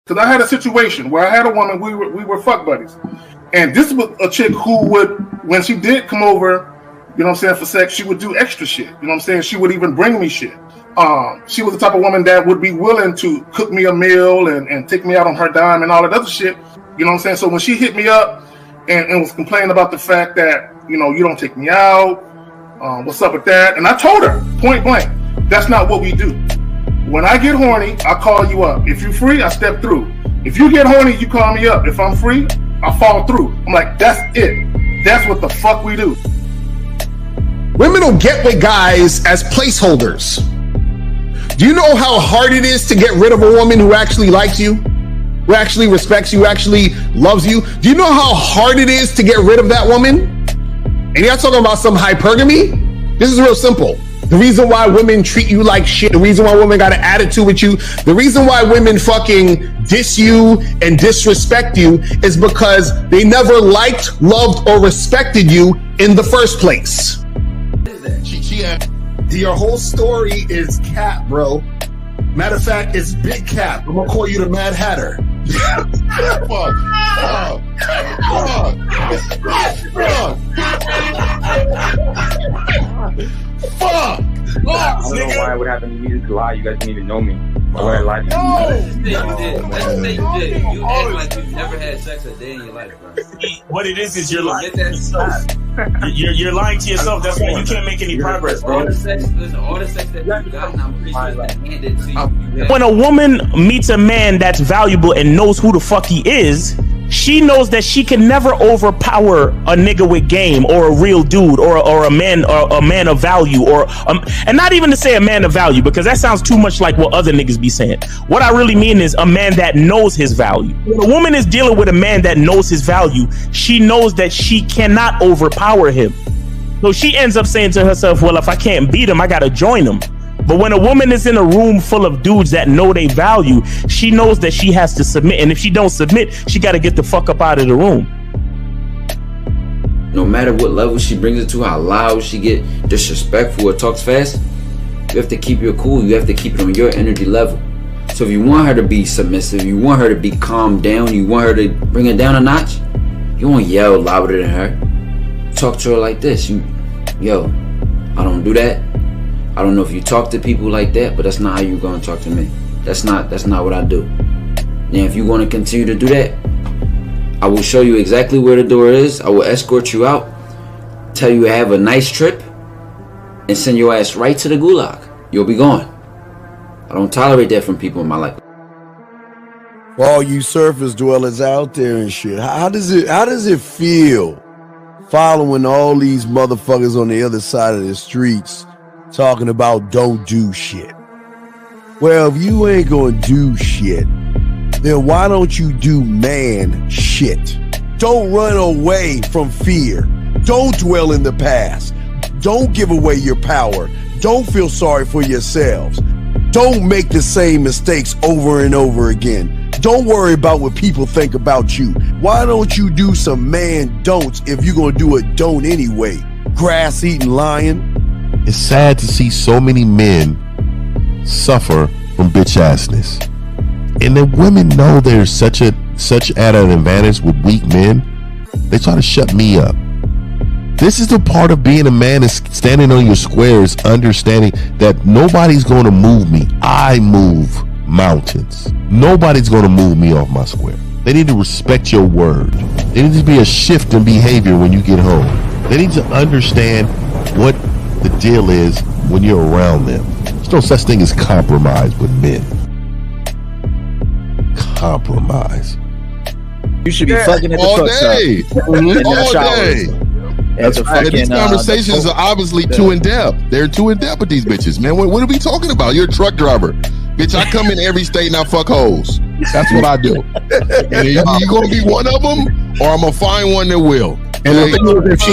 Because I had a situation where I had a woman, we were fuck buddies. And this was a chick who would, when she did come over, you know what I'm saying, for sex, she would do extra shit. You know what I'm saying? She would even bring me shit. She was the type of woman that would be willing to cook me a meal and take me out on her dime and all that other shit. You know what I'm saying? So when she hit me up and was complaining about the fact that, you know, you don't take me out, what's up with that? And I told her, point blank, that's not what we do. When I get horny, I call you up. If you're free, I step through. If you get horny, you call me up. If I'm free, I fall through. I'm like, that's it. That's what the fuck we do. Women will get with guys as placeholders. Do you know how hard it is to get rid of a woman who actually likes you, who actually respects you, who actually loves you? Do you know how hard it is to get rid of that woman? And you're not talking about some hypergamy? This is real simple. The reason why women treat you like shit, the reason why women got an attitude with you, the reason why women fucking diss you and disrespect you is because they never liked, loved, or respected you in the first place. Your whole story is cap, bro. Matter of fact, it's big cap. I'm gonna call you the Mad Hatter. Fuck. I don't know why it would happen to me to lie. You guys didn't even know me. Why would I lie to you? Let's say you did. You act like you've never had sex a day in your life, bro. What it is you're lying to yourself. You're lying to yourself. That's why you can't make any progress, bro. All the sex that you've gotten, I'm pretty sure it's been handed to you. When a woman meets a man that's valuable and knows who the fuck he is, she knows that she can never overpower a nigga with game or a real dude or a man of value and not even to say a man of value, because that sounds too much like what other niggas be saying. What I really mean is a man that knows his value. When a woman is dealing with a man that knows his value, she knows that she cannot overpower him. So she ends up saying to herself, well, if I can't beat him, I gotta join him. But when a woman is in a room full of dudes that know they value, she knows that she has to submit. And if she don't submit, she got to get the fuck up out of the room. No matter what level she brings it to, how loud she get, disrespectful or talks fast, you have to keep your cool. You have to keep it on your energy level. So if you want her to be submissive, you want her to be calmed down, you want her to bring it down a notch, you won't yell louder than her. Talk to her like this. Yo, I don't do that. I don't know if you talk to people like that, but that's not how you're going to talk to me. That's not what I do. And if you're going to continue to do that, I will show you exactly where the door is. I will escort you out, tell you have a nice trip, and send your ass right to the gulag. You'll be gone. I don't tolerate that from people in my life. For all you surface dwellers out there and shit, how does it feel following all these motherfuckers on the other side of the streets talking about don't do shit? Well, if you ain't gonna do shit, then why don't you do man shit? Don't run away from fear. Don't dwell in the past. Don't give away your power. Don't feel sorry for yourselves. Don't make the same mistakes over and over again. Don't worry about what people think about you. Why don't you do some man don'ts if you're gonna do a don't anyway? Grass-eating lion. It's sad to see so many men suffer from bitch assness, and the women know there's such at an advantage with weak men. They try to shut me up. This is the part of being a man, is standing on your squares, understanding that nobody's going to move me. I move mountains. Nobody's going to move me off my square. They need to respect your word. There needs to be a shift in behavior when you get home. They need to understand what the deal is when you're around them. There's no such thing as compromise with men. Compromise. You should be fucking at the all truck day. stop. All day. These conversations are obviously too in depth. They're too in depth with these bitches, man. What are we talking about? You're a truck driver. Bitch, I come in every state and I fuck hoes. That's what I do. And you gonna be one of them, or I'm gonna find one that will. And the thing is,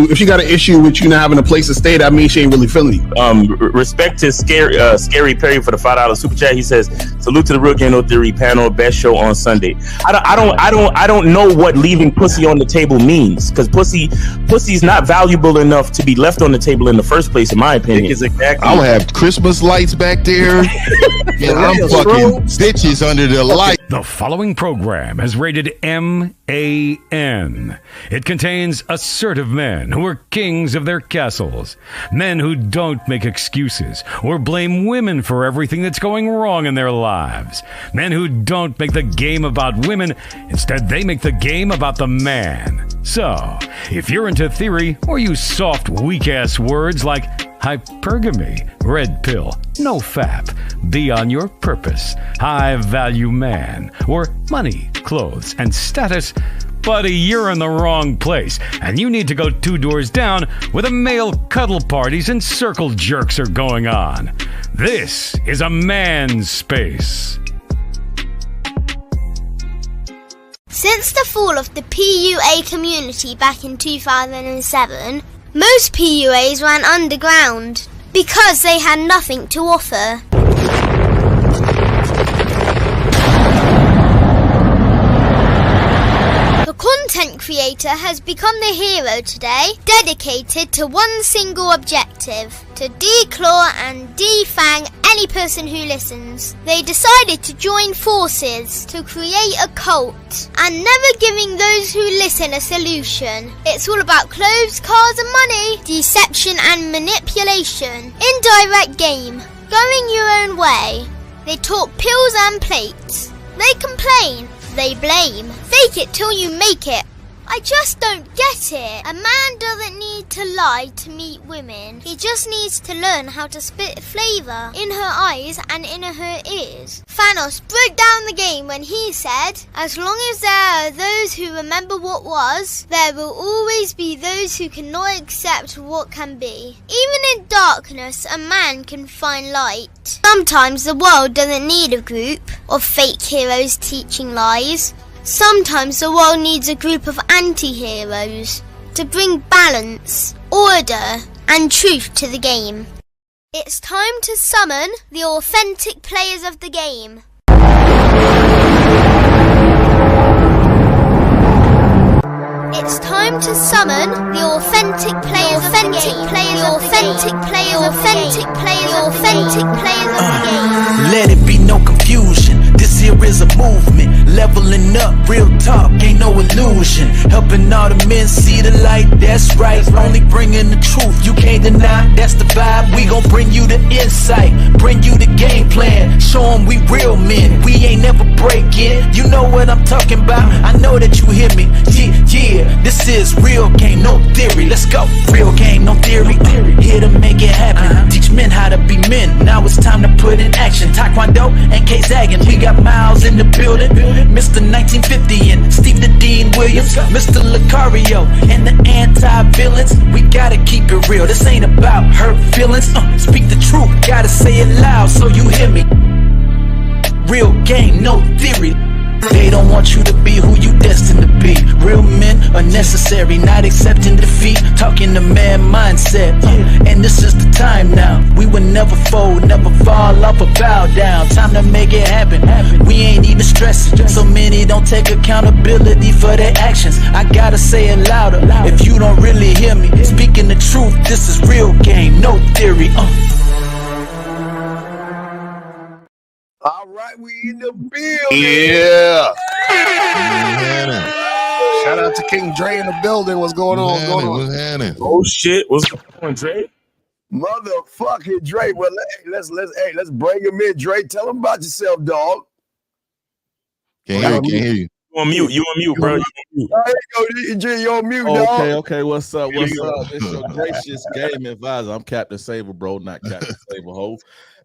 if she got an issue with you not having a place to stay, that means she ain't really feeling you. Respect to Scary Perry for the $5 super chat. He says, "Salute to the Real Game No Theory panel, best show on Sunday." I don't know what leaving pussy on the table means, because pussy's not valuable enough to be left on the table in the first place, in my opinion. Exactly. I'll have Christmas lights back there, and I'm fucking bitches under the light. The following program is rated MAN. It contains assertive men who are kings of their castles, men who don't make excuses or blame women for everything that's going wrong in their lives, men who don't make the game about women, instead they make the game about the man. So, if you're into theory or use soft, weak-ass words like hypergamy, red pill, no fap, be on your purpose, high-value man, or money, clothes, and status, buddy, you're in the wrong place, and you need to go 2 doors down where the male cuddle parties and circle jerks are going on. This is a man's space. Since the fall of the PUA community back in 2007, most PUAs ran underground because they had nothing to offer. The content creator has become the hero today, dedicated to one single objective: to declaw and defang any person who listens. They decided to join forces to create a cult, and never giving those who listen a solution. It's all about clothes, cars and money, deception and manipulation, indirect game, going your own way. They talk pills and plates. They complain. They blame. Fake it till you make it. I just don't get it. A man doesn't need to lie to meet women. He just needs to learn how to spit flavour in her eyes and in her ears. Thanos broke down the game when he said, "As long as there are those who remember what was, there will always be those who cannot accept what can be." Even in darkness, a man can find light. Sometimes the world doesn't need a group of fake heroes teaching lies. Sometimes the world needs a group of anti-heroes to bring balance, order, and truth to the game. It's time to summon the authentic players of the game. It's time to summon the authentic players of the game. The authentic players of the game. Let it be no confusion. This here is a movement, leveling up, real talk, ain't no illusion. Helping all the men see the light, that's right. Only bringing the truth, you can't deny, that's the vibe. We gon' bring you the insight, bring you the game plan. Show them we real men, we ain't never breaking. You know what I'm talking about, I know that you hear me. Yeah, this is real game, no theory. Let's go, real game, no theory. Here to make it happen, teach men how to be men. Now it's time to put in action. Taekwondo and K-Zagging, we got Miles in the building, Mr. 1950 and Steve the Dean Williams, Mr. Lucario and the anti-villains. We gotta keep it real, this ain't about hurt feelings. Speak the truth, gotta say it loud so you hear me. Real game, no theory. They don't want you to be who you destined to be. Real men are necessary, not accepting defeat. Talking the man mindset, and this is the time now. We will never fold, never fall off or bow down. Time to make it happen. We ain't even stressing. So many don't take accountability for their actions. I gotta say it louder. If you don't really hear me, speaking the truth, this is real game, no theory. All right, we in the building. Yeah. Shout out to King Dre in the building. What's going on? What's happening? Oh shit, what's going on, Dre? Motherfucking Dre. Well, let's bring him in. Dre, tell him about yourself, dog. Can't hear you. You on mute, bro. You on mute. There you go, Dre, you on mute, dog. Okay. What's up? It's your gracious game advisor. I'm Captain Saber, bro, not Captain Saber Ho.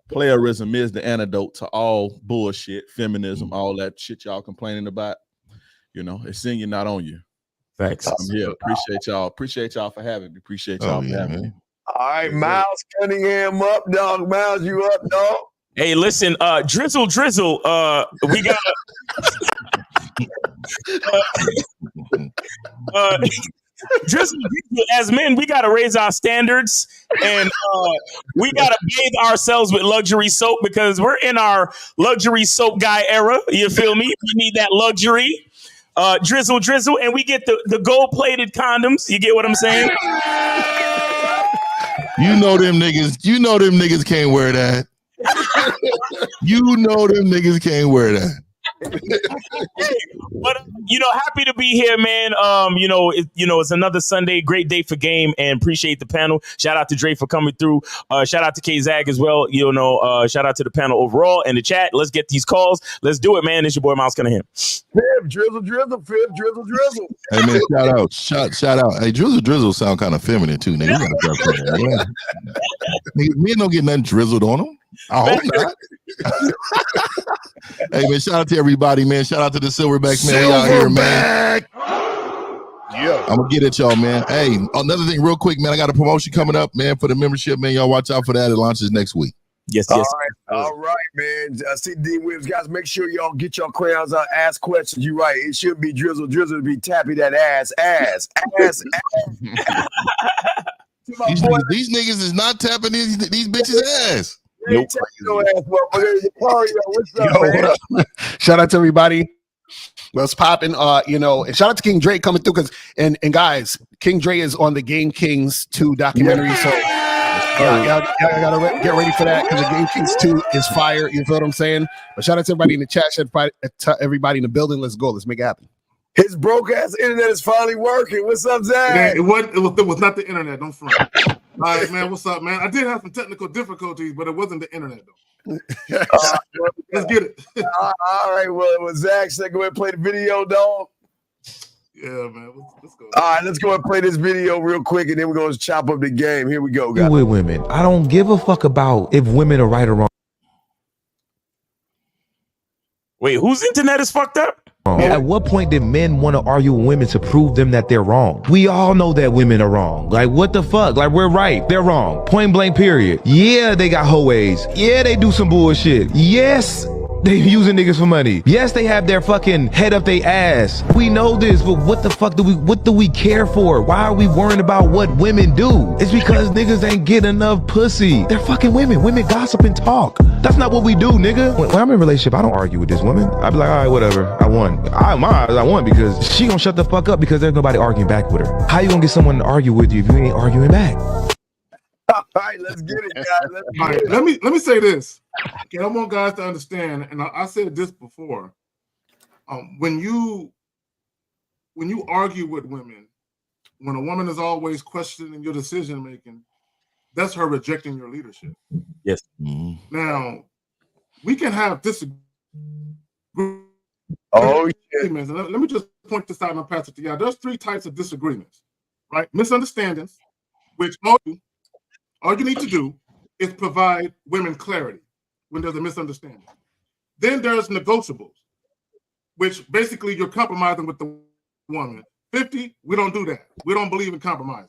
Playerism is the antidote to all bullshit, feminism, all that shit y'all complaining about. You know, it's in you, not on you. Thanks. I'm here. Appreciate y'all. Appreciate y'all for having me. Appreciate y'all for having me. All right, Miles Cunningham up, dog. Miles, you up, dog? Hey, listen, Drizzle, we got Drizzle, as men, we gotta raise our standards, and we gotta bathe ourselves with luxury soap because we're in our luxury soap guy era. You feel me? We need that luxury. Drizzle, and we get the gold-plated condoms. You get what I'm saying? You know them niggas can't wear that. You know them niggas can't wear that. But happy to be here, man. It's another Sunday, great day for game, and appreciate the panel. Shout out to Dre for coming through. Shout out to K-Zag as well. Shout out to the panel overall and the chat. Let's get these calls. Let's do it, man. It's your boy Miles Cunningham. Drizzle. Hey man, shout out. Hey, drizzle sound kind of feminine too, nigga. You gotta start saying that. Nigga, men don't get nothing drizzled on them. I hope not. Hey man, shout out to everybody, man. Shout out to the Silverbacks, man. We out here, man. Yeah, I'm gonna get at y'all, man. Hey, another thing, real quick, man. I got a promotion coming up, man, for the membership, man. Y'all watch out for that. It launches next week. Yes. All right, man. See D Williams, guys. Make sure y'all get your crayons out. Ask questions. You right. It should be drizzle to be tappy that ass. These niggas is not tapping these bitches' ass. Nope. What's up, man? What up? Shout out to everybody. What's popping? And shout out to King Dre coming through and guys, King Dre is on the Game Kings 2 documentary. So y'all gotta get ready for that because the Game Kings 2 is fire. You feel what I'm saying? But shout out to everybody in the chat, everybody in the building. Let's go. Let's make it happen. His broke ass internet is finally working. What's up, Zach? It was not the internet. Don't front. All right, man. What's up, man? I did have some technical difficulties, but it wasn't the internet though. Let's get it. All right. Well, Zach said go ahead and play the video, dog. Yeah, man. Let's go. All right, let's go and play this video real quick, and then we're going to chop up the game. Here we go, guys. With women, I don't give a fuck about if women are right or wrong. Wait, whose internet is fucked up? At what point did men want to argue with women to prove them that they're wrong? We all know that women are wrong. Like, what the fuck? Like, we're right. They're wrong. Point blank, period. Yeah, they got hoe ways. Yeah, they do some bullshit. Yes, they using niggas for money. Yes, they have their fucking head up their ass. We know this, but what the fuck what do we care for? Why are we worrying about what women do? It's because niggas ain't get enough pussy. They're fucking women. Women gossip and talk. That's not what we do, nigga. When I'm in a relationship, I don't argue with this woman. I be like, all right, whatever. I won. I won because she gonna shut the fuck up because there's nobody arguing back with her. How you gonna get someone to argue with you if you ain't arguing back? All right, let's get it, guys. All right, let me say this. Okay, I want guys to understand, and I said this before. When you argue with women, when a woman is always questioning your decision making, that's her rejecting your leadership. Yes. Mm-hmm. Now, we can have disagreements. Oh, yeah. Let me just point this out and I'll pass it to y'all. There's 3 types of disagreements, right? Misunderstandings, which all you need to do is provide women clarity when there's a misunderstanding. Then there's negotiables, which basically you're compromising with the woman. 50, we don't do that. We don't believe in compromise,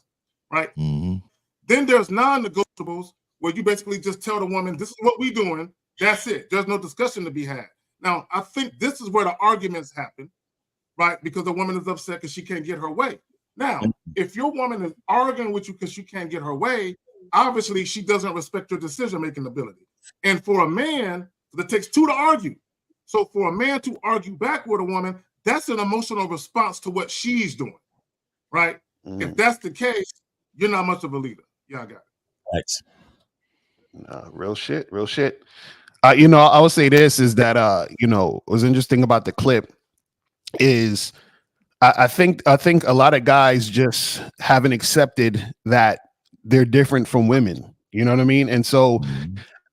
right? Mm-hmm. Then there's non-negotiables where you basically just tell the woman, this is what we're doing. That's it. There's no discussion to be had. Now, I think this is where the arguments happen, right? Because the woman is upset because she can't get her way. Now, if your woman is arguing with you because she can't get her way, obviously she doesn't respect your decision-making ability. And for a man, it takes 2 to argue. So for a man to argue back with a woman, that's an emotional response to what she's doing, right? Mm-hmm. If that's the case, you're not much of a leader. Yeah, I got it. Thanks. Real shit. I would say this is that what was interesting about the clip is I think a lot of guys just haven't accepted that they're different from women. You know what I mean? And so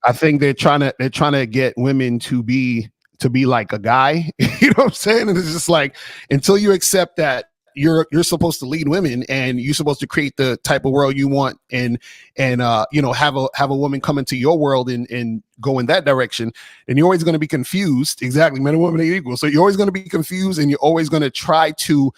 I think they're trying to get women to be like a guy. You know what I'm saying? And it's just like until you accept that you're supposed to lead women and you're supposed to create the type of world you want and have a woman come into your world and go in that direction, and you're always going to be confused. Exactly, men and women are equal, so you're always going to be confused, and you're always going to try to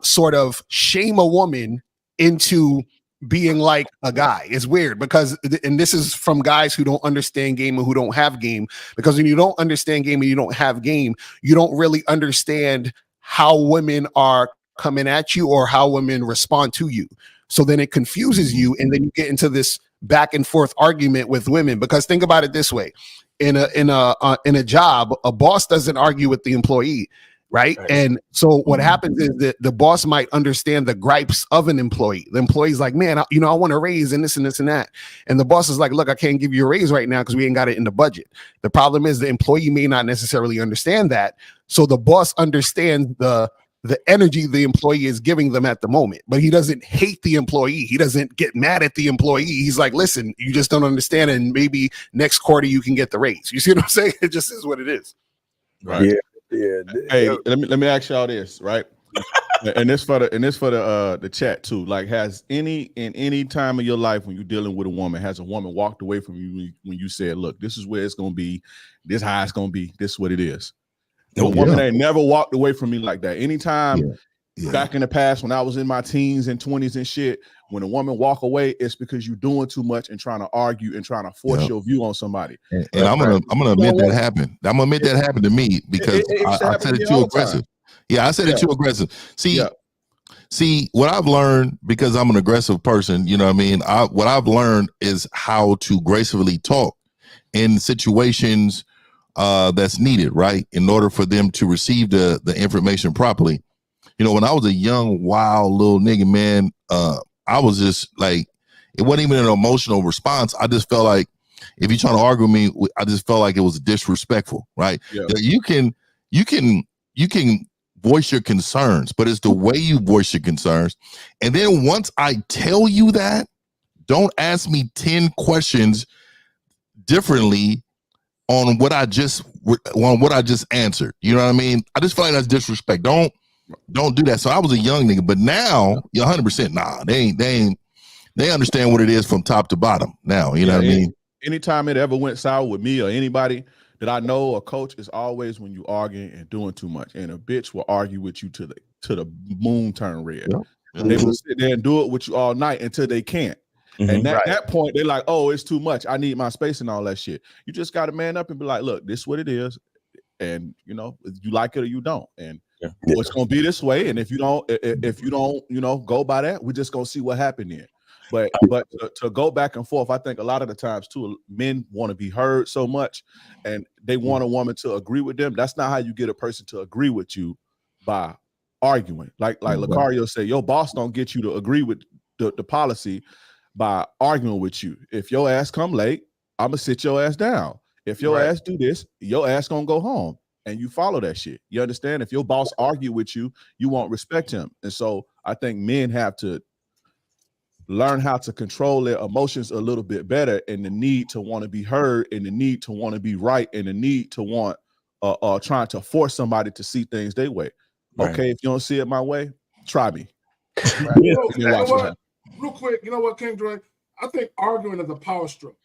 sort of shame a woman into being like a guy. It's weird because, and this is from guys who don't understand game and who don't have game, because when you don't understand game and you don't have game, you don't really understand how women are coming at you or how women respond to you. So then it confuses you, and then you get into this back and forth argument with women. Because think about it this way: in a job, a boss doesn't argue with the employee, right? And so what happens is that the boss might understand the gripes of an employee. The employee's like, man, I want a raise and this and this and that. And the boss is like, look, I can't give you a raise right now because we ain't got it in the budget. The problem is the employee may not necessarily understand that. So the boss understands the energy the employee is giving them at the moment, but he doesn't hate the employee. He doesn't get mad at the employee. He's like, listen, you just don't understand. And maybe next quarter you can get the raise. You see what I'm saying? It just is what it is. Right. Yeah. Hey, let me ask y'all this, right? and this for the chat too. Like, has any time of your life when you're dealing with a woman, has a woman walked away from you when you said, look, this is where it's gonna be, this is how it's gonna be, this is what it is? The woman ain't never walked away from me like that. Anytime back in the past when I was in my teens and 20s and shit, when a woman walk away, it's because you're doing too much and trying to argue and trying to force your view on somebody. And I'm gonna admit that happened. I'm gonna admit that happened to me because I said it too aggressive. Yeah, I said it too aggressive. See, what I've learned, because I'm an aggressive person, you know what I mean? What I've learned is how to gracefully talk in situations that's needed, right? In order for them to receive the information properly. You know, when I was a young, wild little nigga, man, I was just like, it wasn't even an emotional response. I just felt like if you're trying to argue with me, I just felt like it was disrespectful, right? Yeah. You can voice your concerns, but it's the way you voice your concerns. And then once I tell you that, don't ask me 10 questions differently on what I just answered. You know what I mean? I just feel like that's disrespect. Don't do that. So I was a young nigga, but now you're 100%. Nah, they understand what it is from top to bottom now. You know what I mean? Anytime it ever went sour with me or anybody that I know, a coach, is always when you arguing and doing too much. And a bitch will argue with you to the moon turn red. Yeah. They will sit there and do it with you all night until they can't. And at that point, they're like, oh, it's too much. I need my space and all that shit. You just got to man up and be like, look, this is what it is. And, you know, you like it or you don't. And it's going to be this way. And if you don't, you know, go by that, we're just going to see what happened then. But to go back and forth, I think a lot of the times too, men want to be heard so much and they want a woman to agree with them. That's not how you get a person to agree with you, by arguing. Like Lucario said, your boss don't get you to agree with the policy by arguing with you. If your ass come late, I'm gonna sit your ass down. If your ass do this, your ass gonna go home, and you follow that shit. You understand? If your boss argue with you, you won't respect him. And so I think men have to learn how to control their emotions a little bit better, and the need to want to be heard, and the need to want to be right, and the need to want trying to force somebody to see things their way. Okay, if you don't see it my way, try me. Real quick, you know what, King Dre? I think arguing is a power struggle.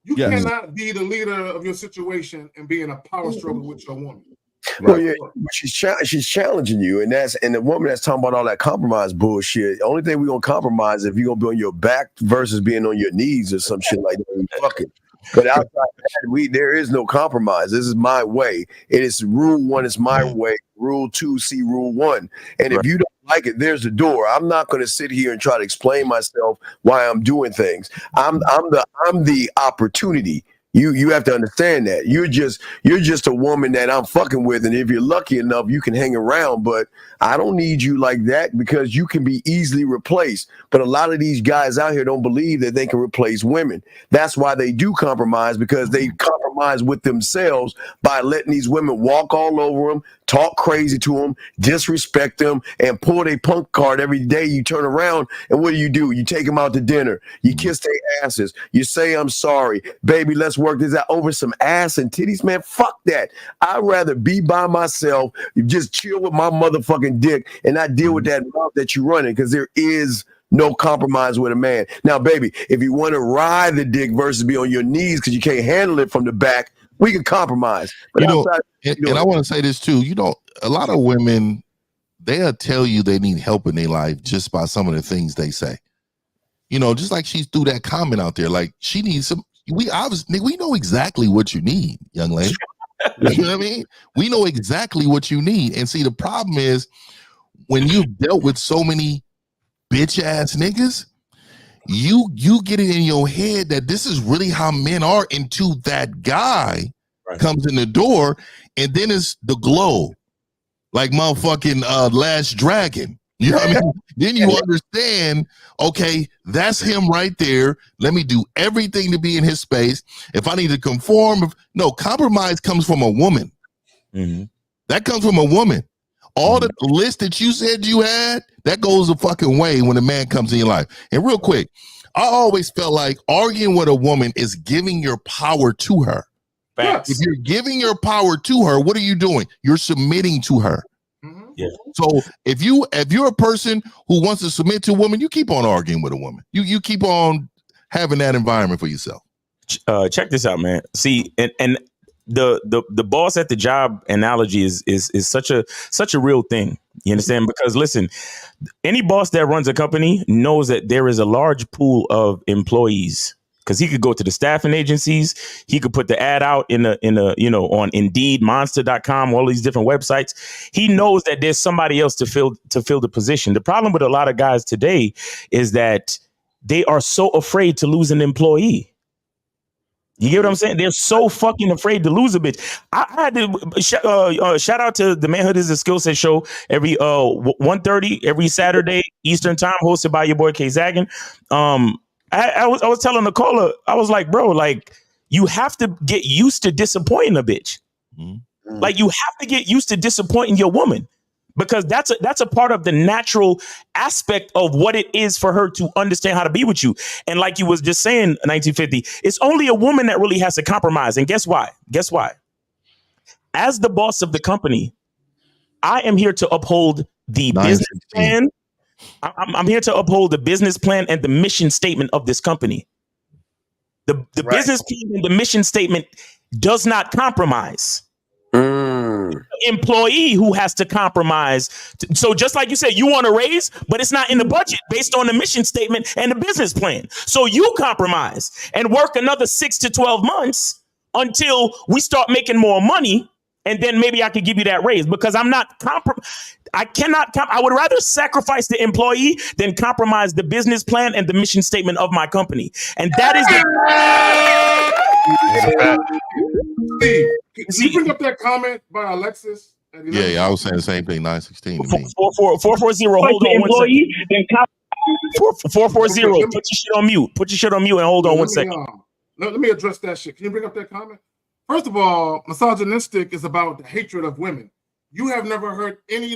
You cannot be the leader of your situation and be in a power struggle with your woman. Well, yeah, she's challenging you, and the woman that's talking about all that compromise bullshit. The only thing we're gonna compromise is if you're gonna be on your back versus being on your knees or some shit like that. Fuck it. But outside that, there is no compromise. This is my way. It is rule one. It's my way. Rule two, see rule one. And if you don't like it, there's the door. I'm not going to sit here and try to explain myself why I'm doing things. I'm the opportunity. You have to understand that you're just a woman that I'm fucking with, and if you're lucky enough, you can hang around. But I don't need you like that, because you can be easily replaced. But a lot of these guys out here don't believe that they can replace women. That's why they do compromise, because they compromise with themselves by letting these women walk all over them, talk crazy to them, disrespect them, and pull their punk card every day. You turn around and what do? You take them out to dinner. You kiss their asses. You say, I'm sorry, baby, let's work this out over some ass and titties. Man, fuck that. I'd rather be by myself, just chill with my motherfucking dick, and not deal with that mouth that you're running, because there is no compromise with a man. Now, baby, if you want to ride the dick versus be on your knees because you can't handle it from the back, we can compromise. But and I want to say this too. You know, a lot of women, they'll tell you they need help in their life just by some of the things they say. You know, just like she threw that comment out there, like she needs some. We know exactly what you need, young lady. You know what I mean? We know exactly what you need. And see, the problem is when you've dealt with so many bitch ass niggas, you get it in your head that this is really how men are until that guy comes in the door, and then it's the glow, like motherfucking Last Dragon. You know what I mean? Then you understand, okay, that's him right there. Let me do everything to be in his space. If I need to conform, compromise comes from a woman. Mm-hmm. That comes from a woman. All the list that you said you had, that goes a fucking way when a man comes in your life. And real quick, I always felt like arguing with a woman is giving your power to her. Facts. If you're giving your power to her, what are you doing? You're submitting to her. Yeah. So if you're a person who wants to submit to a woman, you keep on arguing with a woman. You keep on having that environment for yourself. Check this out, man. See, and the boss at the job analogy is such a real thing. You understand? Because listen, any boss that runs a company knows that there is a large pool of employees. Because he could go to the staffing agencies, he could put the ad out in a on Indeed, Monster.com, all these different websites. He knows that there's somebody else to fill the position. The problem with a lot of guys today is that they are so afraid to lose an employee. You get what I'm saying? They're so fucking afraid to lose a bitch. I had to shout out to the Manhood is a Skill Set show every 1:30 every Saturday Eastern time, hosted by your boy K Zaggin. I was telling the caller, I was like, bro, like you have to get used to disappointing a bitch. Mm-hmm. Like you have to get used to disappointing your woman, because that's a part of the natural aspect of what it is for her to understand how to be with you. And like you was just saying, 1950, it's only a woman that really has to compromise. And guess why? As the boss of the company, I am here to uphold the business plan. I'm here to uphold the business plan and the mission statement of this company. The business plan and the mission statement does not compromise. Employee who has to compromise. So just like you said, you want a raise, but it's not in the budget based on the mission statement and the business plan. So you compromise and work another 6 to 12 months until we start making more money. And then maybe I could give you that raise, because I'm not I would rather sacrifice the employee than compromise the business plan and the mission statement of my company. And that is Steve, can you bring up that comment by Alexis? Yeah, I was saying the same thing. 916 to me. 440. Hold on 1 second. 440. Put your shit on mute. Put your shit on mute and hold on 1 second. Let me address that shit. Can you bring up that comment? First of all, misogynistic is about the hatred of women. You have never heard any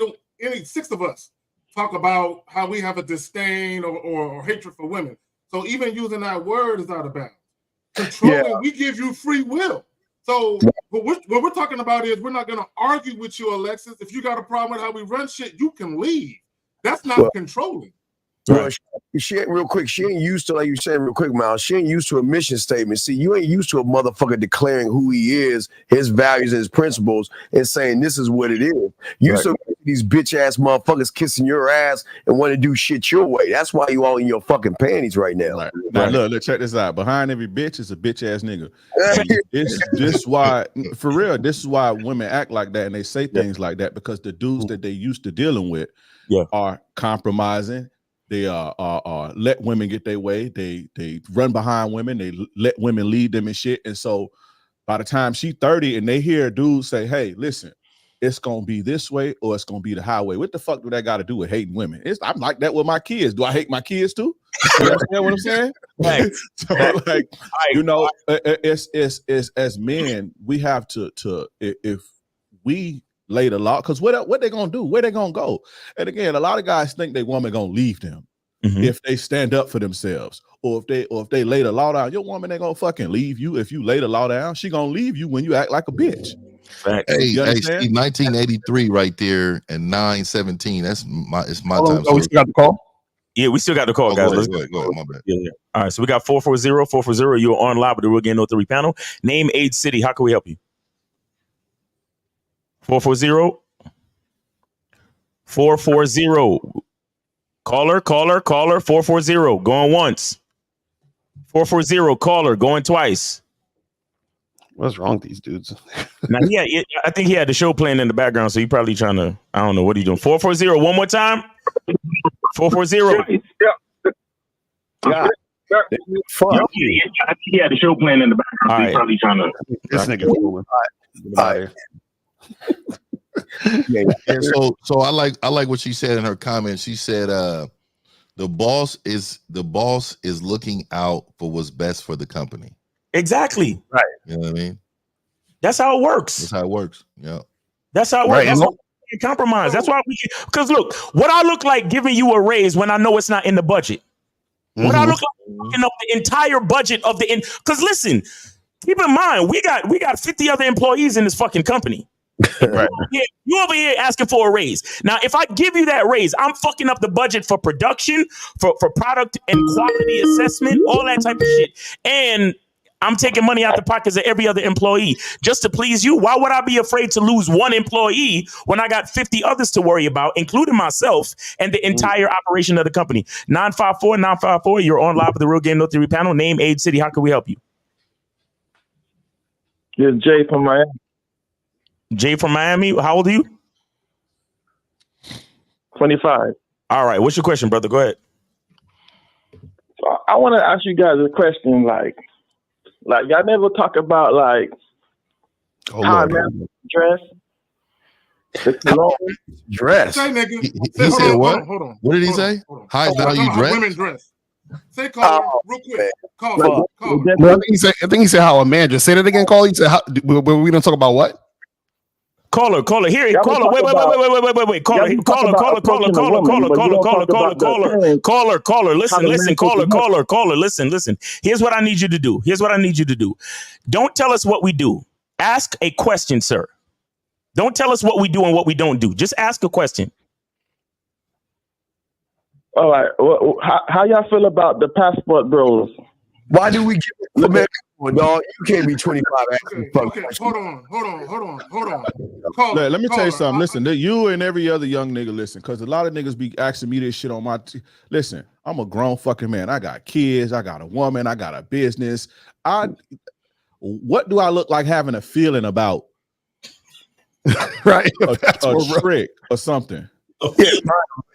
six of us talk about how we have a disdain or hatred for women. So even using that word is out of bounds. Controlling, we give you free will. So what we're talking about is we're not going to argue with you, Alexis. If you got a problem with how we run shit, you can leave. That's not controlling. Well, she ain't real quick. She ain't used to, like you said, real quick, Miles. She ain't used to a mission statement. See, you ain't used to a motherfucker declaring who he is, his values, and his principles, and saying this is what it is. You so these bitch ass motherfuckers kissing your ass and want to do shit your way. That's why you all in your fucking panties right now. Now look, check this out. Behind every bitch is a bitch ass nigga. This why, for real, this is why women act like that and they say things like that, because the dudes that they used to dealing with are compromising. They let women get their way. They run behind women. They let women lead them and shit. And so by the time she's 30 and they hear a dude say, hey, listen, it's gonna be this way or it's gonna be the highway. What the fuck do that got to do with hating women? I'm like that with my kids. Do I hate my kids too? You understand what I'm saying? So like, you know, it's as men, we have to if we lay the law, because what they gonna do? Where they gonna go? And again, a lot of guys think they woman gonna leave them if they stand up for themselves, or if they lay the law down. Your woman ain't gonna fucking leave you if you lay the law down. She gonna leave you when you act like a bitch. Hey, Steve, 1983 right there and 917. It's my time. Oh, we still got the call? Yeah, we still got the call, guys. Go ahead. My bad. Yeah. All right, so we got 440. You're on live with the Real Game No 3 panel. Name, age, city. How can we help you? 440. Caller. 440. Going once. 440. Caller. Going twice. What's wrong with these dudes? Now, I think he had the show playing in the background, so he probably trying to. I don't know what he's doing. 440. One more time. 440. God. Fuck. I think he had the show playing in the background. So he probably trying to. This nigga's fooling. All right. Yeah, so I like what she said in her comment. She said the boss is looking out for what's best for the company. Exactly. Right. You know what I mean? That's how it works. That's how it works. Yeah. That's how it works. Right. That's why we compromise. That's why because look, what I look like giving you a raise when I know it's not in the budget. What I look like fucking up the entire budget of because listen, keep in mind, we got 50 other employees in this fucking company. Right. You over here asking for a raise. Now, if I give you that raise, I'm fucking up the budget for production, for product and quality assessment, all that type of shit. And I'm taking money out the pockets of every other employee just to please you. Why would I be afraid to lose one employee when I got 50 others to worry about, including myself and the entire operation of the company? 954, you're on live with the Real Game No Theory panel. Name, age, city. How can we help you? It's Jay from Miami. Jay from Miami. How old are you? 25. All right. What's your question, brother? Go ahead. So I want to ask you guys a question. Like y'all never talk about how men dress. Dress. Say, nigga. He said what? Hold on. What did he say? High value dress. Women dress. Say, caller, real quick. Call. Well, I think he said how a man dress. Say that again, call. He said how. We don't talk about what? Caller. Here. Caller. Wait. Caller. Listen. Here's what I need you to do. Don't tell us what we do. Ask a question, sir. Don't tell us what we do and what we don't do. Just ask a question. All right. Well, how y'all feel about the passport bros? Why do we give it to dog? You can't be 25. Okay. Hold on. Let me tell you something. Listen, you and every other young nigga, listen, because a lot of niggas be asking me this shit on my. Listen, I'm a grown fucking man. I got kids. I got a woman. I got a business. What do I look like having a feeling about? Right. A trick or something.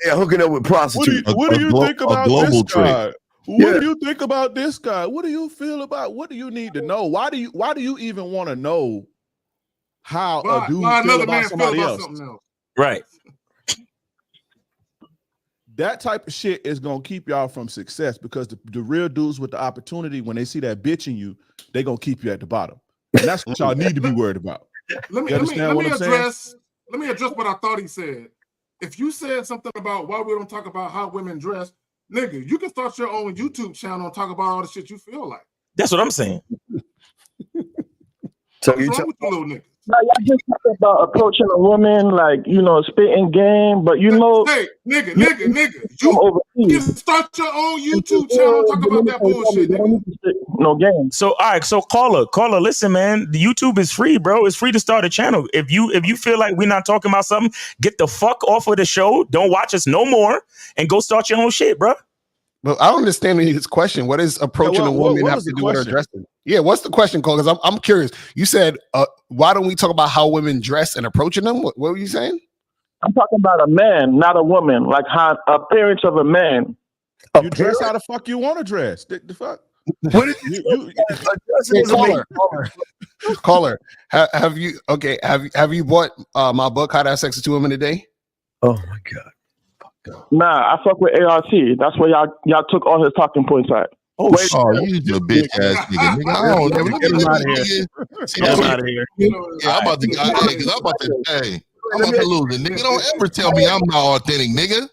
Yeah, hooking up with prostitutes. What do you think about this guy? What do you think about this guy? What do you feel about? What do you need to know? Why do you even want to know how a dude feels about somebody else? Right. That type of shit is gonna keep y'all from success because the real dudes with the opportunity, when they see that bitch in you, they gonna keep you at the bottom. And that's what y'all need to be worried about. Let me address what I thought he said. If you said something about why we don't talk about how women dress, nigga, you can start your own YouTube channel and talk about all the shit you feel like. That's what I'm saying. So what's wrong with you little niggas? Y'all just talking about approaching a woman spitting game, but hey, nigga, you can start your own YouTube channel and talk about that bullshit, nigga. No game. So all right, so caller, listen, man. The YouTube is free, bro. It's free to start a channel. If you feel like we're not talking about something, get the fuck off of the show. Don't watch us no more, and go start your own shit, bro. But I don't understand his question. What is approaching a woman have to do with her dressing? Yeah, what's the question, Cole? Because I'm curious. You said, why don't we talk about how women dress and approaching them? What were you saying? I'm talking about a man, not a woman. Like how appearance of a man. You dress how the fuck you want to dress. The fuck? What did you caller? Have you bought my book, How to Have Sex with 2 Women a Day? Oh my god. Nah, I fuck with ART. That's where y'all took all his talking points at. You a bitch ass nigga. I don't never get him out of here. Get him out of here. Yeah, I'm about to lose it, nigga. Don't ever tell me I'm not authentic, nigga.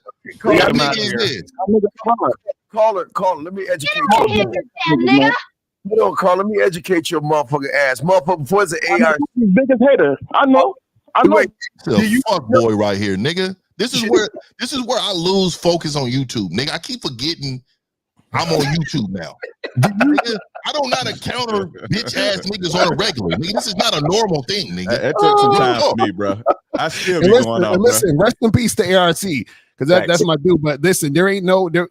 Caller, let me educate you. Nigga. Caller, let me educate your motherfucking ass. Motherfucker, before it's an ART. Biggest hater. I know. You fuck boy right here, nigga. This is where I lose focus on YouTube, nigga. I keep forgetting I'm on YouTube now. Nigga, I don't know how to counter bitch ass niggas on a regular. Nigga, this is not a normal thing, nigga. It took some time for me, bro. I still be going out. Listen, rest in peace to ART, because that's my dude. But listen,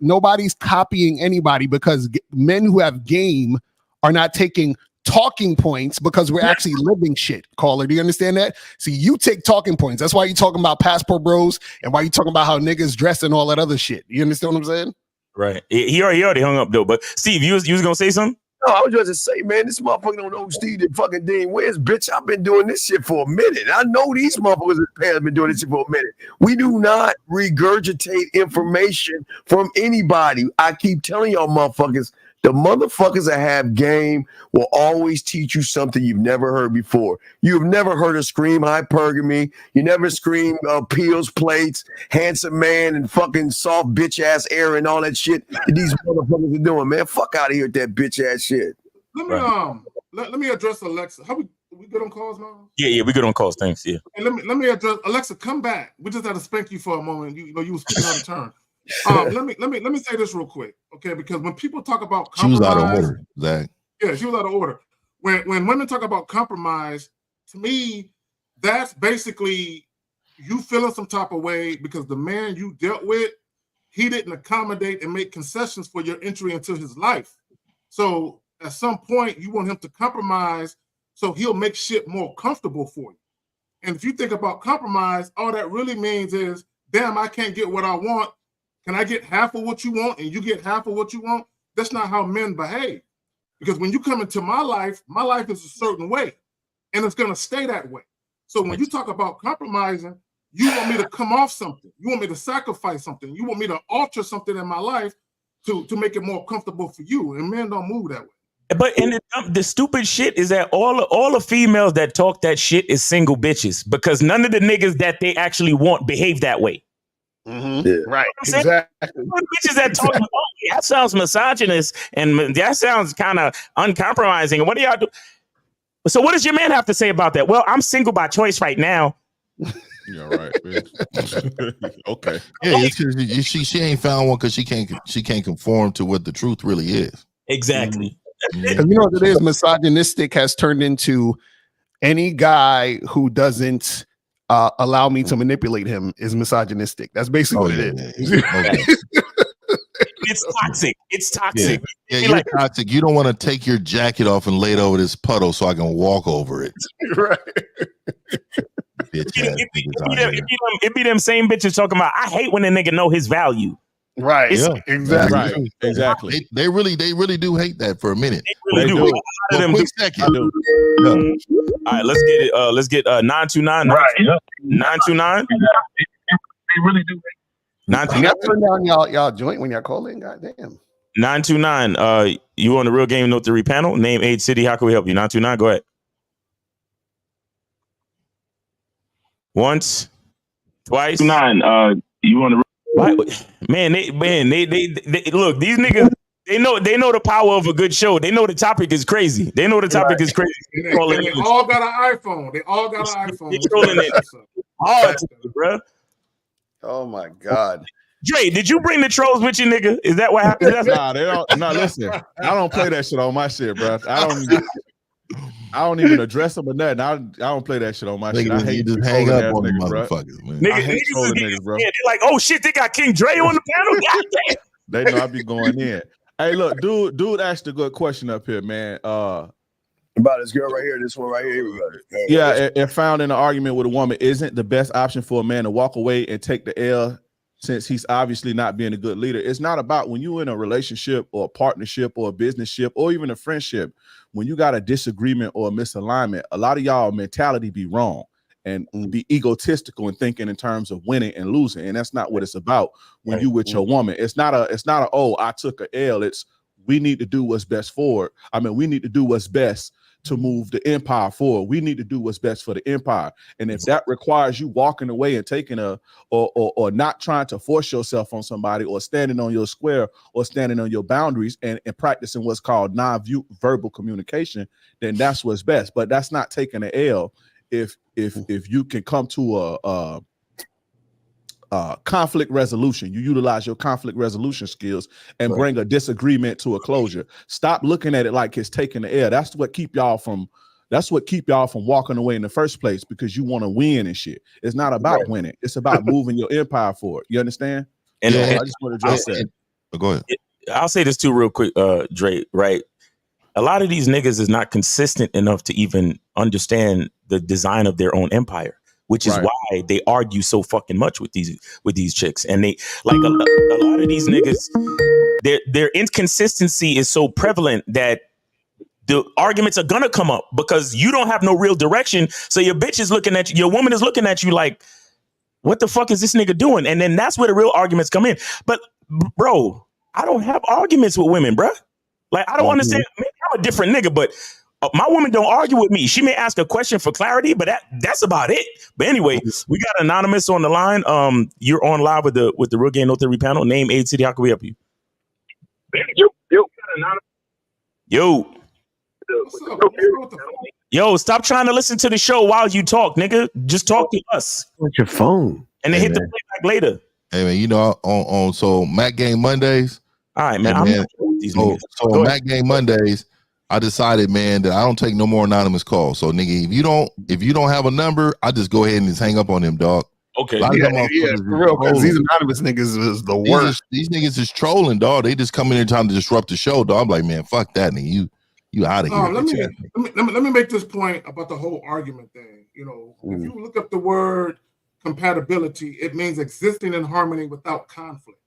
nobody's copying anybody because men who have game are not taking talking points because we're actually living shit. Caller, do you understand that? See, you take talking points. That's why you're talking about passport bros and why you talking about how niggas dress and all that other shit. You understand what I'm saying? Right. He already hung up though. But Steve, you was gonna say something? No, I was just to say, man, this motherfucker don't know Steve and fucking Dean Where's bitch. I've been doing this shit for a minute. I know these motherfuckers' parents been doing this shit for a minute. We do not regurgitate information from anybody. I keep telling y'all motherfuckers, the motherfuckers that have game will always teach you something you've never heard before. You've never heard of scream hypergamy. You never scream peels plates, handsome man, and fucking soft bitch ass air and all that shit that these motherfuckers are doing, man. Fuck out of here with that bitch ass shit. Let me let me address Alexa. How we good on calls now? Yeah, we good on calls. Thanks. Yeah. And let me address Alexa. Come back. We just had to spank you for a moment. You were speaking out of turn. Let me say this real quick, okay? Because when people talk about compromise, she was out of order, Zach. Yeah, she was out of order. When women talk about compromise, to me, that's basically you feeling some type of way because the man you dealt with, he didn't accommodate and make concessions for your entry into his life. So at some point, you want him to compromise so he'll make shit more comfortable for you. And if you think about compromise, all that really means is, damn, I can't get what I want. Can I get half of what you want and you get half of what you want? That's not how men behave. Because when you come into my life is a certain way and it's going to stay that way. So when you talk about compromising, you want me to come off something. You want me to sacrifice something. You want me to alter something in my life to make it more comfortable for you. And men don't move that way. But and the stupid shit is that all the females that talk that shit is single bitches because none of the niggas that they actually want behave that way. Mm-hmm. Yeah. Right. You know exactly. Bitches that talk, that sounds misogynist and that sounds kind of uncompromising. And what do y'all do? So what does your man have to say about that? Well, I'm single by choice right now. Yeah, right. Okay. Yeah, she ain't found one because she can't conform to what the truth really is. Exactly. Because you know what it is, misogynistic has turned into any guy who doesn't allow me to manipulate him is misogynistic. That's basically what it is. Okay. It's toxic. It's toxic. Yeah, you're toxic. You don't want to take your jacket off and lay it over this puddle so I can walk over it. Right. It be them same bitches talking about, I hate when a nigga know his value. Right. Yeah. Exactly. Right. Exactly. They really do hate that for a minute. They really do. For a quick second. Yeah. All right, let's get it. Let's get 929. Right. 929. They really do. 929. Turn down y'all joint when y'all call in. Goddamn. 929. You on the Real Game Note 3 panel? Name, age, city. How can we help you? 929. Go ahead. Once, twice. 9. You want to? Man, they look. These niggas, they know the power of a good show. They know the topic is crazy. They know the topic is crazy. They all got an iPhone. They all got an iPhone. They're trolling it hard, bro. Oh my God. Dre, did you bring the trolls with you, nigga? Is that what happened? Nah, they don't. No, listen, I don't play that shit on my shit, bro. I don't even address them or nothing. I don't play that shit on my shit. I hate just hang up on the motherfuckers, man. I hate trolling niggas, bro. Yeah, they're like, oh shit, they got King Dre on the panel. Goddamn. They know I be going in. Hey, look, dude asked a good question up here, man. About this girl right here, this one right here. Yeah, and found in an argument with a woman isn't the best option for a man to walk away and take the L since he's obviously not being a good leader. It's not about when you're in a relationship or a partnership or a business ship or even a friendship, when you got a disagreement or a misalignment, a lot of y'all mentality be wrong and be egotistical and thinking in terms of winning and losing. And that's not what it's about when you with your woman. It's not a, oh, I took a L. It's we need to do what's best for it. I mean, we need to do what's best to move the empire forward. We need to do what's best for the empire. And if that requires you walking away and taking or not trying to force yourself on somebody or standing on your square or standing on your boundaries and practicing what's called non-verbal communication, then that's what's best. But that's not taking an L if you can come to a conflict resolution. You utilize your conflict resolution skills and bring a disagreement to a closure. Stop looking at it like it's taking the air. That's what keep y'all from walking away in the first place, because you want to win and shit. It's not about winning. It's about moving your empire forward. You understand? And I just want to address that. Go ahead. I'll say this too real quick, Dre, right? a lot of these niggas is not consistent enough to even understand the design of their own empire, which is why they argue so fucking much with these chicks. And they like a lot of these niggas, their inconsistency is so prevalent that the arguments are gonna come up because you don't have no real direction. So your bitch is looking at you, your woman is looking at you like, what the fuck is this nigga doing? And then that's where the real arguments come in. But bro, I don't have arguments with women, bro. Like, I don't understand. Maybe I'm a different nigga, but my woman don't argue with me. She may ask a question for clarity, but that's about it. But anyway, we got Anonymous on the line. You're on live with the Real Game No Theory panel. Name, age, city. How can we help you? Yo, stop trying to listen to the show while you talk, nigga. Just talk to us. What's your phone? And then hit the playback later. Hey man, you know, on so Mac Game Mondays. All right, man. So on Mac Game Mondays, I decided, man, that I don't take no more anonymous calls. So nigga, if you don't have a number, I just go ahead and just hang up on them, dog. Okay. For real, because these anonymous niggas is the worst. These niggas is trolling, dog. They just come in here trying to disrupt the show, dog. I'm like, man, fuck that, nigga. You out of here. Let me make this point about the whole argument thing. You know, if you look up the word compatibility, it means existing in harmony without conflict.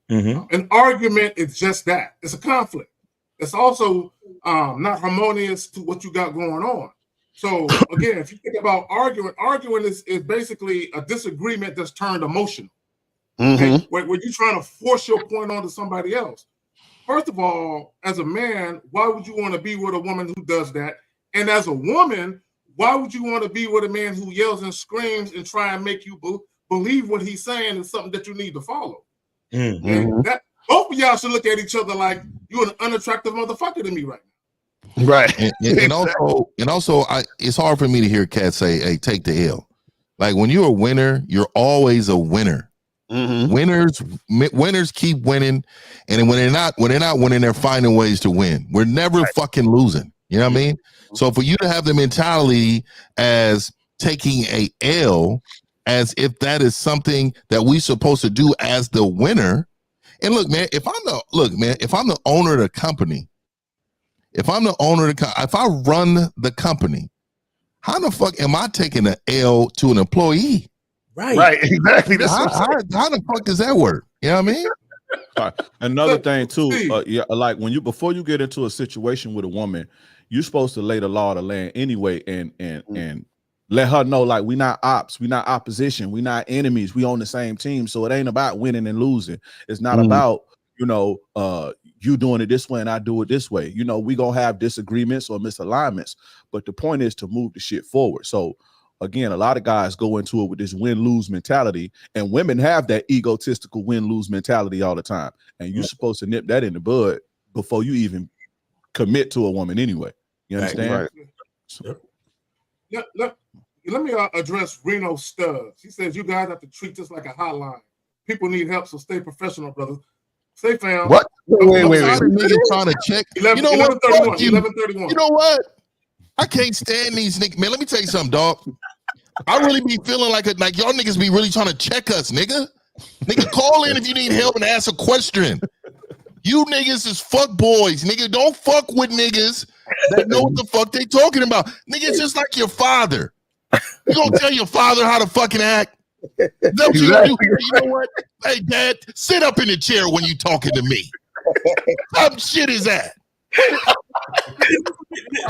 An argument is just that. It's a conflict. It's also not harmonious to what you got going on. So again, if you think about arguing is basically a disagreement that's turned emotional. Okay? Where you're trying to force your point onto somebody else. First of all, as a man, why would you want to be with a woman who does that? And as a woman, why would you want to be with a man who yells and screams and try and make you believe what he's saying is something that you need to follow? And that both of y'all should look at each other like you're an unattractive motherfucker to me right now. Right. And also, it's hard for me to hear cats say, "Hey, take the L." Like when you're a winner, you're always a winner. Winners keep winning, and then when they're not winning, they're finding ways to win. We're never fucking losing. You know what I mean? So for you to have the mentality as taking a L, as if that is something that we're supposed to do as the winner. And look, man, if I'm the owner of the company, if I run the company, how the fuck am I taking an L to an employee? Right, exactly. How the fuck does that work? You know what I mean? Right. Another thing too, like before you get into a situation with a woman, you're supposed to lay the law of the land anyway, and let her know, like, we not ops, we not opposition, we not enemies, we on the same team. So it ain't about winning and losing. It's not about you doing it this way and I do it this way. You know, we gonna have disagreements or misalignments, but the point is to move the shit forward. So again, a lot of guys go into it with this win-lose mentality, and women have that egotistical win-lose mentality all the time. And you're supposed to nip that in the bud before you even commit to a woman anyway. You understand? Right. Let me address Reno Stubbs. He says, you guys have to treat this like a hotline. People need help, so stay professional, brothers. Stay fam. What? Wait. Niggas trying to check. 11:31. 11:31. You know what? I can't stand these niggas. Man, let me tell you something, dog. I really be feeling like y'all niggas be really trying to check us, nigga. Nigga, call in if you need help and ask a question. You niggas is fuck boys. Nigga, don't fuck with niggas that know what the fuck they talking about. Nigga, it's just like your father. You gonna tell your father how to fucking act? Don't you do? You know what? Hey, Dad, sit up in the chair when you talking to me. Some shit is that.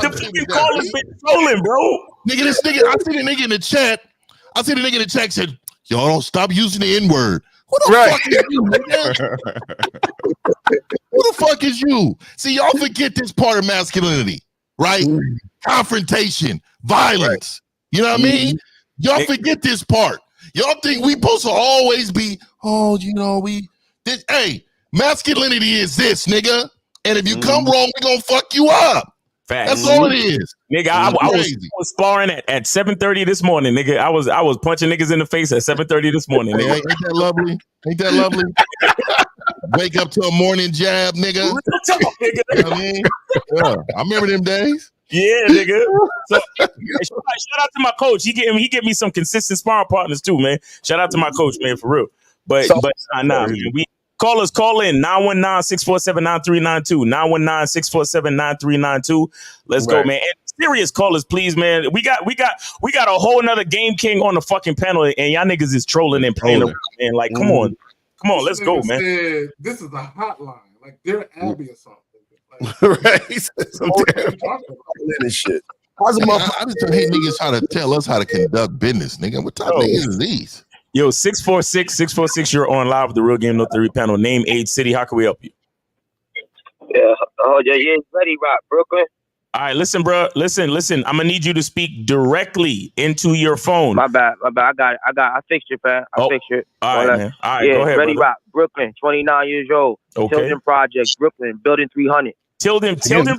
The fucking call has been trolling, bro. Nigga, I see the nigga in the chat. Said, y'all don't stop using the N-word. Who the fuck is you, nigga? Who the fuck is you? See, y'all forget this part of masculinity, right? Confrontation, violence. You know what I mean? Y'all forget this part. Y'all think we supposed to always be, hey, masculinity is this, nigga. And if you come wrong, we gonna fuck you up. Facts. That's all it is. Nigga, I was sparring at 7:30 this morning, nigga. I was punching niggas in the face at 7:30 this morning, nigga. Ain't that lovely? Wake up to a morning jab, nigga. You know what I mean? Yeah, I remember them days. Yeah, nigga. So, shout out to my coach. He get me some consistent sparring partners too, man. Shout out to my coach, man, for real. But nah, man, Callers, call in 919-647-9392. 919-647-9392. Let's go, man. And serious callers, please, man. We got a whole nother game king on the fucking panel, and y'all niggas is trolling and playing around, man. Like, come on, let's go, man. This is a hotline, like they're Abby or something. Like, right? Some damn shit. I just hate niggas trying to tell us how to conduct business, nigga. What type of niggas is these? Yo, 646, you're on live with the Real Game No Theory panel. Name, age, city. How can we help you? Yeah, Ready Rock, Brooklyn. All right, listen, bro. Listen. I'm gonna need you to speak directly into your phone. My bad. I fixed it, man. I fixed it. All right, man. All right, go ahead, Ready brother. Rock, Brooklyn, 29 years old. Okay. Tilden Project, Brooklyn, building 300. Tilden. Give me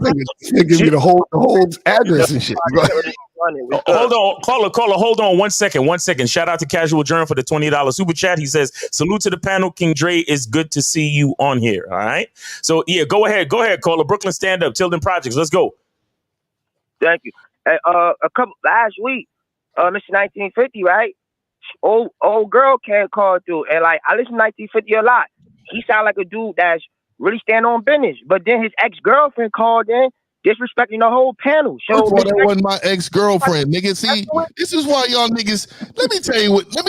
the whole address and shit. Hold on, caller. Hold on 1 second. 1 second. Shout out to Casual Journal for the $20 super chat. He says, "Salute to the panel, King Dre. It's good to see you on here." All right. So yeah, go ahead, caller. Brooklyn, stand up. Tilden Projects. Let's go. Thank you. Hey, last week, Mr. 1950, right? Old girl can't call through, and like I listen to 1950 a lot. He sound like a dude that's really stand on business, but then his ex-girlfriend called in, disrespecting the whole panel. So that wasn't my ex-girlfriend, nigga. See, this is why y'all niggas. Let me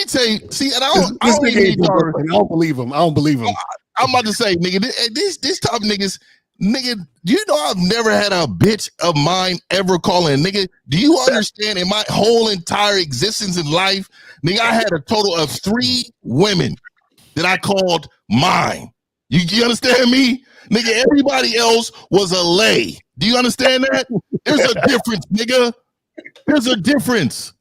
tell you. See, and I don't believe him. I'm about to say, nigga, this type of niggas. Nigga, do you know I've never had a bitch of mine ever calling? Nigga, do you understand in my whole entire existence in life, nigga, I had a total of 3 women that I called mine. You understand me? Nigga, everybody else was a lay. Do you understand that? There's a difference, nigga. There's a difference.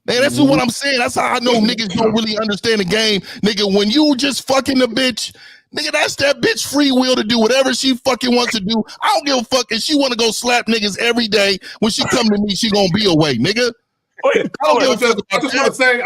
Man, that's what I'm saying. That's how I know niggas don't really understand the game. Nigga, when you just fucking the bitch, nigga, that's that bitch free will to do whatever she fucking wants to do. I don't give a fuck if she want to go slap niggas every day. When she come to me, she gonna be away, nigga. I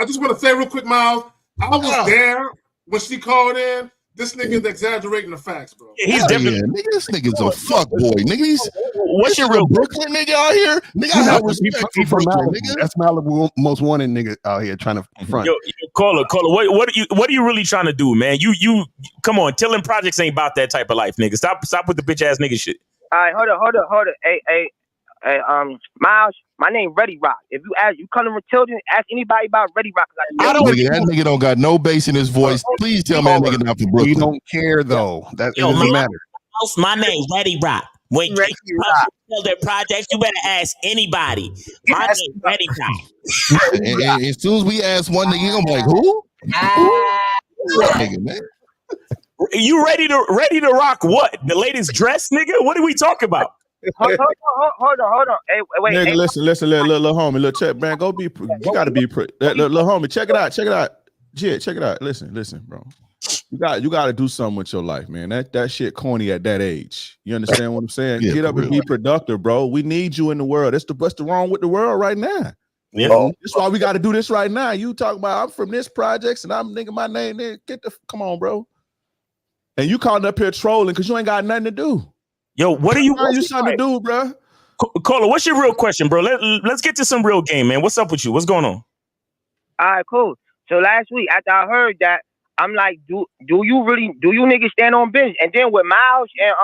just want to say real quick, Miles. I was there when she called in. This nigga's exaggerating the facts, bro. Yeah, he's definitely. Nigga, this nigga's a fuck boy. Nigga, what's your real Brooklyn nigga out here? Nigga, I have respect for Brooklyn, nigga. That's Malibu most wanted nigga out here trying to front. Yo, caller. What are you really trying to do, man? You come on. Tilden Projects ain't about that type of life, nigga. Stop with the bitch ass nigga shit. All right, hold on. Hey, Miles, my name Ready Rock. If you come to Tilden, ask anybody about Ready Rock. That nigga don't got no bass in his voice. Please tell me that nigga not from Brooklyn. We don't care though. That doesn't matter. My name Ready Rock. When you tell their projects, you better ask anybody. My name Ready Rock. And as soon as we ask one nigga, gonna be like, who? Nigga, man. You ready to rock what? The latest dress, nigga? What are we talking about? Hold on. Hey, wait. Nigga, listen, little homie, little check, man. You gotta be little homie. Check it out. Yeah, check it out. Listen, bro. You gotta do something with your life, man. That shit corny at that age. You understand what I'm saying? Yeah, get up and be productive, bro. We need you in the world. What's the wrong with the world right now? Yeah. That's why we got to do this right now. You talk about I'm from this projects and I'm thinking my name there. Come on, bro. And you calling up here trolling because you ain't got nothing to do. Yo, what are you trying to do, bro? Caller, what's your real question, bro? Let's get to some real game, man. What's up with you? What's going on? All right, cool. So last week after I heard that, I'm like, do you niggas stand on business? And then with Miles and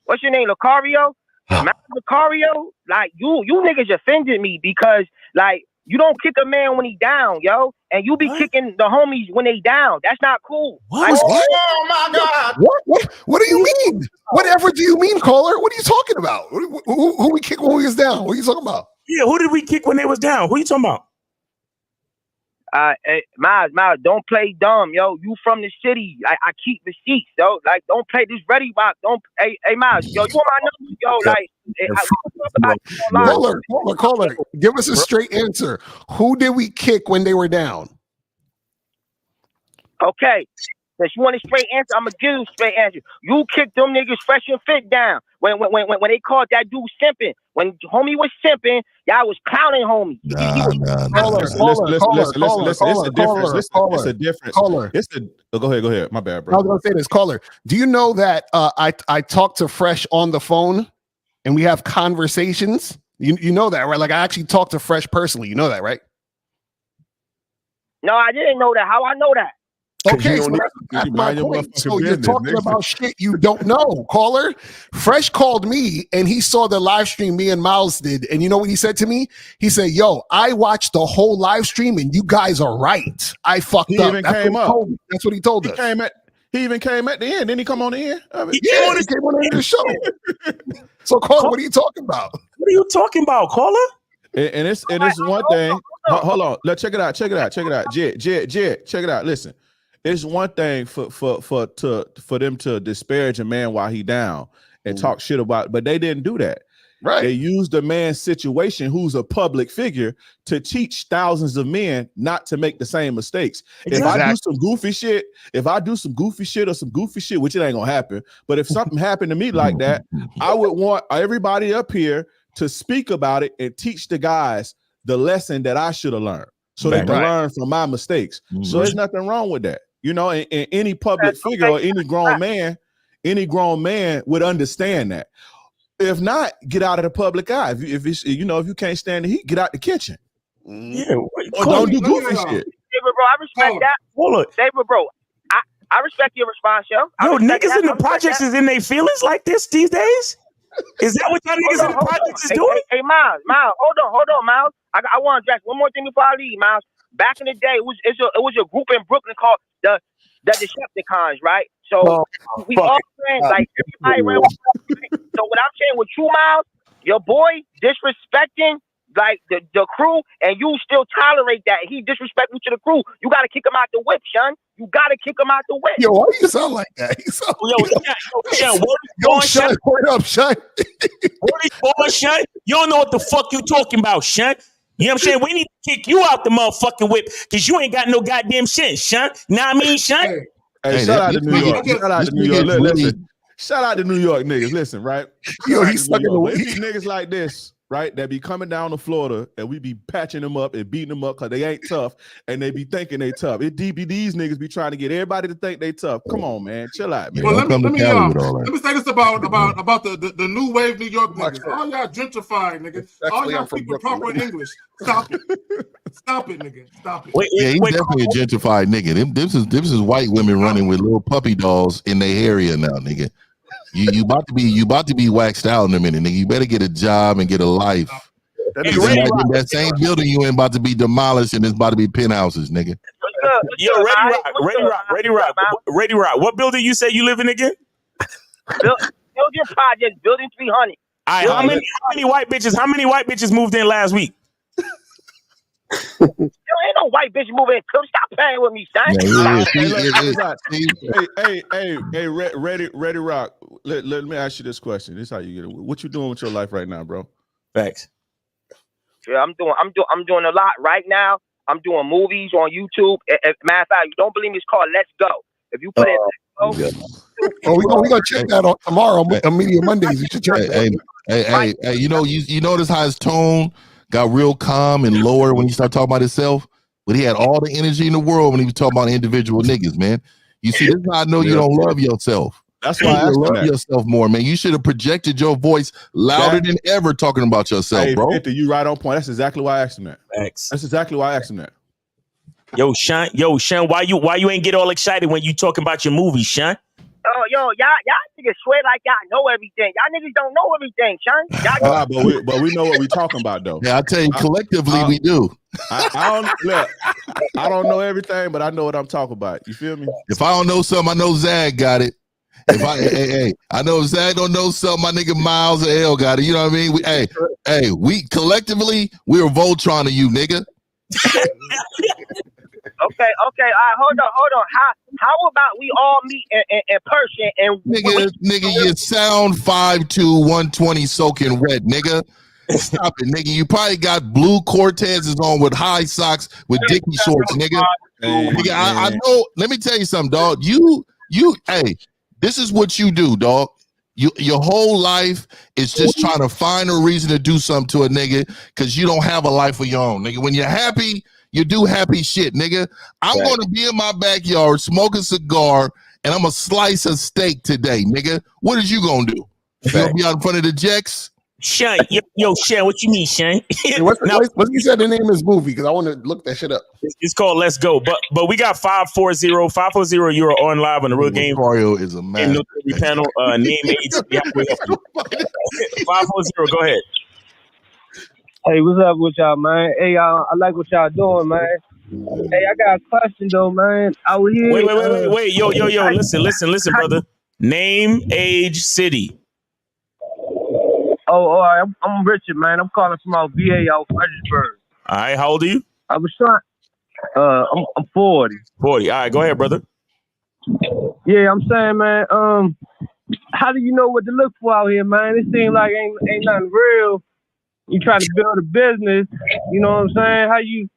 what's your name, Lucario? Miles Lucario, like you niggas offended me because like you don't kick a man when he down, yo, and you be kicking the homies when they down. That's not cool. What? Oh my God! What do you mean? Whatever do you mean, caller? What are you talking about? Who we kick when we was down? What are you talking about? Yeah, who did we kick when they was down? Who are you talking about? Hey, Miles, don't play dumb, yo. You from the city. Like, I keep receipts, yo. Like, don't play this Ready Rock. Hey, Miles, yo, you want my number, yo? Like, caller, give us a straight answer. Who did we kick when they were down? Okay. Since you want a straight answer, I'm gonna give you a straight answer. You kicked them niggas fresh and fit down when they called that dude simping. When homie was simping, y'all was clowning homie. Listen. Go ahead. My bad, bro. I was gonna say this, caller. Do you know that I talk to Fresh on the phone and we have conversations? You know that, right? Like I actually talk to Fresh personally. You know that, right? No, I didn't know that. How I know that? Okay, so that's my point. So you're talking about shit you don't know, caller. Fresh called me and he saw the live stream me and Miles did. And you know what he said to me? He said, yo, I watched the whole live stream and you guys are right. I fucked up. That's what he told us. He even came at the end. Didn't he come on the end? He came on the end of the show. So, caller, what are you talking about? What are you talking about, caller? And it's one thing. Hold on. Let's check it out. Jed, check it out. Listen. It's one thing for them to disparage a man while he down and talk shit about, but they didn't do that. Right. They used a man's situation who's a public figure to teach thousands of men not to make the same mistakes. Exactly. If I do some goofy shit or some goofy shit, which it ain't gonna happen, but if something happened to me like that, I would want everybody up here to speak about it and teach the guys the lesson that I should have learned so they can learn from my mistakes. So there's nothing wrong with that. You know, and any public figure or any grown man would understand that. If not, get out of the public eye. If you can't stand the heat, get out the kitchen. Yeah, or don't do goofy shit. David, bro, I respect that. David, bro, I respect your response, yo. Yo, niggas in the projects is in their feelings like this these days. Is that what y'all niggas in the projects is doing? Hey, Miles, hold on, Miles. I want to address one more thing before I leave, Miles. Back in the day, it was a group in Brooklyn called the Decepticons, right? So we all friends, like everybody around. So what I'm saying with you, Miles, your boy disrespecting like the crew, and you still tolerate that. He disrespectful to the crew. You got to kick him out the whip, son. You got to kick him out the whip. Yo, why do you sound like that? Shun. Word up, Shun. Shun. You don't know what the fuck you talking about, Shun. You know what I'm saying? We need to kick you out the motherfucking whip because you ain't got no goddamn sense, Shun. Know what I mean, Shun? Hey, shout out to New York. Listen. Shout out to New York niggas. Listen, right? Yo, he's sucking the weed. Niggas like this, right? That be coming down to Florida and we be patching them up and beating them up because they ain't tough and they be thinking they tough. These niggas be trying to get everybody to think they tough. Come on, man. Chill out, man. Well, let me say this about the new wave New York niggas. All y'all gentrifying niggas. All y'all speaking proper English. Stop it. Stop it, nigga. Stop it. Yeah, he's definitely a gentrified nigga. This is white women running with little puppy dolls in their area now, nigga. You about to be waxed out in a minute, nigga. You better get a job and get a life. That same building you ain't about to be demolished and it's about to be penthouses, nigga. Yo, Ready Rock. What building you say you live in again? Building Project, Building 300. All right, how many white bitches moved in last week? There ain't no white bitch moving in. Stop playing with me, son. Hey, Ready Rock. Let me ask you this question. This is how you get it. What you doing with your life right now, bro? Thanks. Yeah, I'm doing a lot right now. I'm doing movies on YouTube. Matter of fact, you don't believe me? It's called Let's Go. If you put it, we're gonna check that out tomorrow on Media Mondays. You should check that. Hey, you notice how his tone got real calm and lower when he started talking about himself, but he had all the energy in the world when he was talking about individual niggas, man. You see, this is how I know you don't love yourself. That's why I love yourself more, man. You should have projected your voice louder than ever talking about yourself, bro. 50, you right on point. That's exactly why I asked him that. Thanks. That's exactly why I asked him that. Yo, Sean, why you ain't get all excited when you talking about your movie, Sean? Oh, y'all niggas swear like y'all know everything. Y'all niggas don't know everything, Sean. But we know what we talking about, though. Yeah, I tell you, collectively we do. I don't know everything, but I know what I'm talking about. You feel me? If I don't know something, I know Zag got it. If I know if Zag don't know something, my nigga Miles or L got it. You know what I mean? We collectively we're Voltron to you, nigga. Okay. All right, hold on. How about we all meet in person and nigga, you sound 5'2", 120 soaking wet, nigga. Stop it, nigga. You probably got blue Cortezes on with high socks with Dickie shorts, nigga. Nigga, I know. Let me tell you something, dog. Hey, this is what you do, dog. Your whole life is just trying to find a reason to do something to a nigga because you don't have a life of your own, nigga. When you're happy, you do happy shit, nigga. I'm going to be in my backyard, smoke a cigar, and I'm going to slice a steak today, nigga. What is you going to do? You going to be out in front of the Jacks? Sean, yo, Sean, what you mean, Sean? Hey, what you said the name of this movie? Because I want to look that shit up. It's called Let's Go. But we got 540. 540, you're on live on the Real Game. Territorial is a man. Panel, name, age, city, how we help you. 540, go ahead. Hey, what's up with y'all, man? Hey, I like what y'all doing, man. Hey, I got a question though, man. I was here. Wait. Yo. Listen, brother. Name, age, city. Oh, I'm Richard, man. I'm calling from our VA out Fredericksburg. All right, how old are you? I was trying. I'm 40. 40. All right, go ahead, brother. Yeah, I'm saying, man. How do you know what to look for out here, man? It seems like ain't nothing real. You trying to build a business, you know what I'm saying? How you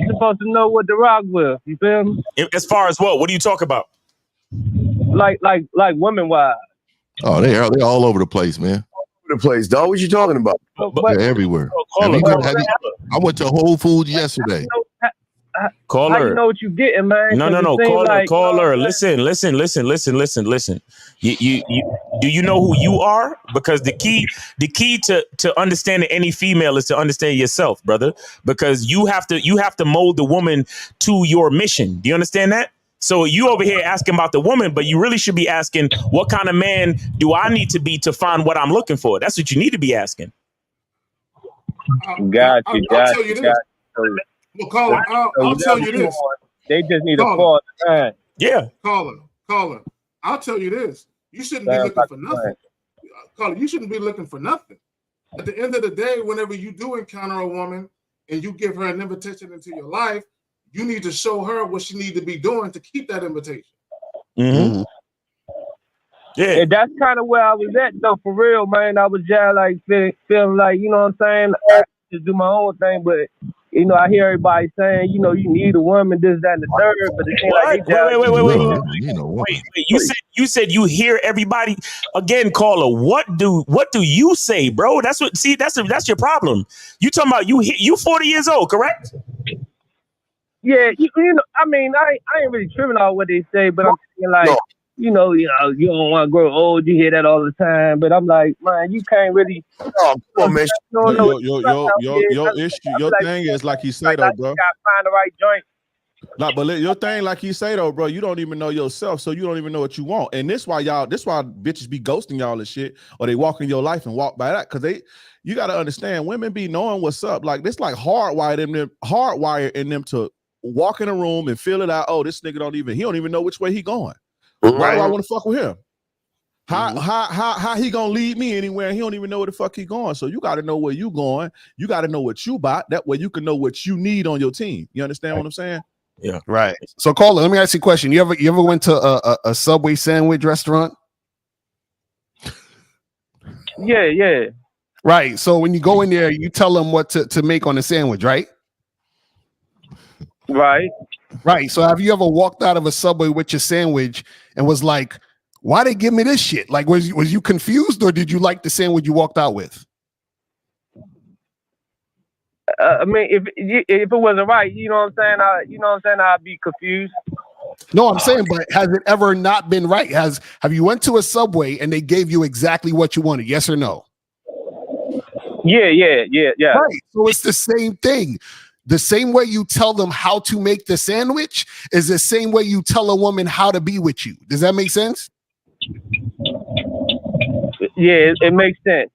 supposed to know what to rock with? You feel me? As far as what? What do you talk about? Like women wise. Oh, they're all over the place, man. The place, dog. What you talking about? They're everywhere. I went to Whole Foods yesterday. Caller. How you know what you getting, man? No. Caller. Listen. You do you know who you are? Because the key to understanding any female is to understand yourself, brother. Because you have to mold the woman to your mission. Do you understand that? So you over here asking about the woman, but you really should be asking, what kind of man do I need to be to find what I'm looking for? That's what you need to be asking. I'll tell you this. Well, caller, I'll tell you this. They just need to pause. Yeah. Caller, I'll tell you this. You shouldn't be looking for nothing. Caller, you shouldn't be looking for nothing. At the end of the day, whenever you do encounter a woman and you give her an invitation into your life, you need to show her what she needs to be doing to keep that invitation. Mm-hmm. Yeah, and that's kind of where I was at, though, for real, man. I was just like feeling like, you know what I'm saying? I just do my own thing, but you know, I hear everybody saying, you know, you need a woman, this, that, and the third, but it seems like wait. You said you hear everybody. Again, caller, what do you say, bro? That's your problem. You talking about you 40 years old, correct? Yeah, you know, I mean, I ain't really tripping on what they say, but I'm thinking like, you don't want to grow old. You hear that all the time, but I'm like, man, you can't really. Your issue, your thing is like you say though, bro. You gotta find the right joint. Like, but your thing, like you say though, bro, you don't even know yourself, so you don't even know what you want, and this why bitches be ghosting y'all and shit, or they walk in your life and walk by that, because you got to understand, women be knowing what's up, like this, like hardwired in them to walk in a room and feel it out. Oh, this nigga don't even know which way he going. Why do I want to fuck with him? How he gonna lead me anywhere? He don't even know where the fuck he going. So you got to know where you going. You got to know what you bought. That way you can know what you need on your team. You understand what I'm saying? Yeah. Right. So, caller, let me ask you a question. You ever went to a Subway sandwich restaurant? Yeah. Right. So when you go in there, you tell them what to make on the sandwich, right? Right. So have you ever walked out of a Subway with your sandwich and was like, why they give me this shit? Like, was you confused, or did you like the sandwich you walked out with? I mean, if it wasn't right, you know what I'm saying? I'd be confused. No, I'm saying, but has it ever not been right? Have you went to a Subway and they gave you exactly what you wanted? Yes or no? Yeah. Right. So it's the same thing. The same way you tell them how to make the sandwich is the same way you tell a woman how to be with you. Does that make sense? Yeah, it makes sense.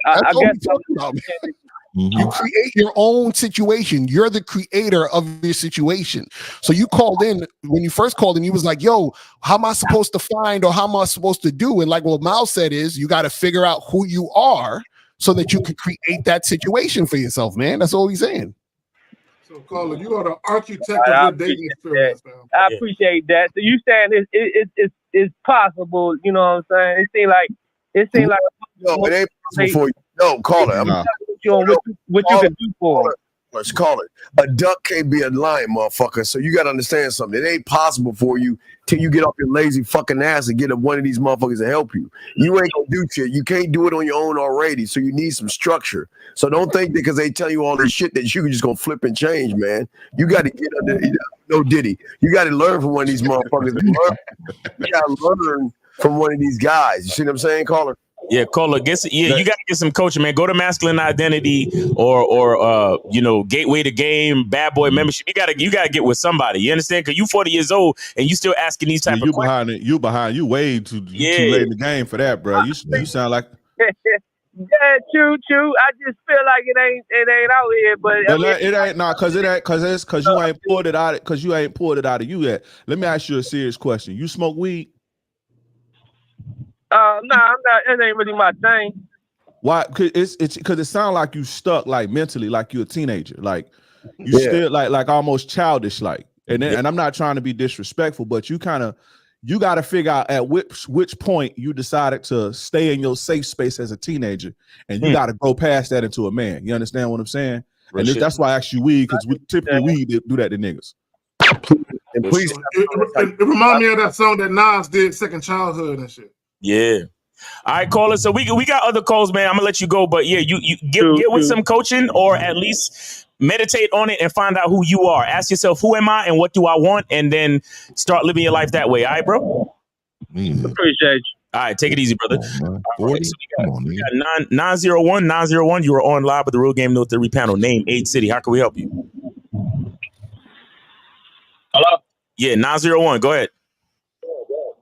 I guess you create your own situation. You're the creator of your situation. So you called in, when you first called in, you was like, yo, how am I supposed to find, or how am I supposed to do? And like what Mal said is, you got to figure out who you are so that you can create that situation for yourself, man. That's all he's saying. So, caller, you are the architect of your dating experience, man. I appreciate that. So you saying it's possible, you know what I'm saying? It seems like no, it ain't possible for you. No, caller. What you can do for him. Let's call it. A duck can't be a lion, motherfucker. So you got to understand something. It ain't possible for you till you get off your lazy fucking ass and get up one of these motherfuckers to help you. You ain't gonna do shit. You can't do it on your own already. So you need some structure. So don't think because they tell you all this shit that you can just go flip and change, man. You got to get under. No Diddy. You got to learn from one of these motherfuckers. You got to learn from one of these guys. You see what I'm saying, caller? Yeah, Cola, you gotta get some coaching, man. Go to Masculine Identity or Gateway to Game, Bad Boy membership. You gotta get with somebody. You understand? Because you 40 years old and you still asking these type of questions. You way too late in the game for that, bro. You sound like yeah, true. I just feel like it ain't out here, but it ain't because you ain't pulled it out because you ain't pulled it out of you yet. Let me ask you a serious question. You smoke weed? No, I'm not. It ain't really my thing. Why? Because it sounds like you stuck, like mentally, like you're a teenager, like you still like almost childish, like. And I'm not trying to be disrespectful, but you got to figure out at which point you decided to stay in your safe space as a teenager, and you got to go past that into a man. You understand what I'm saying? And that's why I asked you weed, because typically we do that to niggas. And please, it remind me of that song that Nas did, Second Childhood and shit. Yeah. All right, caller. So we got other calls, man. I'm gonna let you go, but yeah, you get with some coaching, or at least meditate on it and find out who you are. Ask yourself, who am I and what do I want, and then start living your life that way. All right, bro. Appreciate you. All right, take it easy, brother. Right, so we got 901. You are on live with the Real Game No Theory panel. Name, age, city. How can we help you? Hello. Yeah, 901. Go ahead.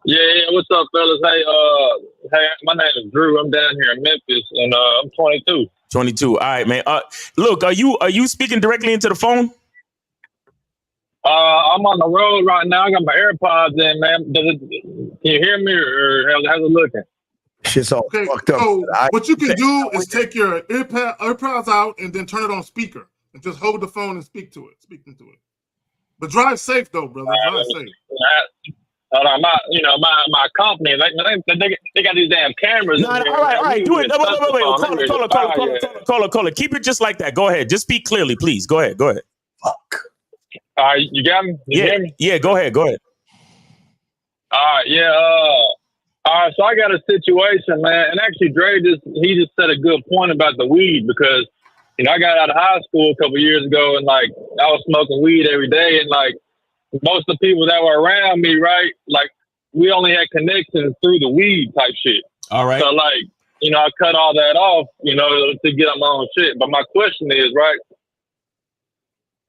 Yeah, what's up, fellas? Hey, my name is Drew. I'm down here in Memphis, and I'm 22. 22. All right, man. Look, are you speaking directly into the phone? I'm on the road right now. I got my AirPods in, man. Can you hear me, or how's it looking? Shit's all fucked up. So what you can do is take your AirPods out and then turn it on speaker and just hold the phone and speak into it. But drive safe, though, brother. Drive safe. Hold on, my company, they got these damn cameras. No, all right, do it. Wait. Caller. Keep it just like that. Go ahead. Just speak clearly, please. Go ahead. Fuck. All right, you got me? You hear me? Yeah, go ahead. All right, yeah. All right, so I got a situation, man. And actually, Dre just said a good point about the weed, because, I got out of high school a couple years ago, and, like, I was smoking weed every day, and, like, most of the people that were around me, right, like, we only had connections through the weed type shit. All right. So, like, I cut all that off, to get on my own shit. But my question is, right,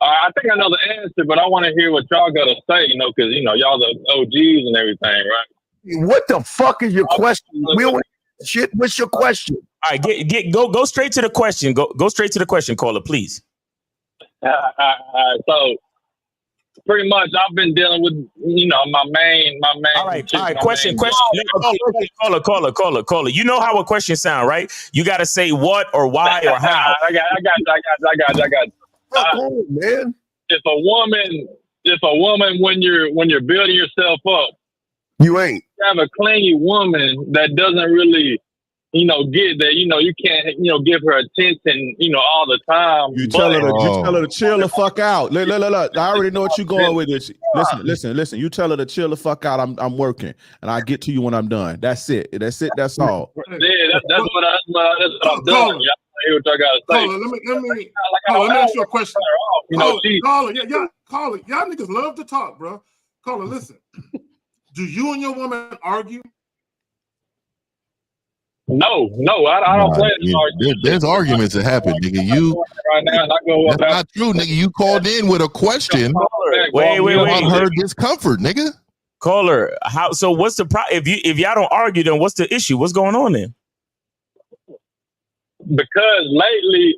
I think I know the answer, but I want to hear what y'all got to say, because, y'all the OGs and everything, right? What the fuck is your question? Shit, what's your question? All right, go straight to the question. Go straight to the question, caller, please. So pretty much I've been dealing with, my main. All right. Question. Caller. You know how a question sound, right? You got to say what or why or how. I got you. Man. If a woman, when you're building yourself up, you ain't have a clingy woman that doesn't really, get that, you can't, give her attention, all the time. You tell her to chill the fuck out. Look, I already know what you're going with this. Listen. You tell her to chill the fuck out. I'm working, and I'll get to you when I'm done. That's it. That's all. Yeah, that's what I'm doing. Hear what I gotta say. Caller, let me ask you a question. Caller, y'all niggas love to talk, bro. Caller, listen. Do you and your woman argue? No, I don't play this argument. There's arguments that happen, nigga. Right now, that's not true, nigga. You called in with a question. Wait. I heard discomfort, nigga. Caller, how? So what's the problem? If y'all don't argue, then what's the issue? What's going on then? Because lately,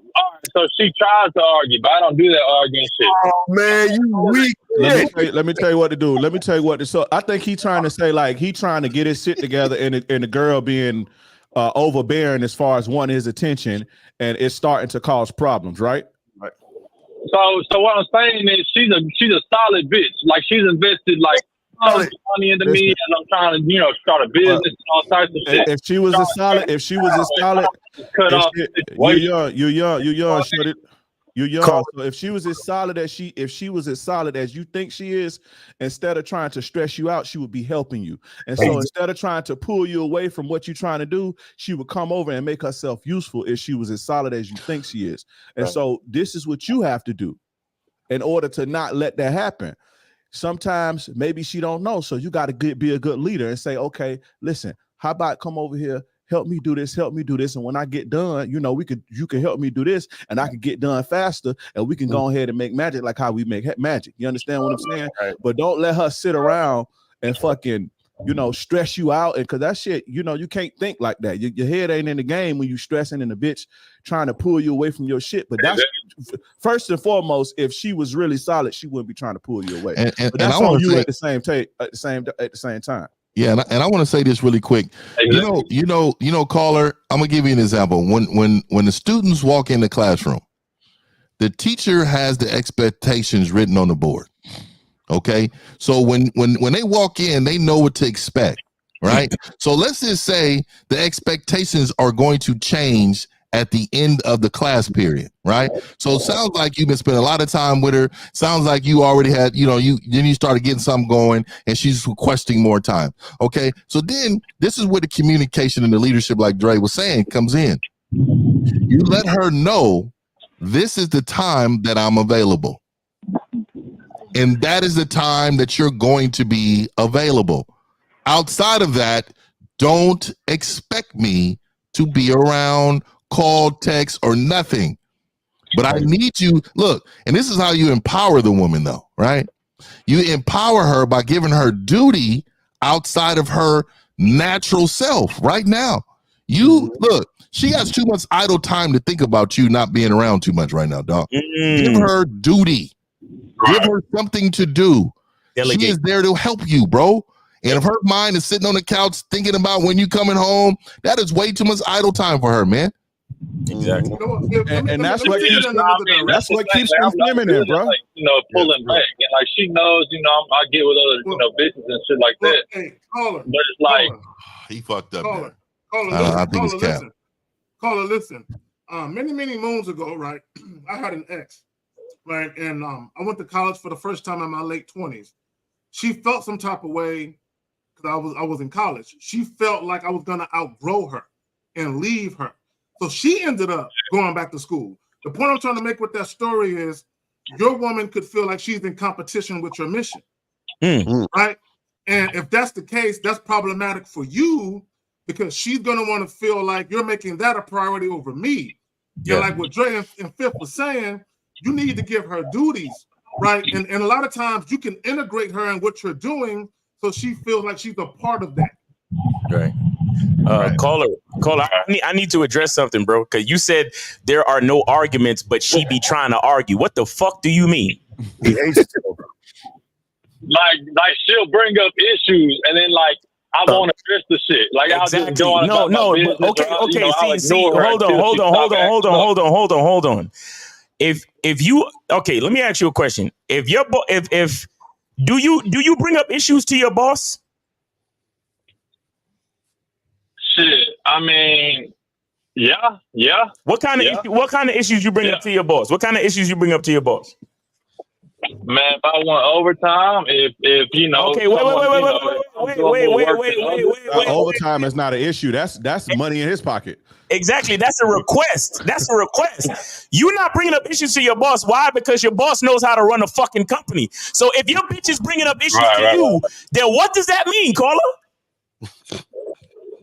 so she tries to argue, but I don't do that arguing shit. Oh man, you weak. Let me tell you what to do. So I think he trying to say, like, he trying to get his shit together, and the girl being overbearing as far as wanting his attention, and it's starting to cause problems, right? Right. So what I'm saying is she's a solid bitch. Like, she's invested like money into me, and I'm trying to start a business and all types of shit. If she was a solid, you're young, shorty. You're young. So if she was as solid as you think she is, instead of trying to stress you out, she would be helping you. And so instead of trying to pull you away from what you're trying to do, she would come over and make herself useful if she was as solid as you think she is. And so this is what you have to do in order to not let that happen. Sometimes maybe she don't know, so you got to be a good leader and say, okay, listen, how about come over here, help me do this, and when I get done, you can help me do this, and I can get done faster, and we can go ahead and make magic like how we make magic. You understand what I'm saying? Right. But don't let her sit around and fucking, stress you out, and because that shit, you can't think like that. Your head ain't in the game when you stressing and the bitch trying to pull you away from your shit. But that's first and foremost. If she was really solid, she wouldn't be trying to pull you away. But that's on you at the same time. Yeah, and I want to say this really quick. Caller, I'm gonna give you an example. When the students walk in the classroom, the teacher has the expectations written on the board. Okay, so when they walk in, they know what to expect, right? So let's just say the expectations are going to change at the end of the class period, right? So it sounds like you've been spending a lot of time with her. Sounds like you already had, you started getting something going, and she's requesting more time. Okay, so then this is where the communication and the leadership, like Dre was saying, comes in. You let her know this is the time that I'm available. And that is the time that you're going to be available. Outside of that, don't expect me to be around, call, text, or nothing. But I need you, look, and this is how you empower the woman, though, right? You empower her by giving her duty outside of her natural self right now. Look, she has too much idle time to think about you not being around too much right now, dog. Give her duty. Give her something to do. Delegate. She is there to help you, bro. And if her mind is sitting on the couch thinking about when you coming home, that is way too much idle time for her, man. Exactly. And that's what keeps them feminine, bro. Like, pulling back, and like she knows, I get with other, bitches and shit like that. Hey, caller, but it's like he fucked up. Caller, I think it's cap. Caller, listen. Many moons ago, right? I had an ex. Right, and I went to college for the first time in my late 20s. She felt some type of way because I was in college. She felt like I was gonna outgrow her and leave her, so she ended up going back to school. The point I'm trying to make with that story is, your woman could feel like she's in competition with your mission, right? And if that's the case, that's problematic for you because she's gonna want to feel like you're making that a priority over me. Yeah, like what Dre and Fifth was saying. You need to give her duties, right? And a lot of times you can integrate her in what you're doing so she feels like she's a part of that. Right. Caller, I need to address something, bro, because you said there are no arguments, but she be trying to argue. What the fuck do you mean? Like she'll bring up issues and then I want to address the shit. Like exactly. I'll just go on about my business, okay. See, hold on. If you let me ask you a question. If do you bring up issues to your boss? Shit, I mean, yeah. What kind of issues you bring up to your boss? What kind of issues you bring up to your boss? Man, if I want overtime, if okay, wait. Overtime is not an issue. That's money in his pocket. Exactly. That's a request. You're not bringing up issues to your boss. Why? Because your boss knows how to run a fucking company. So if your bitch is bringing up issues to you, then what does that mean, caller?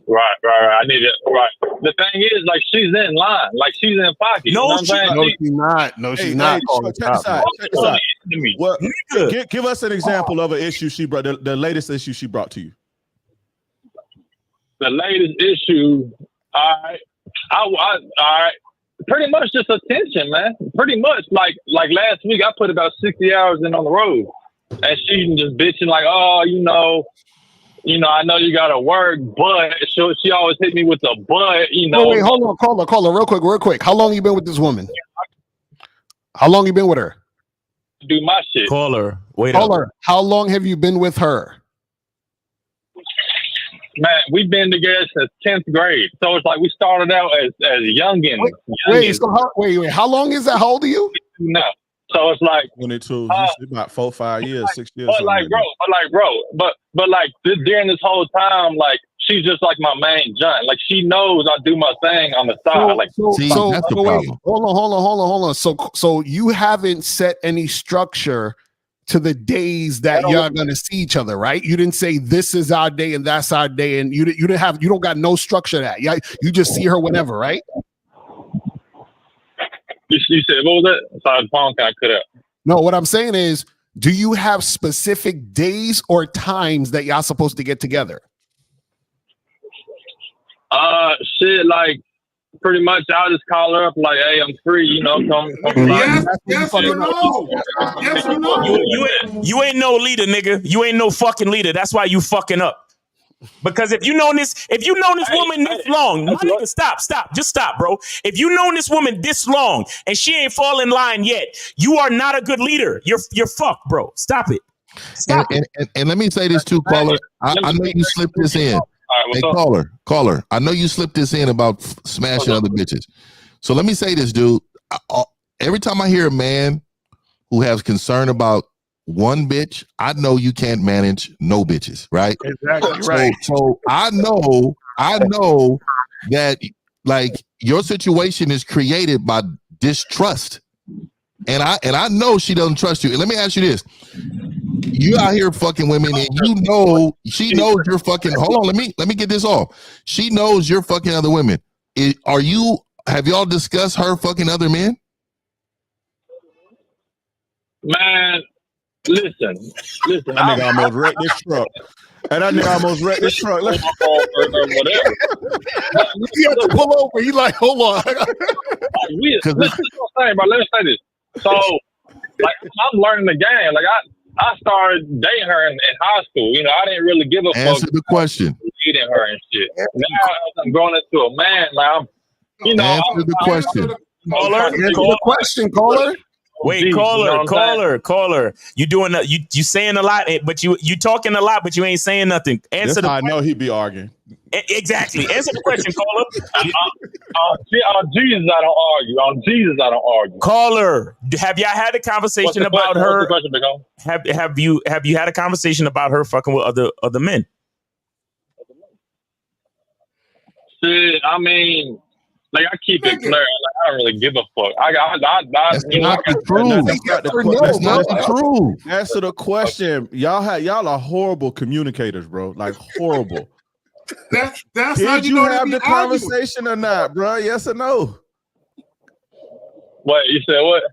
Right. I need it. Right. The thing is, she's in line. She's in pocket. No, she's not. No, she's not. Check this out. Well, give us an example of an issue she brought. The latest issue she brought to you. The latest issue. All right. Pretty much just attention, man. Pretty much. Like last week, I put about 60 hours in on the road, and she just bitching I know you gotta work, but she always hit me with the but, Oh, wait, hold on, caller, real quick. How long you been with this woman? How long you been with her? Do my shit. Caller, how long have you been with her? Man, we've been together since 10th grade. So it's like we started out as youngins. Wait, how long is that? How old are you? No. So it's like 22, about 4, 5 years, 6 years. But during this whole time, she's just like my main giant. She knows I do my thing on the side. Hold on. So you haven't set any structure to the days that y'all gonna see each other, right? You didn't say this is our day and that's our day, and you don't got no structure to that. Yeah, you just see her whenever, right? You said, what was that? Sorry, the phone kind of cut out. No, what I'm saying is, do you have specific days or times that y'all supposed to get together? Shit, like pretty much I'll just call her up like, hey, I'm free, you know, come Yes or no? Yes or no? You ain't no leader, nigga. You ain't no fucking leader. That's why you fucking up. Because if you known this woman this long, my nigga, stop, just stop, bro. If you known this woman this long and she ain't fall in line yet, you are not a good leader. You're fucked, bro. Stop it. And let me say this too, caller. I know you slipped this in. Hey, caller. I know you slipped this in about smashing other bitches. So let me say this, dude. Every time I hear a man who has concern about one bitch, I know you can't manage no bitches, right? Exactly right. So I know that like your situation is created by distrust, and I know she doesn't trust you. And let me ask you this: you out here fucking women, and you know she knows you're fucking. Hold on, let me get this off. She knows you're fucking other women. Have y'all discussed her fucking other men? Man, listen. That nigga almost wrecked this truck. And that nigga almost wrecked this truck. Whatever. He had to pull over. He like, hold on. Listen, bro. Let me say this. So, like, I'm learning the game. Like, I started dating her in high school. You know, I didn't really give a fuck. Answer the question. Dating her and shit. Now I'm going into a man. Like, Answer the question. Caller. The question, caller. Wait, caller. You doing you saying a lot, but you talking a lot, but you ain't saying nothing. Answer. I know he'd be arguing. Exactly. Answer the question, caller. On Jesus, I don't argue. On Jesus, I don't argue. Caller, have y'all had a conversation about her? What's the question, Big O? Have you had a conversation about her fucking with other men? Shit, I mean, like I keep it clear. Like I don't really give a fuck. That's not the truth. That's not the truth. Answer the question. Y'all are horrible communicators, bro. Like horrible. That's Did you have the conversation or not, bro? Yes or no? What you said? What?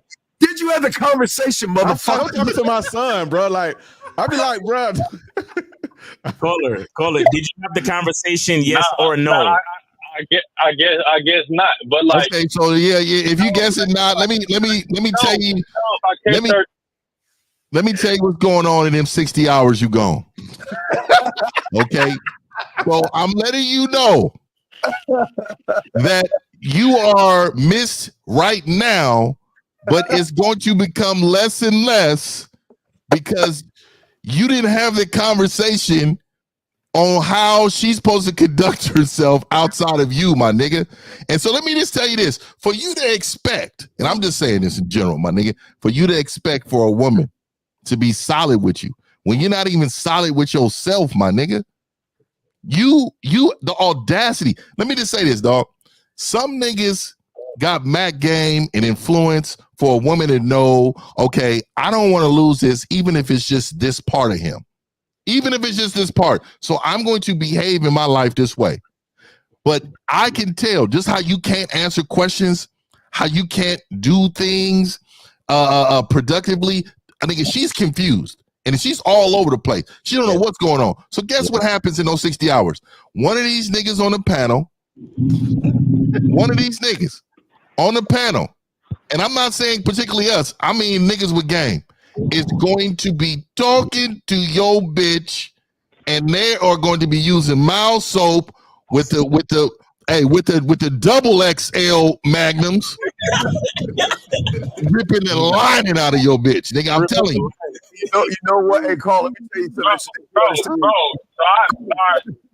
Did you have the conversation, motherfucker? I'm talking to my son, bro. Like I be like, bro. Caller. Did you have the conversation? Yes or no? I guess not. But like, okay, so yeah. If you guess it not, let me tell you. Let me tell you what's going on in them 60 hours you gone. Okay, so I'm letting you know that you are missed right now, but it's going to become less and less because you didn't have the conversation on how she's supposed to conduct herself outside of you, my nigga. And so let me just tell you this, for you to expect, and I'm just saying this in general, my nigga, for you to expect for a woman to be solid with you when you're not even solid with yourself, my nigga, the audacity. Let me just say this, dog. Some niggas got Mac game and influence for a woman to know, okay, I don't want to lose this, even if it's just this part of him. Even if it's just this part. So I'm going to behave in my life this way. But I can tell just how you can't answer questions, how you can't do things productively. I think she's confused and she's all over the place. She don't know what's going on. So guess what happens in those 60 hours? One of these niggas on the panel, and I'm not saying particularly us, I mean niggas with game, is going to be talking to your bitch, and they are going to be using mild soap with the double XL magnums, ripping the lining out of your bitch, nigga. I'm telling you. You know what? Hey, Carl, let me tell you something.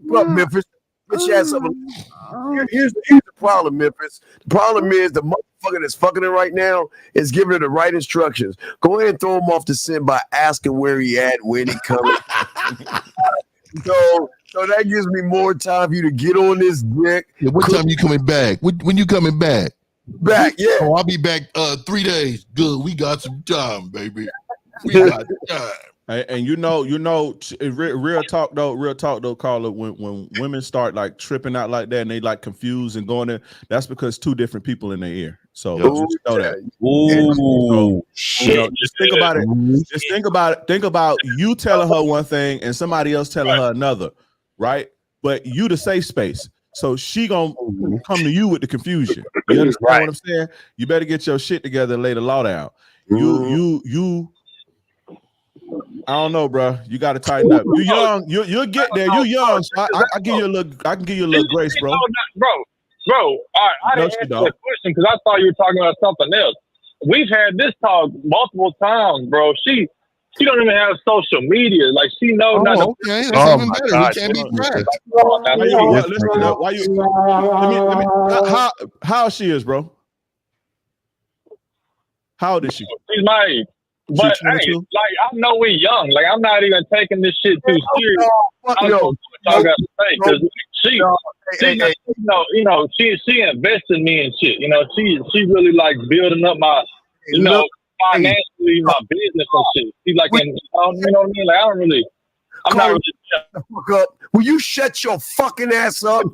Look, Memphis, here's the problem, Memphis. The problem is the motherfucker that's fucking it right now is giving her the right instructions. Go ahead and throw him off the scent by asking where he at, when he coming. So that gives me more time for you to get on this dick. Yeah, what time you coming back? When you coming back? Back, yeah. Oh, I'll be back 3 days. Good, we got some time, baby. And you know, real talk though, Carla. When women start like tripping out like that and they like confused and going there, that's because two different people in their ear. So just know that. Ooh, shit. Just think about it. Just think about you telling her one thing and somebody else telling her another, right? But you the safe space. So she gonna come to you with the confusion. You understand what I'm saying? You better get your shit together and lay the law down. You I don't know, bro. You got to tighten up. You young. You'll get there. You young. So I give you a little. I can give you a little grace, bro. Bro. All right, I didn't answer the question because I thought you were talking about something else. We've had this talk multiple times, bro. She don't even have social media. Like she know not. Okay, that's even better. We can't be tracked. Why you? How she is, bro? How old is she? She's my age. But hey, like I know we young. Like I'm not even taking this shit too serious. I don't know what y'all got to say because she invests in me and shit. You know, she really like building up my, financially my business and shit. She's like, you know what I mean? Like I'm not really. The fuck up. Will you shut your fucking ass up?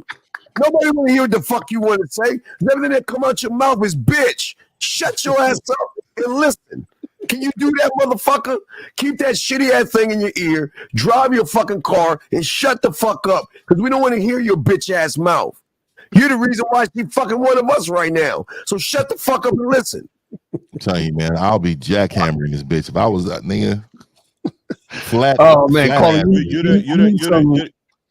Nobody want to hear what the fuck you want to say. Everything that come out your mouth is bitch. Shut your ass up and listen. Can you do that, motherfucker? Keep that shitty ass thing in your ear, drive your fucking car, and shut the fuck up. Because we don't want to hear your bitch ass mouth. You're the reason why she's fucking one of us right now. So shut the fuck up and listen. I'm telling you, man, I'll be jackhammering this bitch if I was that nigga. Flat. Oh man,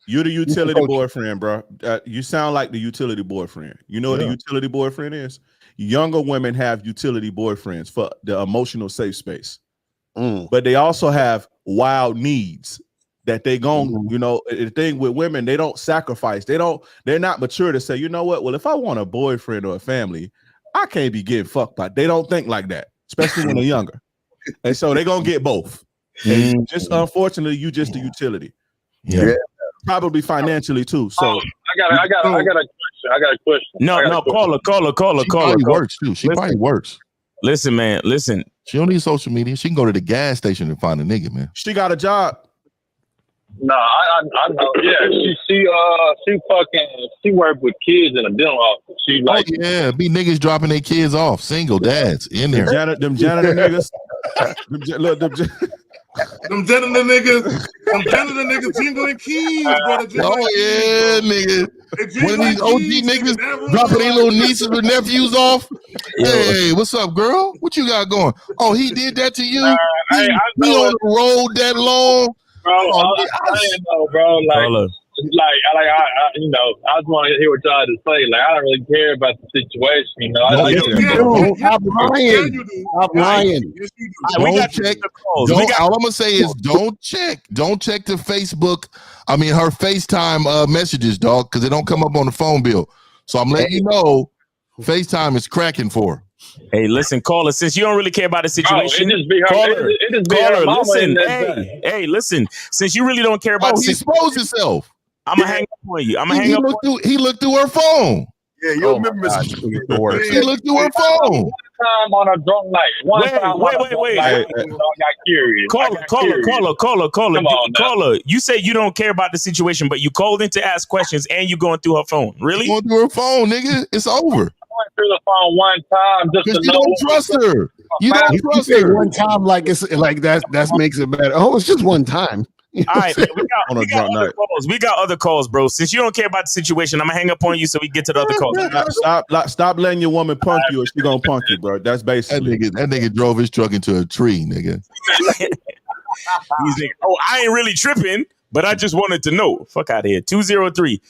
you're the utility boyfriend, bro. You sound like the utility boyfriend. You know what a utility boyfriend is? Younger women have utility boyfriends for the emotional safe space, but they also have wild needs that they gon', the thing with women, they don't sacrifice. They're not mature to say, you know what? Well, if I want a boyfriend or a family, I can't be getting fucked by. They don't think like that, especially when they're younger. And so they're gonna get both. And just unfortunately, you just the utility. Yeah. Probably financially too. So I got a question. No, call her. She probably works too. She probably works. Listen, man. Listen. She don't need social media. She can go to the gas station and find a nigga, man. She got a job. No, I know. Yeah, she worked with kids in a dental office. She like, be niggas dropping their kids off, single dads in there. Them janitor niggas. Them janitor niggas jingling keys, brother. Nigga. One of these OG niggas dropping their little nieces or nephews off. Hey, what's up, girl? What you got going? Oh, he did that to you? He on the road that long? Bro, I didn't know, bro. I just want to hear what y'all had to say. Like, I don't really care about the situation. I'm lying. Don't check. All I'm gonna say is don't check the Facebook. I mean, her FaceTime messages, dog, because they don't come up on the phone bill. So I'm letting you know, FaceTime is cracking for her. Hey, listen, caller. Since you don't really care about the situation, caller. Listen, hey, listen. Since you really don't care about the situation, expose yourself. I'm gonna hang up on you. He looked through her phone. Yeah, you remember this? He looked through her phone. One time on a drunk night. Wait. I got curious. Caller. You say you don't care about the situation, but you called in to ask questions and you going through her phone. Really? Going through her phone, nigga. It's over. I went through the phone one time just to you know. Don't trust her. You don't trust her. One time, like it's like that makes it better. Oh, it's just one time. All right, man, we got other calls, bro. Since you don't care about the situation, I'm gonna hang up on you so we get to the other calls. Stop letting your woman punk you, or she gonna punk you, bro. That's basically that nigga drove his truck into a tree, nigga. He's like, I ain't really tripping, but I just wanted to know. Fuck out of here. 203.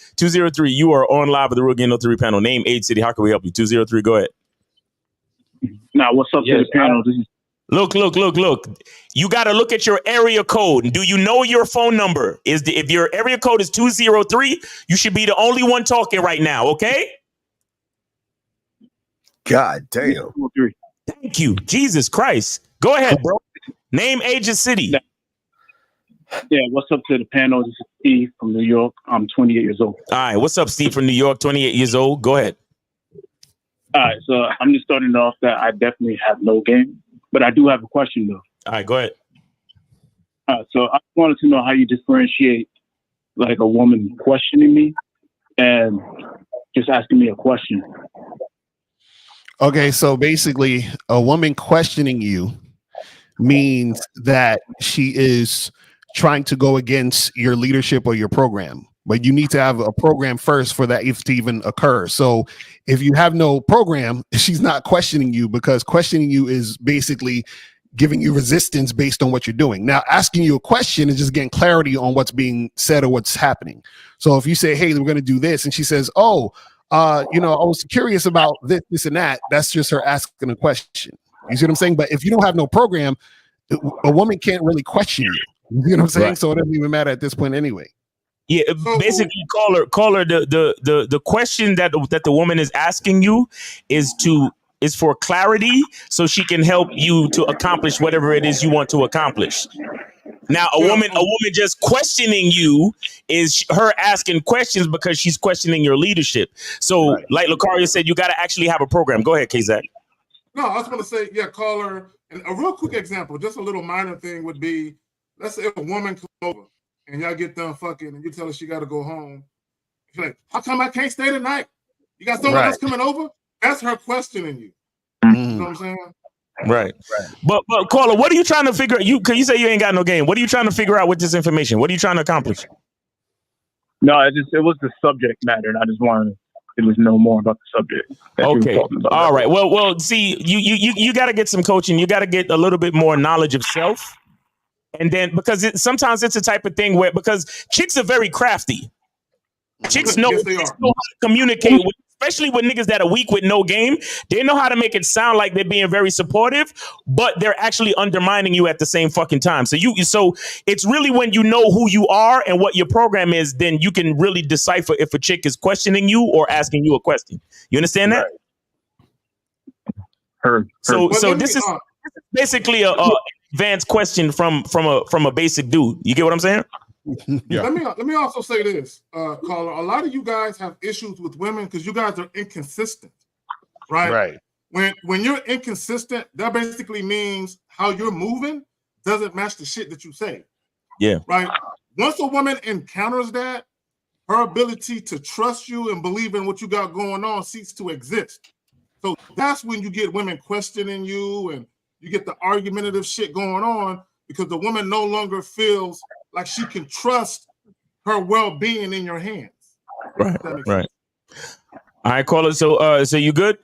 You are on live with the Real Game No 3 panel. Name, age, city. How can we help you? 203. Go ahead. Now, what's up to the panel? Look. You got to look at your area code. Do you know your phone number? If your area code is 203, you should be the only one talking right now, okay? God damn. Thank you. Jesus Christ. Go ahead, bro. Name, age, and city. Yeah, what's up to the panel? This is Steve from New York. I'm 28 years old. All right, what's up, Steve from New York, 28 years old? Go ahead. All right, so I'm just starting off that I definitely have no game. But I do have a question, though. All right, go ahead. So I wanted to know how you differentiate like a woman questioning me and just asking me a question. Okay, so basically, a woman questioning you means that she is trying to go against your leadership or your program. But you need to have a program first for that to even occur. So if you have no program, she's not questioning you, because questioning you is basically giving you resistance based on what you're doing. Now, asking you a question is just getting clarity on what's being said or what's happening. So if you say, hey, we're going to do this, and she says, oh, I was curious about this and that, that's just her asking a question. You see what I'm saying? But if you don't have no program, a woman can't really question you. You know what I'm saying? Right. So it doesn't even matter at this point anyway. Yeah, basically, caller. The question that the woman is asking you is for clarity, so she can help you to accomplish whatever it is you want to accomplish. Now, a woman just questioning you is her asking questions because she's questioning your leadership. So, right. Like Lucario said, you got to actually have a program. Go ahead, K-Zach. No, I was going to say, caller. And a real quick example, just a little minor thing would be, let's say a woman comes over and y'all get done fucking and you tell her she got to go home. She's like, how come I can't stay tonight? You got someone else coming over? That's her questioning you. You know what I'm saying? Right. But caller, what are you trying to figure out? Cause you say you ain't got no game. What are you trying to figure out with this information? What are you trying to accomplish? No, it was the subject matter, and I just wanted to know more about the subject. Okay. All right. Well, see, you got to get some coaching. You got to get a little bit more knowledge of self. And then because sometimes it's a type of thing where, because chicks are very crafty. Chicks know, how to communicate with, especially with niggas that are weak with no game. They know how to make it sound like they're being very supportive, but they're actually undermining you at the same fucking time. So it's really when you know who you are and what your program is, then you can really decipher if a chick is questioning you or asking you a question. You understand that? So this is basically a advanced question from a basic dude. You get what I'm saying? Yeah. Let me also say this, caller. A lot of you guys have issues with women because you guys are inconsistent, right? When you're inconsistent, that basically means how you're moving doesn't match the shit that you say. Yeah. Right. Once a woman encounters that, her ability to trust you and believe in what you got going on ceases to exist. So that's when you get women questioning you and you get the argumentative shit going on, because the woman no longer feels like she can trust her well-being in your hands. Right. All right, caller. So you good?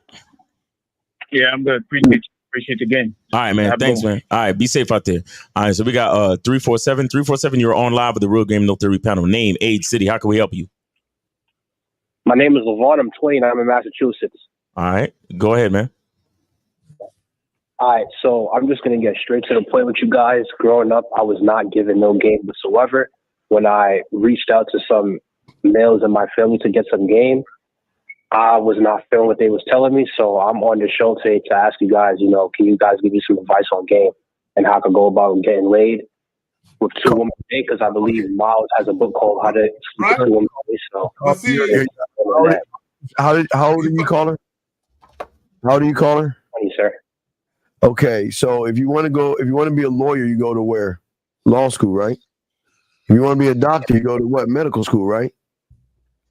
Yeah, I'm good. Appreciate the game. All right, man. Thanks, man. All right, be safe out there. All right, so we got 347. 347, you're on live with the Real Game No Theory panel. Name, age, city. How can we help you? My name is LeVon. I'm 20 and I'm in Massachusetts. All right, go ahead, man. All right, so I'm just going to get straight to the point with you guys. Growing up, I was not given no game whatsoever. When I reached out to some males in my family to get some game, I was not feeling what they was telling me. So I'm on the show today to ask you guys, can you guys give me some advice on game and how I could go about getting laid with two women a day? Because I believe Miles has a book called How to Sleep with Two Women a Day. So how old are you, caller? How old do you call her? 20, sir. Okay, so if you want to be a lawyer, you go to where? Law school, right? If you want to be a doctor, you go to what? Medical school, right?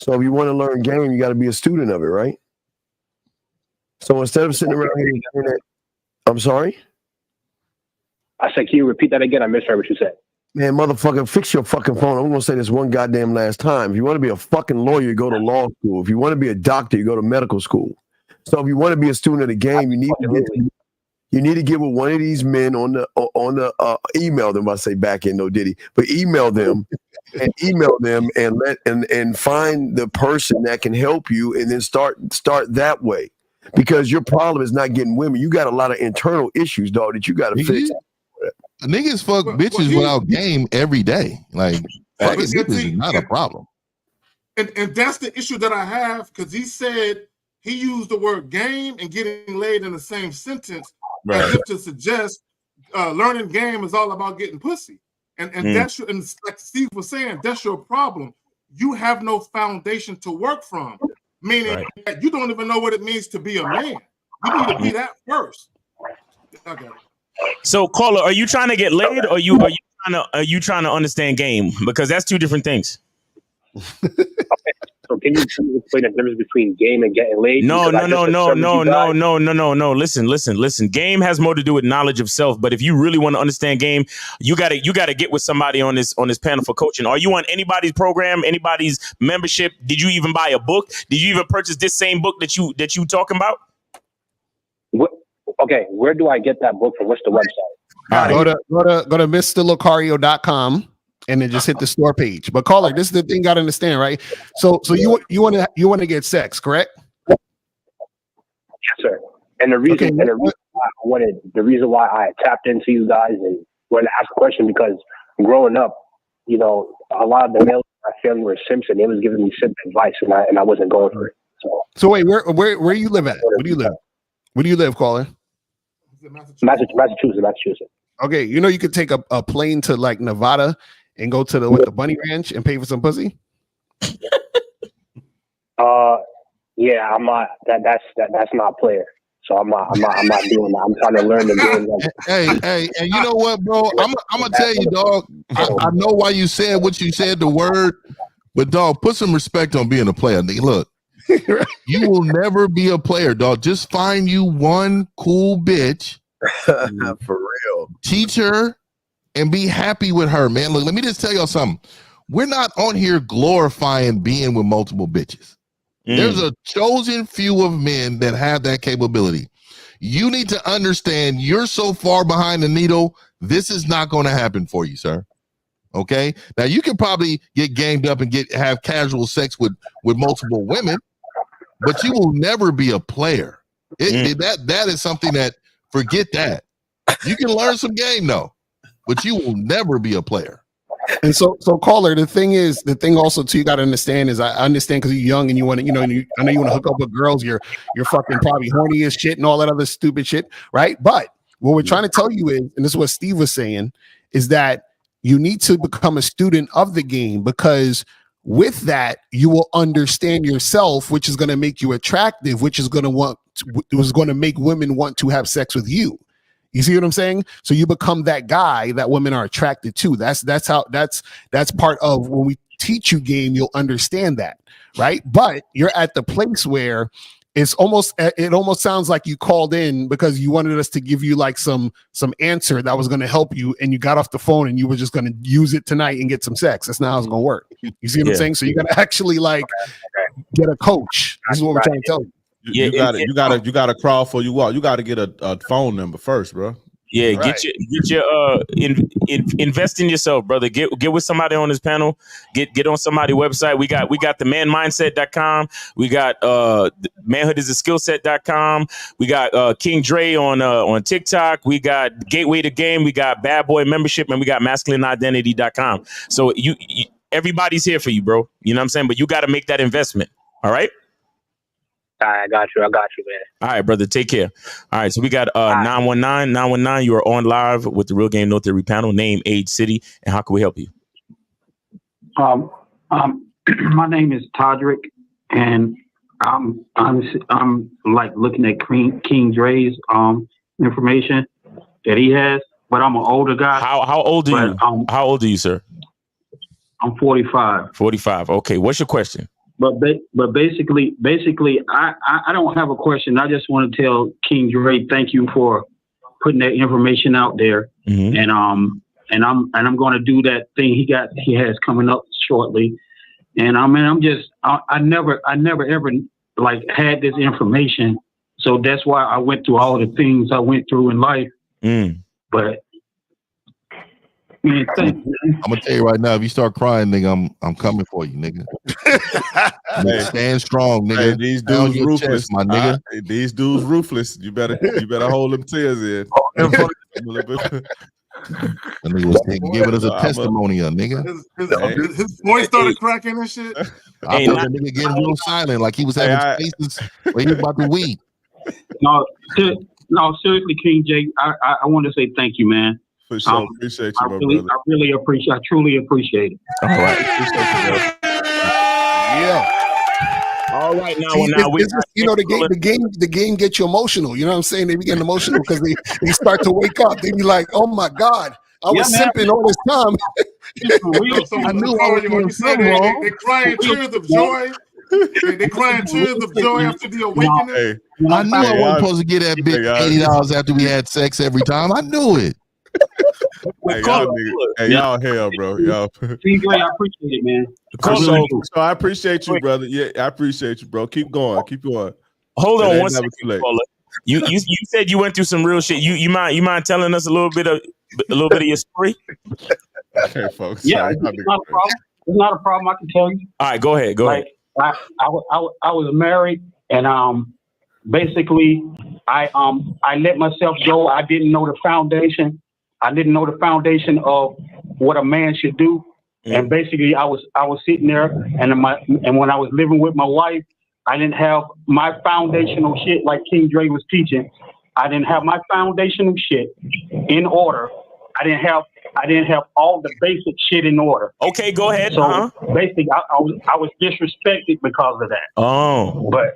So if you want to learn game, you got to be a student of it, right? So instead of sitting around here, I'm sorry? I said, can you repeat that again? I misheard what you said. Man, motherfucker, fix your fucking phone. I'm going to say this one goddamn last time. If you want to be a fucking lawyer, you go to law school. If you want to be a doctor, you go to medical school. So if you want to be a student of the game, you need to get with one of these men on the email them. I say back end, no Diddy, but email them and find the person that can help you, and then start that way. Because your problem is not getting women. You got a lot of internal issues, dog, that you got to fix. Niggas fuck bitches without game every day. Like fucking bitches is not a problem. And that's the issue that I have, because he said he used the word game and getting laid in the same sentence, as if to suggest learning game is all about getting pussy. And that's your, and like Steve was saying, that's your problem. You have no foundation to work from, meaning that you don't even know what it means to be a man. You need to be that first. Okay. So, caller, are you trying to get laid, or are you trying to understand game? Because that's two different things. So can you explain the difference between game and getting laid? No. Listen. Listen. Game has more to do with knowledge of self. But if you really want to understand game, you gotta get with somebody on this panel for coaching. Are you on anybody's program, anybody's membership? Did you even buy a book? Did you even purchase this same book that you talking about? Okay, where do I get that book from? What's the website? Go to MrLocario.com and then just hit the store page. But caller, this is the thing you gotta understand, right? So you want to get sex, correct? Yes, sir. And the reason why I tapped into you guys and wanted to ask a question, because growing up, you know, a lot of the males in my family were simps, and they was giving me simp advice, and I wasn't going for it. So wait, where you live at? Where do you live? Where do you live, caller? Massachusetts. Okay, you know you could take a plane to like Nevada and go to the Bunny Ranch and pay for some pussy. Yeah, I'm not. That's not player. So I'm not doing that. I'm trying to learn the game. Hey, and you know what, bro? I'm gonna tell you, dog. I know why you said what you said, the word, but dog, put some respect on being a player. Look, you will never be a player, dog. Just find you one cool bitch, for real. Teach her, and be happy with her, man. Look, let me just tell y'all something. We're not on here glorifying being with multiple bitches. There's a chosen few of men that have that capability. You need to understand you're so far behind the needle, this is not going to happen for you, sir. Okay? Now, you can probably get gamed up and have casual sex with multiple women, but you will never be a player. That is something that, forget that. You can learn some game, though, but you will never be a player. And so caller, the thing also too, you got to understand is I understand because you're young and you want to, I know you want to hook up with girls. You're fucking probably horny as shit and all that other stupid shit, right? But what we're trying to tell you is, and this is what Steve was saying, is that you need to become a student of the game, because with that you will understand yourself, which is going to make you attractive, which is going to make women want to have sex with you. You see what I'm saying? So you become that guy that women are attracted to. That's part of when we teach you game, you'll understand that, right? But you're at the place where it almost sounds like you called in because you wanted us to give you like some answer that was going to help you, and you got off the phone and you were just going to use it tonight and get some sex. That's not how it's going to work. You see what I'm saying? So you got to actually like get a coach. This is what we're trying to tell you. You got to crawl for you walk. You got to get a phone number first, bro. Yeah, right. Invest in yourself, brother. Get with somebody on this panel. Get on somebody's website. We got the manmindset.com. We got manhoodisaskillset.com. We got King Dre on TikTok. We got Gateway to Game. We got Bad Boy Membership, and we got masculineidentity.com. So you everybody's here for you, bro. You know what I'm saying? But you got to make that investment. All right. I got you, man. All right, brother. Take care. All right. So we got 919. You are on live with the Real Game No Theory panel. Name, age, city, and how can we help you? My name is Todrick, and I'm like looking at King Dre's information that he has, but I'm an older guy. How old are you? How old are you, sir? I'm 45. 45. Okay. What's your question? But basically, I don't have a question. I just want to tell King Dre thank you for putting that information out there, and I'm going to do that thing he has coming up shortly, and I never ever like had this information, so that's why I went through all the things I went through in life, but. Man, I'm gonna tell you right now, if you start crying, nigga, I'm coming for you, nigga. Stand strong, nigga. Hey, these dudes ruthless, chest, my nigga. These dudes ruthless. You better hold them tears in. That nigga was giving us a testimonial, nigga. His voice started cracking and shit. I thought that nigga getting real silent, like he was having spaces where he was about to weed. No, seriously, King J, I want to say thank you, man. For sure. Appreciate you, brother. I truly appreciate it. All right. Appreciate you, bro. Yeah. All right, now, See, now we, it's just, you know, the game gets you emotional. You know what I'm saying? They be getting emotional because they start to wake up. They be like, oh my God, I was simping all this time. I knew I was doing something wrong. They crying tears of joy. They crying tears of joy after the awakening. Hey, I knew I wasn't supposed to get that bitch $80 after we had sex every time. I knew it. Y'all hell, bro. Y'all. TJ, I appreciate it, man. So I appreciate you, brother. Yeah, I appreciate you, bro. Keep going. Keep going. Hold on one second, caller. You said you went through some real shit. You mind telling us a little bit of your story? Okay, folks. Yeah, it's not a problem. It's not a problem. I can tell you. All right, go ahead. Go ahead. I was married, and basically I let myself go. I didn't know the foundation. I didn't know the foundation of what a man should do. And basically I was sitting there, and when I was living with my wife, I didn't have my foundational shit like King Dre was teaching. I didn't have my foundational shit in order. I didn't have all the basic shit in order. Okay, go ahead. So basically, I was disrespected because of that. Oh, but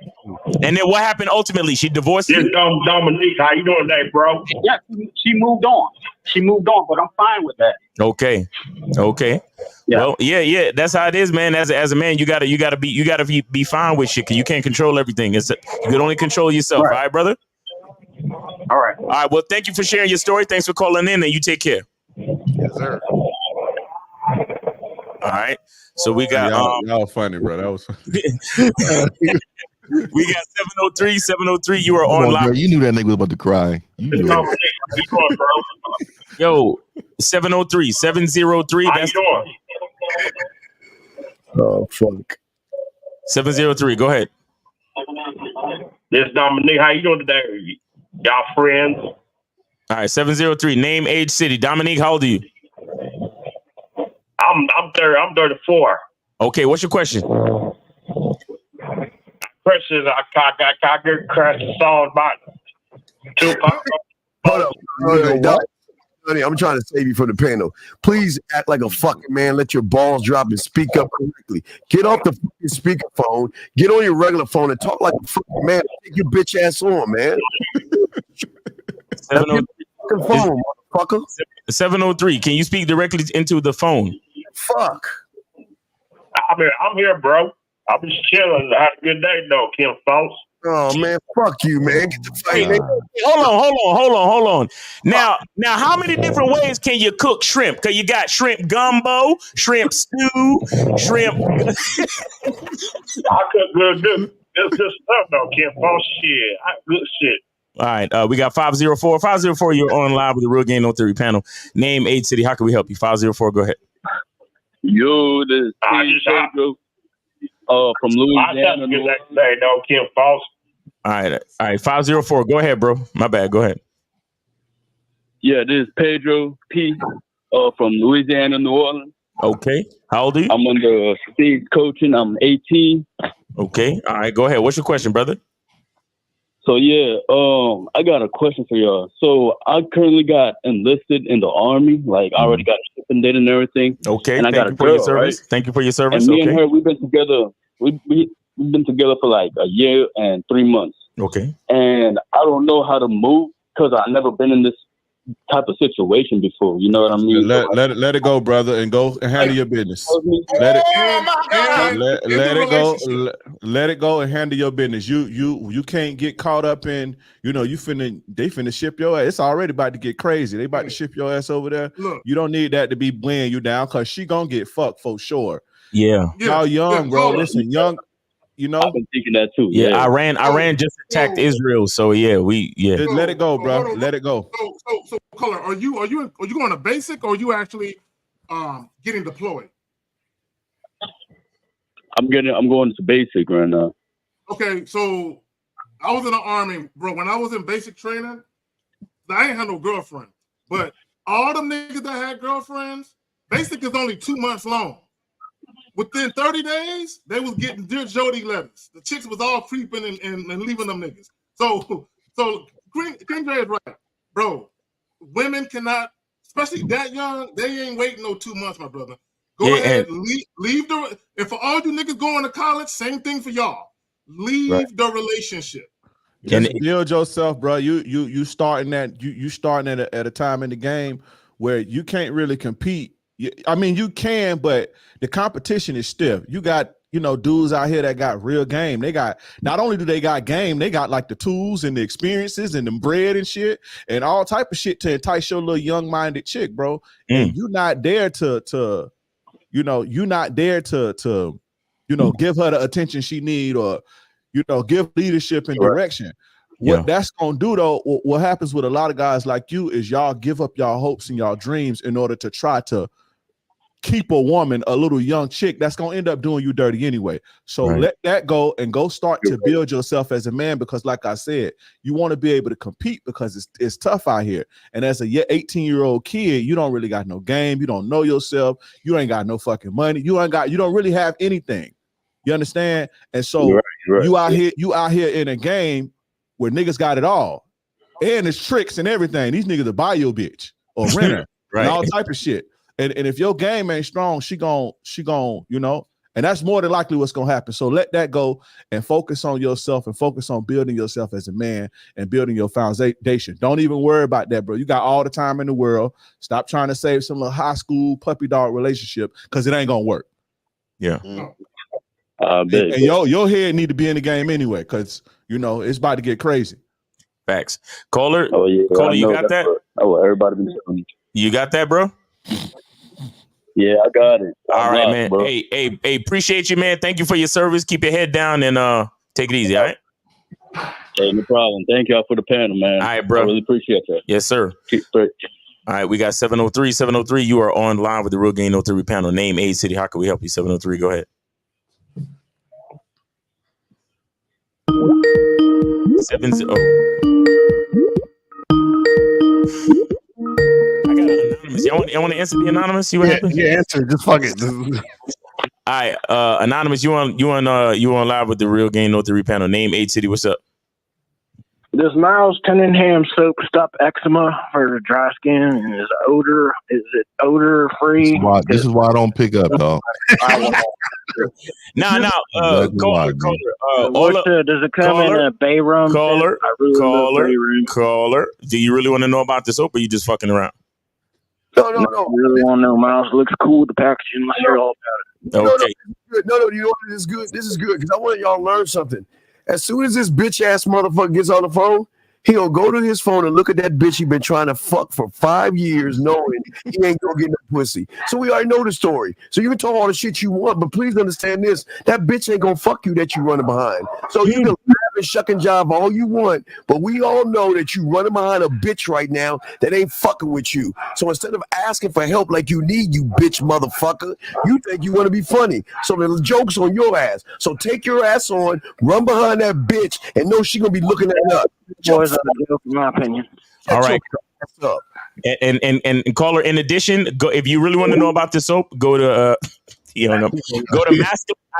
and then what happened ultimately? She divorced you. Dominique, how you doing today, bro? Yeah, she moved on. She moved on, but I'm fine with that. Okay. Yeah. Well, yeah. That's how it is, man. As a man, you gotta be fine with shit. Cause you can't control everything. You can only control yourself. Right. All right, brother. All right. All right. Well, thank you for sharing your story. Thanks for calling in, and you take care. Yes, sir. All right. So we got y'all funny, bro. That was funny. We got 703. You are on live. You knew that nigga was about to cry. You knew it. Yo, 703. How you doing? Oh, fuck. 703. Go ahead. This Dominique. How you doing today? Y'all friends? All right, 703. Name, age, city. Dominique, how old are you? I'm 34. Okay, what's your question? Question is, I get crashed the song about Tupac. Hold on. Honey, I'm trying to save you from the panel. Please act like a fucking man. Let your balls drop and speak up correctly. Get off the fucking speakerphone. Get on your regular phone and talk like a fucking man. Take your bitch ass on, man. 703. Can you speak directly into the phone? Fuck. I'm here, bro. I'm just chilling. Have a good day, though, Kim Folks. Oh man, fuck you, man. Get the fight, man. Hold on. Now, how many different ways can you cook shrimp? Cause you got shrimp gumbo, shrimp stew, shrimp. I cook good. It's good stuff, though, Kim Folks. Shit, good shit. All right, we got 504. 504, you're on live with the Real Game No Theory panel. Name, age, city. How can we help you? 504, go ahead. Yo, this is Pedro from Louisiana. No, Kim Falls. All right, 504. Go ahead, bro. My bad. Go ahead. Yeah, this is Pedro P. From Louisiana, New Orleans. Okay. How old are you? I'm under Steve's coaching. I'm 18. Okay. All right, go ahead. What's your question, brother? So yeah, I got a question for y'all. So I currently got enlisted in the Army. Like I already got a shipping date and everything. Okay. And I got a for your girl, service. right? Thank you for your service. And me and her, we've been together. We've been together for like a year and 3 months. Okay. And I don't know how to move because I've never been in this type of situation before. You know what I mean? Let it go, brother, and go and handle your business. Let it go and handle your business. You can't get caught up in, they finna ship your ass. It's already about to get crazy. They about to ship your ass over there. Look. You don't need that to be weighing you down because she gonna get fucked for sure. Yeah. Y'all young, bro. Listen, young. I've been thinking that too. Yeah, Iran just attacked Israel, so Just let it go, bro. Let it go. So, Color, are you going to basic or are you actually getting deployed? I'm going to basic right now. Okay, so I was in the Army, bro. When I was in basic training, I ain't had no girlfriend, but all them niggas that had girlfriends, basic is only 2 months long. Within 30 days, they was getting Dear Jody letters. The chicks was all creeping and leaving them niggas. So King Dre is right, bro. Women cannot, especially that young, they ain't waiting no 2 months, my brother. Go ahead, leave the. And for all you niggas going to college, same thing for y'all. leave the relationship. Just build yourself, bro. You starting at a time in the game where you can't really compete. I mean, you can, but the competition is stiff. You got, dudes out here that got real game. They got, not only do they got game, they got like the tools and the experiences and the bread and shit and all type of shit to entice your little young-minded chick, bro. And you're not there to give her the attention she need or, give leadership and direction. What that's gonna do though, what happens with a lot of guys like you is y'all give up y'all hopes and y'all dreams in order to try to keep a woman, a little young chick that's gonna end up doing you dirty anyway. So let that go and go start to build yourself as a man, because like I said, you want to be able to compete because it's tough out here. And as a 18-year-old kid, you don't really got no game, you don't know yourself, you ain't got no fucking money, you don't really have anything. You understand? And so you out here in a game where niggas got it all. And it's tricks and everything. These niggas will buy your bitch or rent her and all type of shit. And if your game ain't strong, she gon', and that's more than likely what's gonna happen. So let that go and focus on yourself and focus on building yourself as a man and building your foundation. Don't even worry about that, bro. You got all the time in the world. Stop trying to save some little high school puppy dog relationship because it ain't gonna work. Yeah. And your head need to be in the game anyway, because it's about to get crazy. Facts. Caller, Caller, you got that? Everybody been telling me. You got that, bro? Yeah, I got it. All right, man. Bro. Hey, appreciate you, man. Thank you for your service. Keep your head down and take it easy, all right? Hey, no problem. Thank y'all for the panel, man. All right, bro. I really appreciate that. Yes, sir. Keep straight. All right, we got 703. 703, you are on line with the Real Game No Theory panel. Name, age, city. How can we help you? 703, go ahead. 70. I got an anonymous. Y'all want to answer the anonymous? See what happens? Yeah, answer. Just fuck it. All right, anonymous. You on live with the Real Game No Theory panel. Name, age, city. What's up? Does Miles Cunningham soap stop eczema for dry skin? And is it odor free? This is why I don't pick up, dog. Caller. Does it come in a bay rum? Caller. Do you really want to know about the soap, or you just fucking around? No. I really want to know. Miles looks cool with the packaging. Let's hear all about it. Okay. No, you know what? This is good. This is good because I want y'all to learn something. As soon as this bitch ass motherfucker gets on the phone, he'll go to his phone and look at that bitch he been trying to fuck for 5 years, knowing he ain't gonna get no pussy. So we already know the story. So you can talk all the shit you want, but please understand this: that bitch ain't gonna fuck you that you running behind. So you can laugh and shuck and jive all you want, but we all know that you running behind a bitch right now that ain't fucking with you. So instead of asking for help like you need, you bitch motherfucker, you think you want to be funny. So the joke's on your ass. So take your ass on, run behind that bitch, and know she gonna be looking at us. Boys are a joke, in my opinion. All right. And caller, in addition, go if you really want to know about the soap, go to go to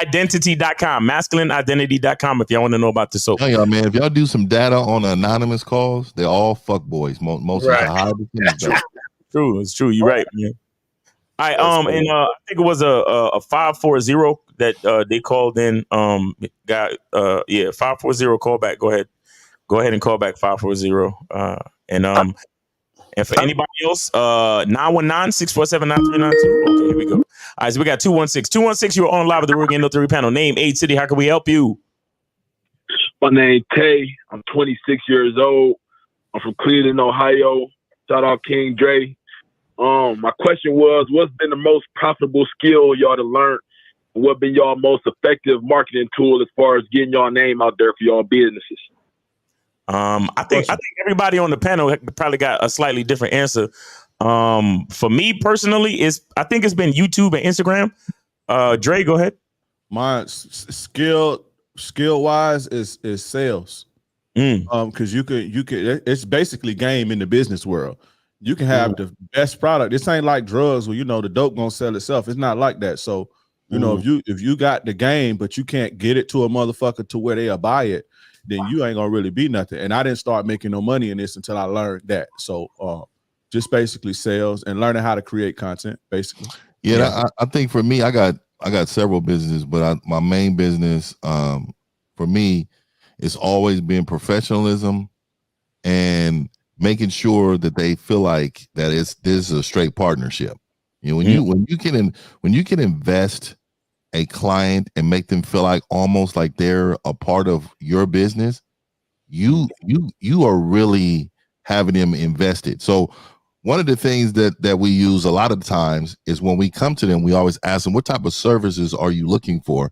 masculineidentity.com. Masculineidentity.com if y'all want to know about the soap. Hell yeah, man. If y'all do some data on anonymous calls, they're all fuck boys. Most of the high percentage. True, it's true. You're right, man. All right, and I think it was a 540 that they called in. 540 call back. Go ahead and call back 540. And for anybody else, 919-647-9392. Okay, here we go. All right, so we got 216. 216, you're on live with the Real Game No Theory panel. Name, age, city. How can we help you? My name's Tay. I'm 26 years old. I'm from Cleveland, Ohio. Shout out King Dre. My question was, what's been the most profitable skill y'all to learn? And what been y'all most effective marketing tool as far as getting y'all name out there for y'all businesses? I think everybody on the panel probably got a slightly different answer. For me personally, I think it's been YouTube and Instagram. Dre, go ahead. My skill wise is sales. Because you could it's basically game in the business world. You can have the best product. This ain't like drugs where the dope gonna sell itself. It's not like that. So if you got the game but you can't get it to a motherfucker to where they'll buy it, then you ain't gonna really be nothing. And I didn't start making no money in this until I learned that. So just basically sales and learning how to create content, basically. Yeah. I think for me, I got several businesses, but my main business for me, it's always been professionalism and making sure that they feel like that this is a straight partnership. You know, when you can invest a client and make them feel like almost like they're a part of your business, you are really having them invested. So one of the things that we use a lot of times is when we come to them, we always ask them, what type of services are you looking for?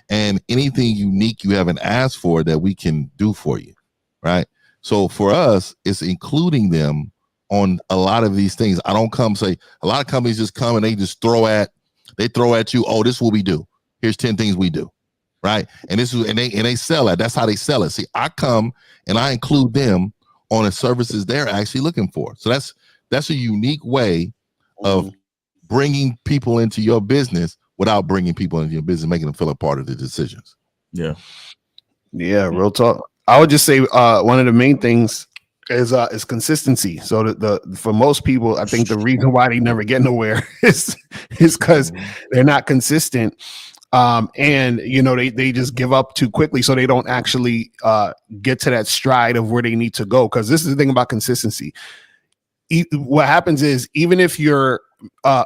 And anything unique you haven't asked for that we can do for you, right? So for us, it's including them on a lot of these things. I don't come say, a lot of companies just come and they just throw at you, oh, this is what we do. Here's 10 things we do, right? And they sell it. That's how they sell it. See, I come and I include them on the services they're actually looking for. So that's a unique way of bringing people into your business without bringing people into your business, making them feel a part of the decisions. Yeah, real talk. I would just say one of the main things is consistency. So the for most people, I think the reason why they never get nowhere is because they're not consistent. And you know, they just give up too quickly, so they don't actually get to that stride of where they need to go. Because this is the thing about consistency. What happens is, even if you're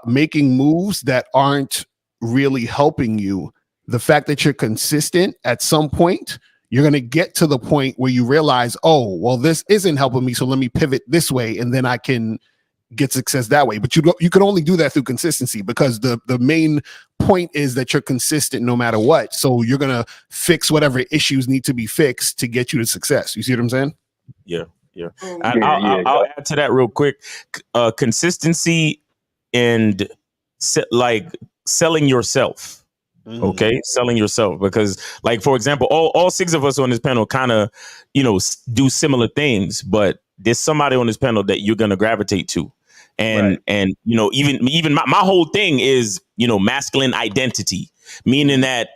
making moves that aren't really helping you, the fact that you're consistent, at some point you're going to get to the point where you realize, oh, well, this isn't helping me, so let me pivot this way, and then I can get success that way. But you can only do that through consistency, because the main point is that you're consistent no matter what. So you're going to fix whatever issues need to be fixed to get you to success. You see what I'm saying? Yeah. I'll add to that real quick. Consistency and selling yourself. Okay, selling yourself, because, like, for example, all 6 of us on this panel kind of, do similar things, but there's somebody on this panel that you're gonna gravitate to, and even my whole thing is masculine identity, meaning that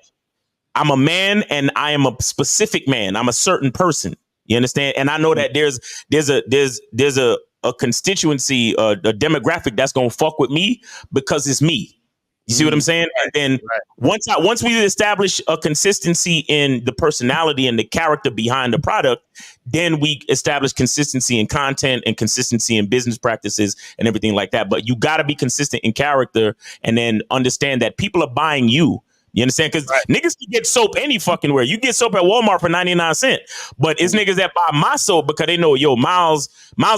I'm a man and I am a specific man. I'm a certain person. You understand? And I know that there's a constituency, a demographic that's gonna fuck with me because it's me. You see what I'm saying? And then once we establish a consistency in the personality and the character behind the product, then we establish consistency in content and consistency in business practices and everything like that. But you got to be consistent in character, and then understand that people are buying you. You understand? Because niggas can get soap any fucking where. You get soap at Walmart for 99 cents. But it's niggas that buy my soap because they know, Miles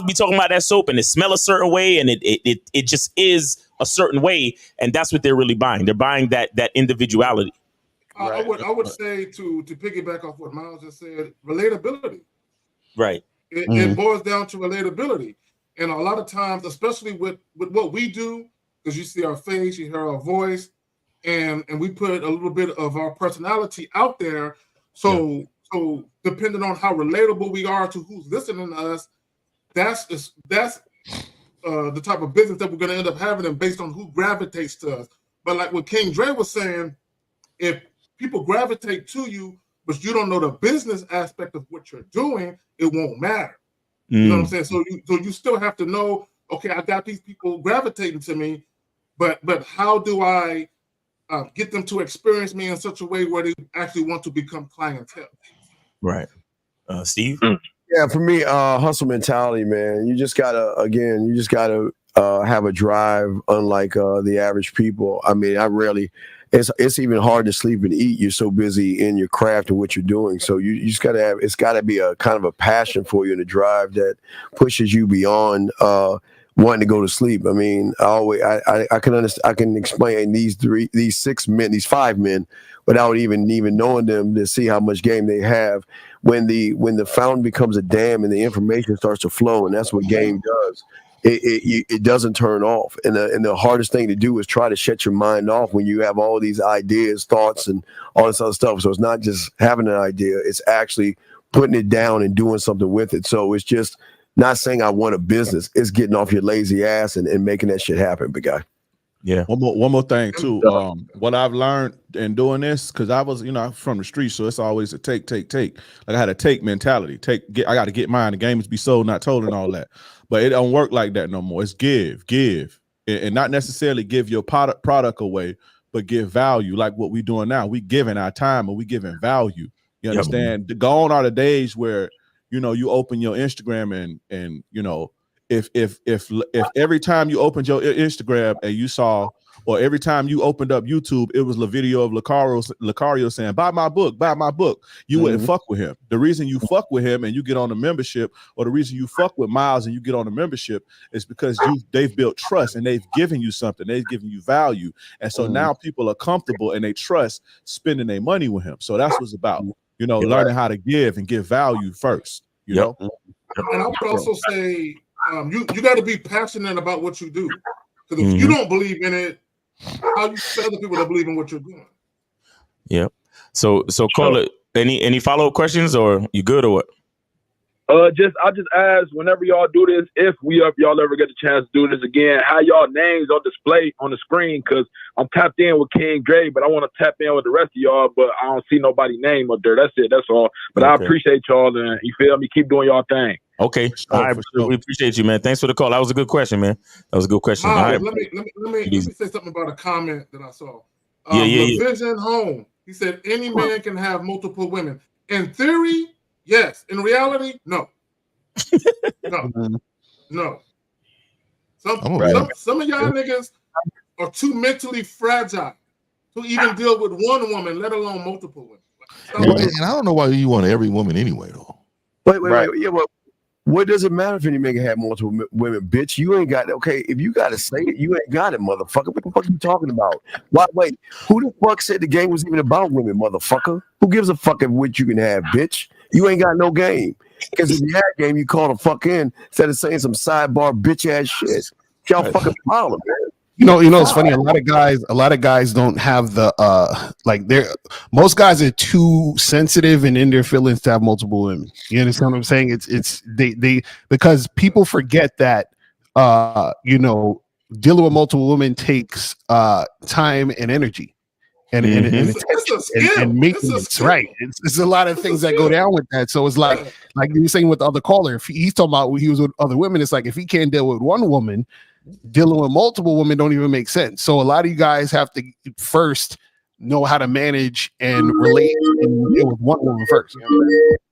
be talking about that soap and it smell a certain way, and it just is a certain way, and that's what they're really buying. They're buying that individuality. I would say, to piggyback off what Miles just said, relatability. Right. It boils down to relatability, and a lot of times, especially with what we do, because you see our face, you hear our voice, and we put a little bit of our personality out there. So depending on how relatable we are to who's listening to us, that's the type of business that we're going to end up having, and based on who gravitates to us. But like what King Dre was saying, if people gravitate to you, but you don't know the business aspect of what you're doing, it won't matter. You know what I'm saying? So you still have to know, okay, I got these people gravitating to me, but how do I get them to experience me in such a way where they actually want to become clientele? Right. Steve? Yeah, for me, hustle mentality, man. You just gotta have a drive, unlike the average people. I mean, it's even hard to sleep and eat. You're so busy in your craft and what you're doing. So you just gotta it's gotta be a kind of a passion for you, and a drive that pushes you beyond wanting to go to sleep. I mean, I can understand. I can explain these 5 men without even knowing them, to see how much game they have. When the fountain becomes a dam and the information starts to flow, and that's what game does. It doesn't turn off. And the hardest thing to do is try to shut your mind off when you have all these ideas, thoughts, and all this other stuff. So it's not just having an idea; it's actually putting it down and doing something with it. So it's just not saying I want a business; it's getting off your lazy ass and making that shit happen, big guy. Yeah. One more thing too. What I've learned in doing this, because I was, from the street, so it's always a take. Like, I had a take mentality. I got to get mine. The game is be sold, not told, and all that. But it don't work like that no more. It's give, and not necessarily give your product away, but give value. Like what we doing now, we giving our time and we giving value. You understand? The gone are the days where, you know, you open your Instagram and you know, if every time you opened your Instagram and you saw, or every time you opened up YouTube, it was a video of Lucario saying, buy my book, you wouldn't fuck with him. The reason you fuck with him and you get on the membership, or the reason you fuck with Miles and you get on the membership, is because they've built trust and they've given you something, they've given you value. And so now people are comfortable and they trust spending their money with him. So that's what it's about, you know, learning how to give and give value first, you know? And I would also say, you got to be passionate about what you do. Because if you don't believe in it, how you expect other people to believe in what you're doing? Yep. So call it. Any follow up questions, or you good or what? I just asked, whenever y'all do this, if y'all ever get the chance to do this again, how y'all names on display on the screen? Because I'm tapped in with King Dre, but I want to tap in with the rest of y'all, but I don't see nobody name up there. That's it. That's all. But I appreciate y'all, and you feel me? Keep doing y'all thing. Okay. We appreciate you, man. Thanks for the call. That was a good question, man. That was a good question. Let me say something about a comment that I saw. Vision Home. He said any man can have multiple women. In theory, yes. In reality, no. No. Some of y'all niggas are too mentally fragile to even deal with one woman, let alone multiple women. And I don't know why you want every woman anyway, though. Wait. Yeah, well, what does it matter if any nigga have multiple women, bitch? You ain't got it. Okay, if you got to say it, you ain't got it, motherfucker. What the fuck are you talking about? Wait, who the fuck said the game was even about women, motherfucker? Who gives a fuck of what you can have, bitch? You ain't got no game. Because if you had game, you call the fuck in instead of saying some sidebar bitch ass shit. Y'all fucking problem, man. You know, it's funny. A lot of guys don't have the most guys are too sensitive and in their feelings to have multiple women. You understand what I'm saying? It's they because people forget that dealing with multiple women takes time and energy and maintenance, right? It's a lot of things that go down with that. So it's like you were saying with the other caller, if he's talking about when he was with other women, it's like if he can't deal with one woman, dealing with multiple women don't even make sense. So a lot of you guys have to first know how to manage and relate and deal with one woman first.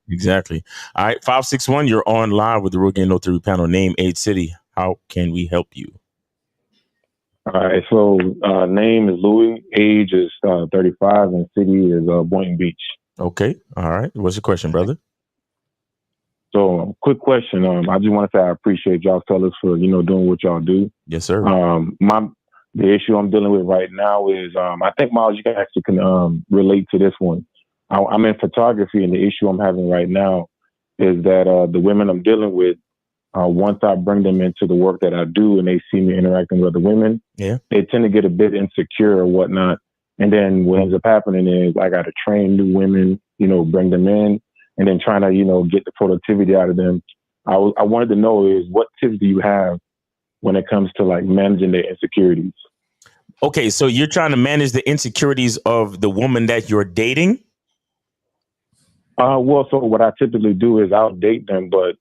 Exactly. All right, 561, you're on live with the Rookie and No 3 panel. Name, age, city. How can we help you? All right, so name is Louis, age is 35, and city is Boynton Beach. Okay, all right. What's your question, brother? So, quick question. I just want to say I appreciate y'all fellas for doing what y'all do. Yes, sir. The issue I'm dealing with right now is I think Miles, you can actually relate to this one. I'm in photography, and the issue I'm having right now is that the women I'm dealing with, once I bring them into the work that I do, and they see me interacting with other women, they tend to get a bit insecure or whatnot. And then what ends up happening is I got to train new women, bring them in. And then trying to, get the productivity out of them. I wanted to know is what tips do you have when it comes to like managing their insecurities? Okay, so you're trying to manage the insecurities of the woman that you're dating? Well, so what I typically do is I'll date them, but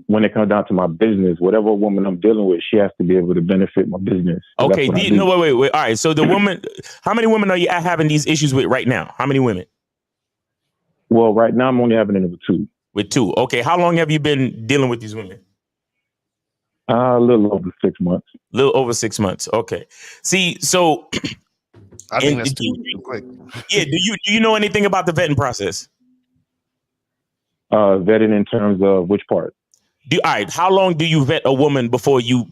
when it comes down to my business, whatever woman I'm dealing with, she has to be able to benefit my business. So okay, wait. All right, so the woman, how many women are you having these issues with right now? How many women? Well, right now I'm only having it with two. With two. Okay. How long have you been dealing with these women? A little over 6 months. A little over 6 months. Okay. See, so I think that's too quick. Yeah. Do you know anything about the vetting process? Vetting in terms of which part? All right. How long do you vet a woman before you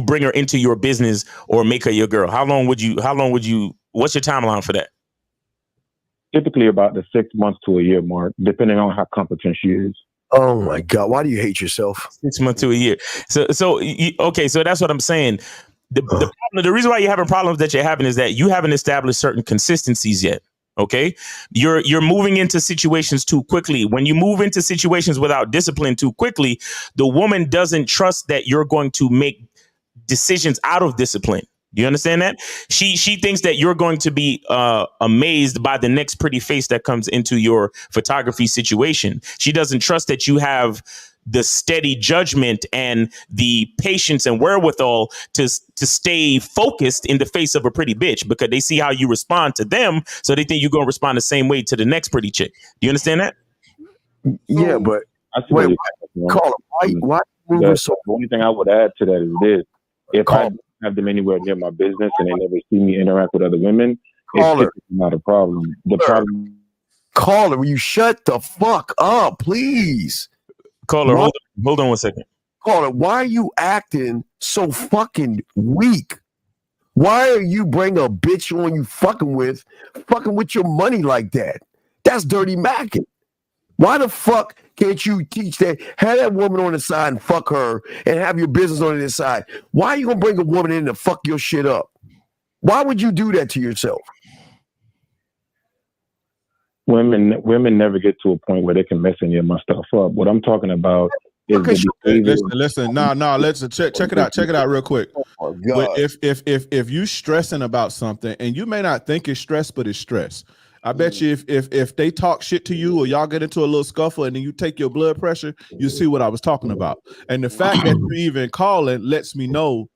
bring her into your business or make her your girl? How long would you, what's your timeline for that? Typically about the 6 months to a year mark, depending on how competent she is. Oh my God! Why do you hate yourself? 6 months to a year. So okay. So that's what I'm saying. The reason why you're having problems that you're having is that you haven't established certain consistencies yet. Okay, you're moving into situations too quickly. When you move into situations without discipline too quickly, the woman doesn't trust that you're going to make decisions out of discipline. Do you understand that? She thinks that you're going to be amazed by the next pretty face that comes into your photography situation. She doesn't trust that you have the steady judgment and the patience and wherewithal to stay focused in the face of a pretty bitch, because they see how you respond to them, so they think you're going to respond the same way to the next pretty chick. Do you understand that? Yeah, but wait, call it. Why the only thing I would add to that is this: if I have them anywhere near my business and they never see me interact with other women, it's not a problem. The problem. Caller, will you shut the fuck up, please? Caller, hold on 1 second. Caller, why are you acting so fucking weak? Why are you bringing a bitch on you fucking with your money like that? That's dirty macking. Why the fuck can't you teach that? Have that woman on the side and fuck her and have your business on the side. Why are you gonna bring a woman in to fuck your shit up? Why would you do that to yourself? Women never get to a point where they can mess any of my stuff up. What I'm talking about is listen. Let's check it out. Check it out real quick. Oh my God. If you stressing about something, and you may not think it's stress, but it's stress. I bet you if they talk shit to you or y'all get into a little scuffle and then you take your blood pressure, you see what I was talking about. And the fact that you even calling lets me know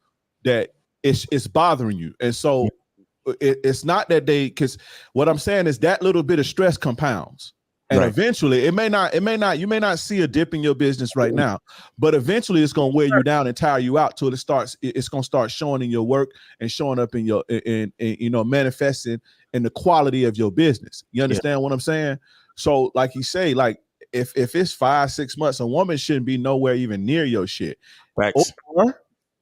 that it's bothering you. And so it's not that because what I'm saying is that little bit of stress compounds. And eventually you may not see a dip in your business right now, but eventually it's going to wear you down and tire you out till it's going to start showing in your work and showing up in your, manifesting in the quality of your business. You understand what I'm saying? So like you say, like if it's 5-6 months, a woman shouldn't be nowhere even near your shit.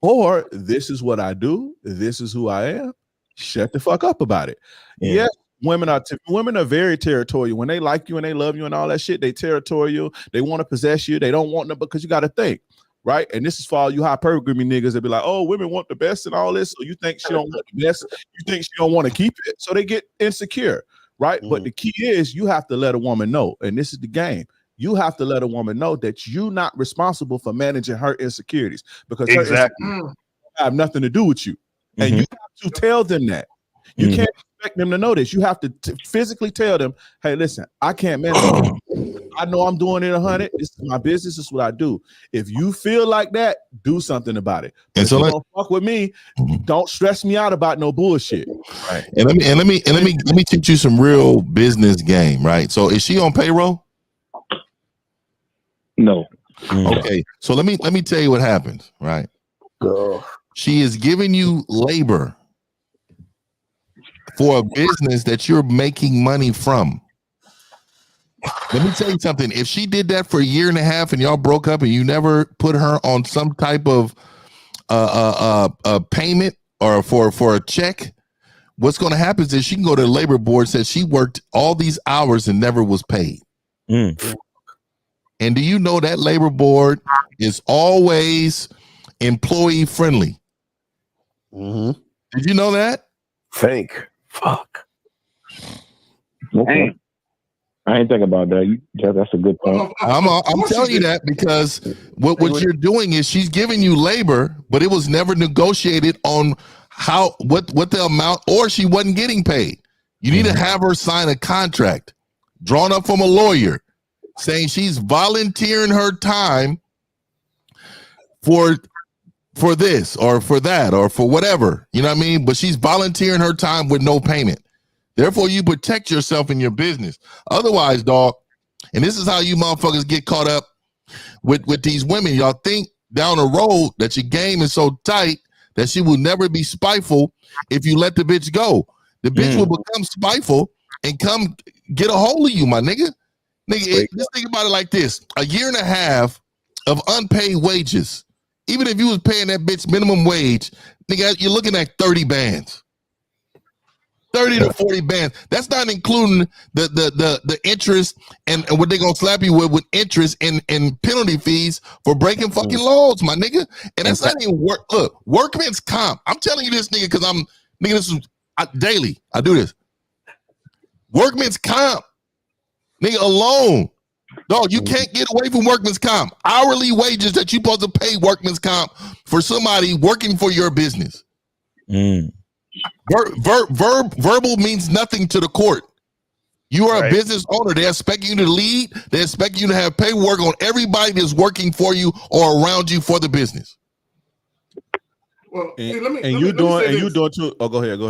Or this is what I do. This is who I am. Shut the fuck up about it. Yes. Women are very territorial. When they like you and they love you and all that shit, they territorial. They want to possess you. They don't want them because you got to think, right? And this is for all you hypergamy niggas that be like, oh, women want the best and all this. So you think she don't want the best. You think she don't want to keep it. So they get insecure, right? But the key is you have to let a woman know, and this is the game. You have to let a woman know that you're not responsible for managing her insecurities, because her insecurities have nothing to do with you. And you have to tell them that. You can't expect them to know this. You have to physically tell them, hey, listen, I can't manage it. I know I'm doing it 100. This is my business. This is what I do. If you feel like that, do something about it. But and so if you don't fuck with me, don't stress me out about no bullshit. Right. And let me teach you some real business game, right? So is she on payroll? No. Okay. So let me tell you what happens, right? She is giving you labor for a business that you're making money from. Let me tell you something. If she did that for 1.5 years and y'all broke up and you never put her on some type of payment or for a check, what's going to happen is she can go to the labor board, says she worked all these hours and never was paid. And do you know that labor board is always employee friendly? Did you know that? Fuck. Okay. I ain't think about that. That's a good point. I'm telling you that because what you're doing is she's giving you labor, but it was never negotiated on what the amount, or she wasn't getting paid. You need to have her sign a contract drawn up from a lawyer saying she's volunteering her time for this or for that or for whatever, you know what I mean? But she's volunteering her time with no payment. Therefore, you protect yourself in your business. Otherwise, dog, and this is how you motherfuckers get caught up with these women. Y'all think down the road that your game is so tight that she will never be spiteful if you let the bitch go. The bitch will become spiteful and come get a hold of you, my nigga. Just think about it like this. 1.5 years of unpaid wages. Even if you was paying that bitch minimum wage, nigga, you're looking at 30 bands. 30 to 40 bands. That's not including the interest and what they gonna slap you with interest and penalty fees for breaking fucking laws, my nigga. And that's not even work. Look, workman's comp. I'm telling you this, nigga, because this is daily. I do this. Workman's comp, nigga, alone. Dog, you can't get away from workman's comp. Hourly wages that you supposed to pay workman's comp for somebody working for your business. Verbal means nothing to the court. You are a business owner. They expect you to lead. They expect you to have paperwork on everybody that's working for you or around you for the business. Well, And, hey, let me you doing too. Oh, go ahead.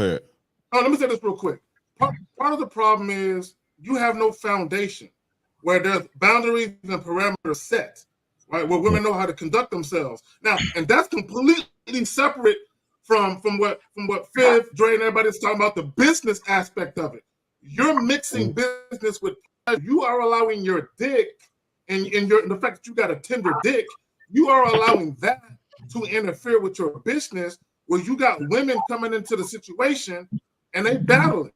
Oh, let me say this real quick. Part of the problem is you have no foundation where there's boundaries and parameters set, right? Where women know how to conduct themselves. Now, and that's completely separate from what Fifth, Dre, and everybody's talking about, the business aspect of it. You're mixing business with pleasure. You are allowing your dick and the fact that you got a tender dick, you are allowing that to interfere with your business, where you got women coming into the situation and they battling.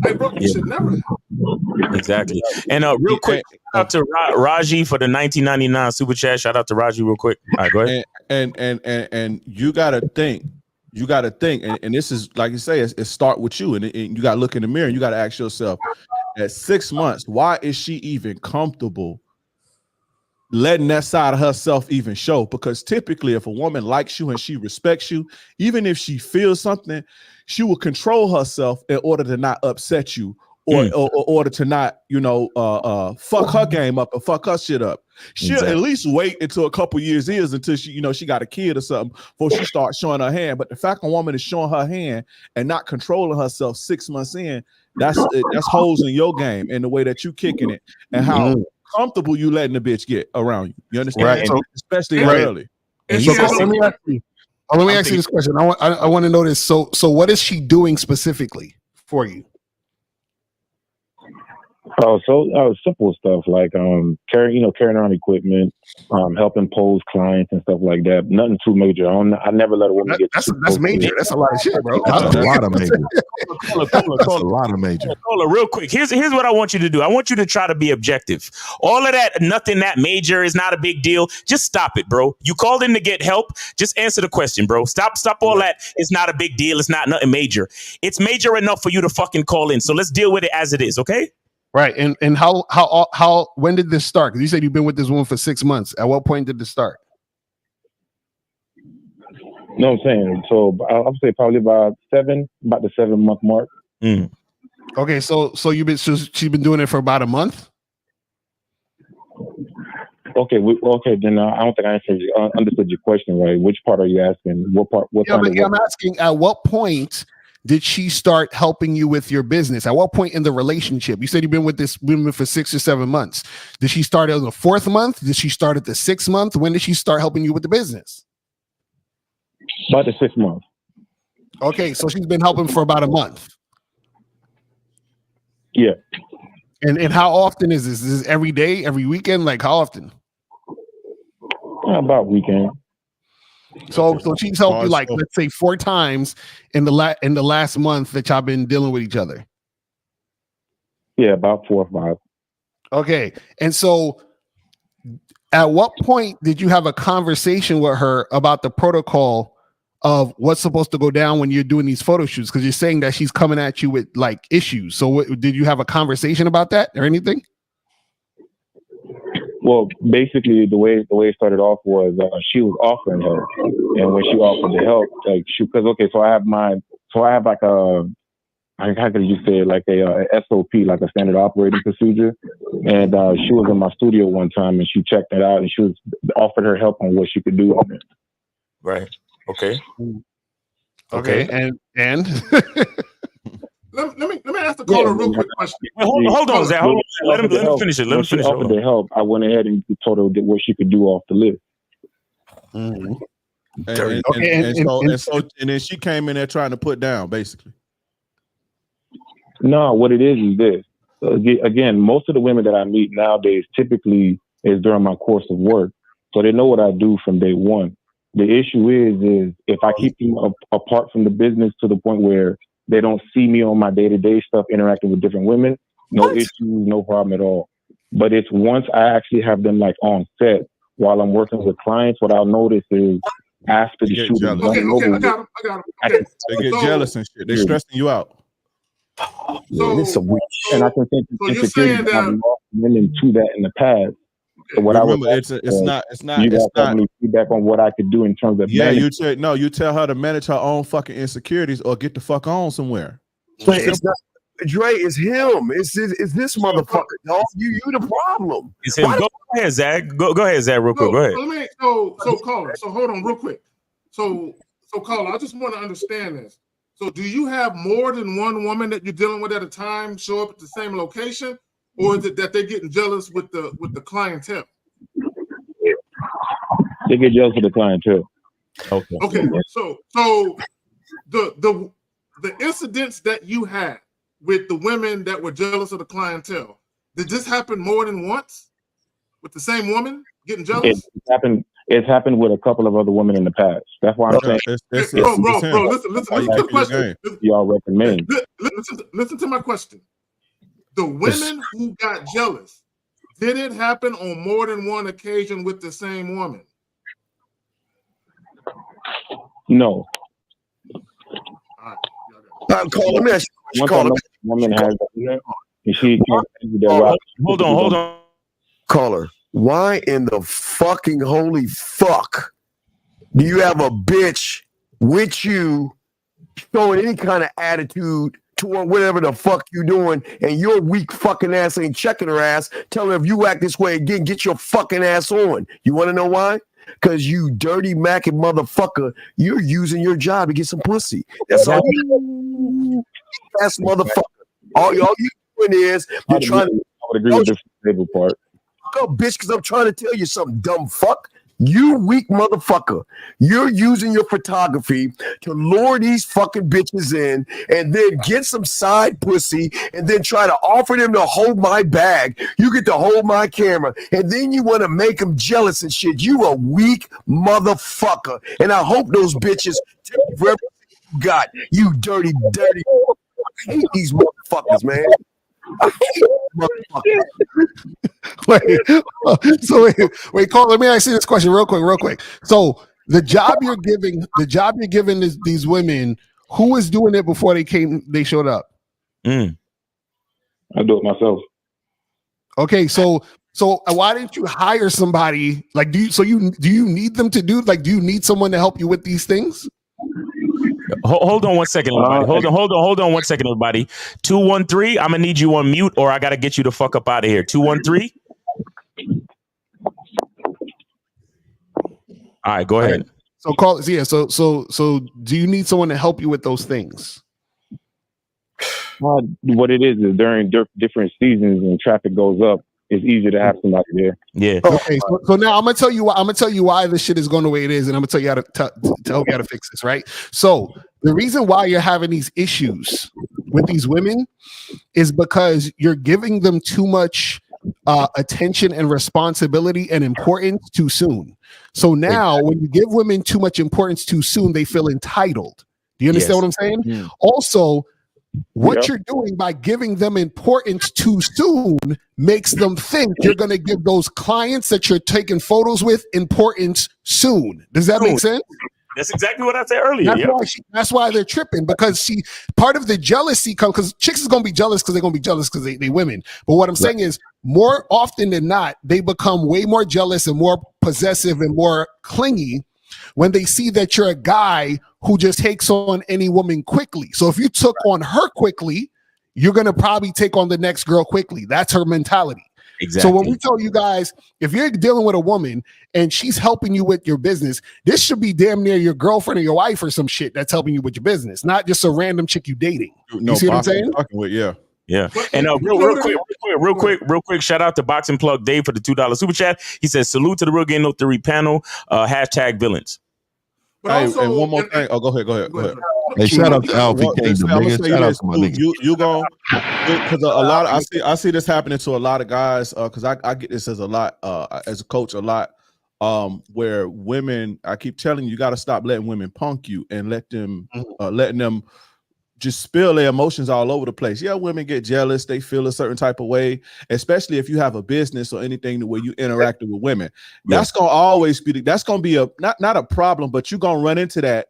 Like, bro, you should never have. Exactly. And real quick, shout out to Raji for the 1999 super chat. Shout out to Raji real quick. All right, go ahead. And you gotta think. And this is, like you say, it start with you, and you gotta look in the mirror and you gotta ask yourself, at 6 months, why is she even comfortable letting that side of herself even show? Because typically, if a woman likes you and she respects you, even if she feels something, she will control herself in order to not upset you, or order to not, fuck her game up or fuck her shit up. She'll at least wait until a couple years until she got a kid or something before she starts showing her hand. But the fact a woman is showing her hand and not controlling herself 6 months in, that's holes in your game and the way that you kicking it and how comfortable you letting the bitch get around you. You understand? Right. So, especially early. And so, let me ask you this question. I want to know this. So what is she doing specifically for you? Simple stuff like carrying around equipment, helping pose clients and stuff like that. Nothing too major. I never let a woman get. That's major. That's a lot of shit, bro. That's a lot of major. That's a lot of major. Real quick, here's what I want you to do. I want you to try to be objective. All of that, nothing that major is not a big deal. Just stop it, bro. You called in to get help. Just answer the question, bro. Stop all that. It's not a big deal. It's not nothing major. It's major enough for you to fucking call in. So let's deal with it as it is, okay? Right. And how when did this start? Because you said you've been with this woman for 6 months. At what point did this start? No, I'm saying. So I'll say probably about the 7 month mark. Okay, so she's been doing it for about a month. Okay, then I don't think I understood your question right. Which part are you asking? What part? I'm asking, at what point did she start helping you with your business? At what point in the relationship? You said you've been with this woman for 6 or 7 months. Did she start at the 4th month? Did she start at the 6th month? When did she start helping you with the business? About the 6th month. Okay, so she's been helping for about a month. Yeah. And how often is this? Is this every day, every weekend? Like, how often? About weekend. So she's helped you, like, let's say 4 times in the last month that y'all been dealing with each other. Yeah, about 4 or 5. Okay, and so at what point did you have a conversation with her about the protocol of what's supposed to go down when you're doing these photo shoots? Because you're saying that she's coming at you with like issues. So did you have a conversation about that or anything? Well, basically, the way it started off was she was offering help, and when she offered the help, like so I have like how could you say it, like a SOP, like a standard operating procedure, and she was in my studio one time and she checked it out and she was offered her help on what she could do on it. Right. Okay. And let me ask the caller a real quick question. Hold on, Zach. Let him finish it. Let him finish it. Offered the help, I went ahead and told her what she could do off the list. And then she came in there trying to put down, basically. No, what it is this. Again, most of the women that I meet nowadays typically is during my course of work, so they know what I do from day one. The issue is if I keep them apart from the business to the point where they don't see me on my day-to-day stuff interacting with different women, no issues, no problem at all. But it's once I actually have them like on set while I'm working with clients, what I'll notice is after the shoot is done, I got him. Okay. They get jealous and shit. They're stressing you out. And I can think insecurity women to that in the past. So what remember, I it's not. You guys have any feedback on what I could do in terms of you tell her to manage her own fucking insecurities or get the fuck on somewhere. But Dre, it's him. It's this motherfucker, dog. You the problem. It's him. Go ahead, Zach. Go ahead, Zach, real quick. Go ahead. So caller. So hold on real quick. So caller, I just want to understand this. So do you have more than one woman that you're dealing with at a time show up at the same location, or is it that they're getting jealous with the clientele? They get jealous of the clientele. Okay. So the incidents that you had with the women that were jealous of the clientele, did this happen more than once with the same woman getting jealous? It's happened with a couple of other women in the past. That's why I'm saying. Bro, listen to the question. Y'all recommend. Listen to my question. The women who got jealous, did it happen on more than one occasion with the same woman? No. Call me. Woman has she can't. Hold on. Caller, why in the fucking holy fuck do you have a bitch with you showing any kind of attitude toward whatever the fuck you doing, and your weak fucking ass ain't checking her ass, telling her if you act this way again, get your fucking ass on? You want to know why? Because you dirty macking motherfucker, you're using your job to get some pussy. That's all you ass motherfucker. All you doing is you're trying to. I would agree with this table part. Fuck up, bitch, because I'm trying to tell you something, dumb fuck. You weak motherfucker. You're using your photography to lure these fucking bitches in and then get some side pussy and then try to offer them to hold my bag. You get to hold my camera and then you want to make them jealous and shit. You a weak motherfucker. And I hope those bitches take everything you got. You dirty. I hate these motherfuckers, man. Wait, Carl, let me ask you this question real quick. So the job you're giving these women, who was doing it before they showed up? I do it myself. Okay, so why didn't you hire somebody? Like, do you need them to do? Like, do you need someone to help you with these things? Hold on 1 second, everybody. Hold on 1 second, everybody. 213. I'm gonna need you on mute, or I gotta get you the fuck up out of here. 213. All right, go ahead. So call. Yeah. So do you need someone to help you with those things? What it is during different seasons and traffic goes up, it's easier to have somebody there. Yeah. Okay. So now I'm gonna tell you why this shit is going the way it is, and I'm gonna tell you how to help you how to fix this. Right. So the reason why you're having these issues with these women is because you're giving them too much attention and responsibility and importance too soon. So now when you give women too much importance too soon, they feel entitled. Do you understand what I'm saying? Mm. Also, what you're doing by giving them importance too soon makes them think you're going to give those clients that you're taking photos with importance soon. Does that make sense? That's exactly what I said earlier. That's why they're tripping, because part of the jealousy comes because chicks is going to be jealous because they're going to be jealous because they women. But what I'm saying is, more often than not, they become way more jealous and more possessive and more clingy when they see that you're a guy who just takes on any woman quickly. So if you took on her quickly, you're going to probably take on the next girl quickly. That's her mentality. Exactly. So when we tell you guys, if you're dealing with a woman and she's helping you with your business, this should be damn near your girlfriend or your wife or some shit that's helping you with your business, not just a random chick you dating. You see what I'm saying? Yeah. And real quick, shout out to Boxing Plug Dave for the $2 super chat. He says, salute to the Real Game No Theory panel, hashtag villains. And one more thing. Oh, go ahead. Hey, shout out to Alfie Kingdom, nigga. Shout out to my nigga. You go, because a lot of, I see this happening to a lot of guys, because I get this as a lot, as a coach, a lot, where women, I keep telling you got to stop letting women punk you and letting them just spill their emotions all over the place. Yeah, women get jealous. They feel a certain type of way, especially if you have a business or anything the way you interacting with women. That's going to always be, that's going to be not a problem, but you're going to run into that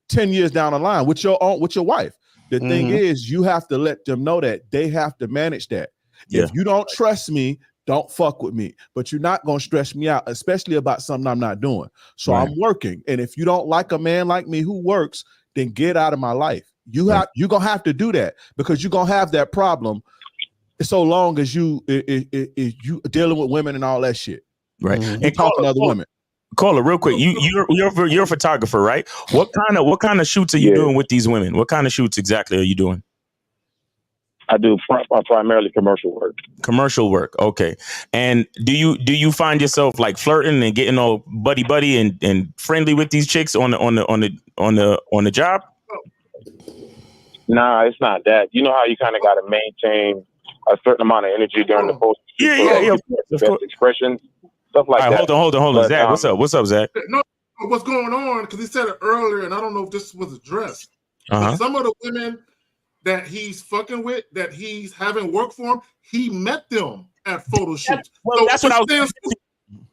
10 years down the line with your wife. The thing is, you have to let them know that they have to manage that. If you don't trust me, don't fuck with me, but you're not going to stress me out, especially about something I'm not doing. So I'm working. And if you don't like a man like me who works, then get out of my life. you're gonna have to do that because you're gonna have that problem so long as you dealing with women and all that shit. Right. And talking to other women. Caller, real quick. You're a photographer, right? What kind of shoots are you doing with these women? What kind of shoots exactly are you doing? I do primarily commercial work. Commercial work, okay. And do you find yourself like flirting and getting all buddy and friendly with these chicks on the job? Nah, it's not that. You know how you kind of got to maintain a certain amount of energy during the post. Yeah. Of course. Expressions, stuff like that. Hold on. But, Zach, what's up, Zach? No, what's going on? Because he said it earlier, and I don't know if this was addressed. But some of the women that he's fucking with, that he's having work for him, he met them at photo shoots. Well, that's what I was.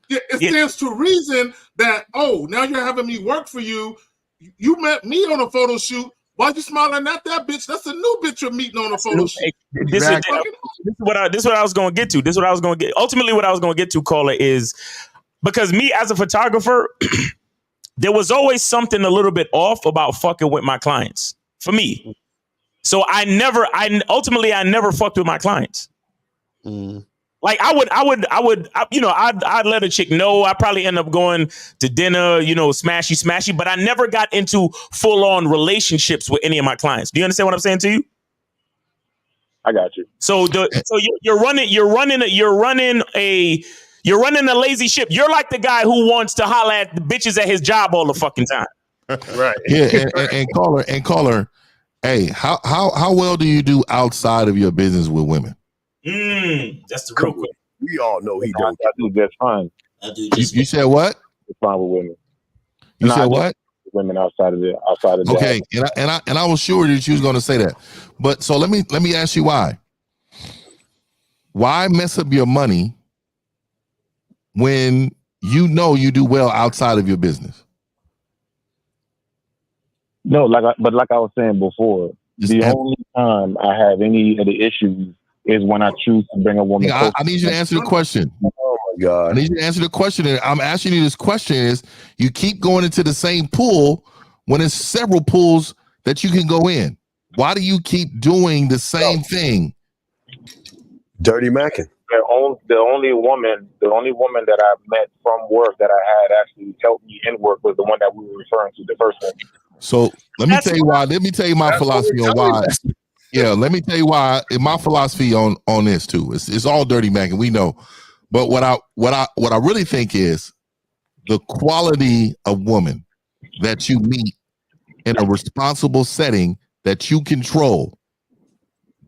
It stands to reason that, now you're having me work for you. You met me on a photo shoot. Why you smiling at that bitch? That's a new bitch you're meeting on a photo shoot. This is what I was going to get to. Ultimately, what I was going to get to, caller, is because me as a photographer, there was always something a little bit off about fucking with my clients for me. So I never fucked with my clients. Like I'd let a chick know. I probably end up going to dinner, smashy, but I never got into full on relationships with any of my clients. Do you understand what I'm saying to you? I got you. So you're running a lazy ship. You're like the guy who wants to holler at the bitches at his job all the fucking time. Right. Yeah, and caller. Hey, how well do you do outside of your business with women? That's the real quick. We all know he don't. I do just fine. You said what? It's fine with women. You said what? Women outside of the okay, and I was sure that you was going to say that. But so let me ask you why. Why mess up your money when you know you do well outside of your business? No, like I was saying before, only time I have any of the issues is when I choose to bring a woman. I need you to answer the question. Oh my God! I need you to answer the question. And I'm asking you this question: is you keep going into the same pool when there's several pools that you can go in? Why do you keep doing the same thing? Dirty Mackin. The only woman that I've met from work that I had actually helped me in work was the one that we were referring to, the first one. So let me tell you why. Let me tell you my philosophy on why. Yeah, let me tell you why. My philosophy on this too. It's all Dirty Mackin, we know. But what I really think is the quality of woman that you meet in a responsible setting that you control.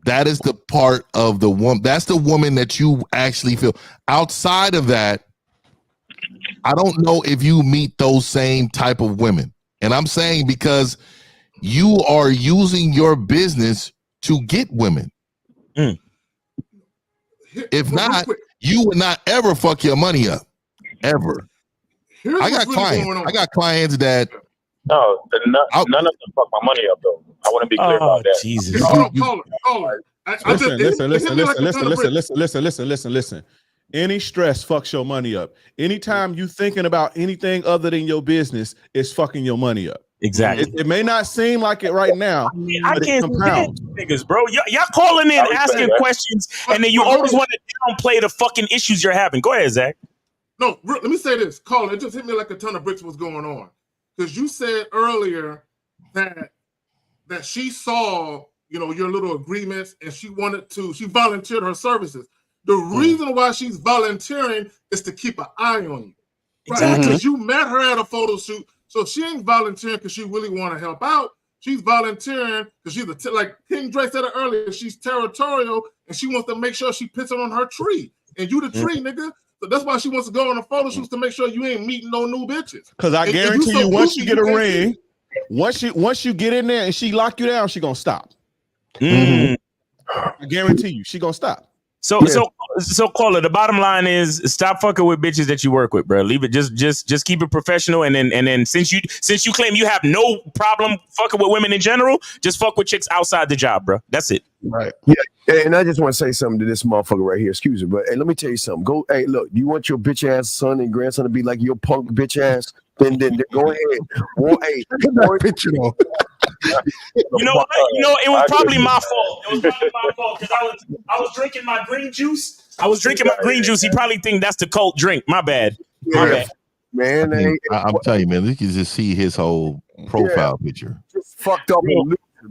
That is the part of the woman. That's the woman that you actually feel. Outside of that, I don't know if you meet those same type of women. And I'm saying because you are using your business to get women. If not, you would not ever fuck your money up. Ever. I got clients that none of them fuck my money up though. I want to be clear about that. Jesus. Listen. Any stress fucks your money up. Anytime you thinking about anything other than your business, it's fucking your money up. Exactly. It may not seem like it right now. I can't stand niggas, bro. Y'all calling in, asking questions, and then you always want to downplay the fucking issues you're having. Go ahead, Zach. No, let me say this. Colin, it just hit me like a ton of bricks was going on. Because you said earlier that she saw, your little agreements, and she volunteered her services. The reason why she's volunteering is to keep an eye on you. Right? Because you met her at a photo shoot, so she ain't volunteering because she really want to help out. She's volunteering because she's like King Dre said it earlier, she's territorial, and she wants to make sure she pissing on her tree. And you the tree, nigga. So that's why she wants to go on a photo shoot to make sure you ain't meeting no new bitches. Because I guarantee you, once you get a ring, once you get in there and she lock you down, she gonna stop. I guarantee you, she gonna stop. So caller, the bottom line is stop fucking with bitches that you work with, bro. Leave it. Just keep it professional. And then since you claim you have no problem fucking with women in general, just fuck with chicks outside the job, bro. That's it. Right. Yeah. And I just want to say something to this motherfucker right here. Excuse me, but hey, let me tell you something. Hey, look, you want your bitch ass son and grandson to be like your punk bitch ass? Then go ahead. Well, hey, You know, it was probably my fault. It was probably my fault because I was drinking my green juice. He probably think that's the cult drink. My bad. My bad. Man, I'm telling you, man, you can just see his whole profile picture. Just fucked up,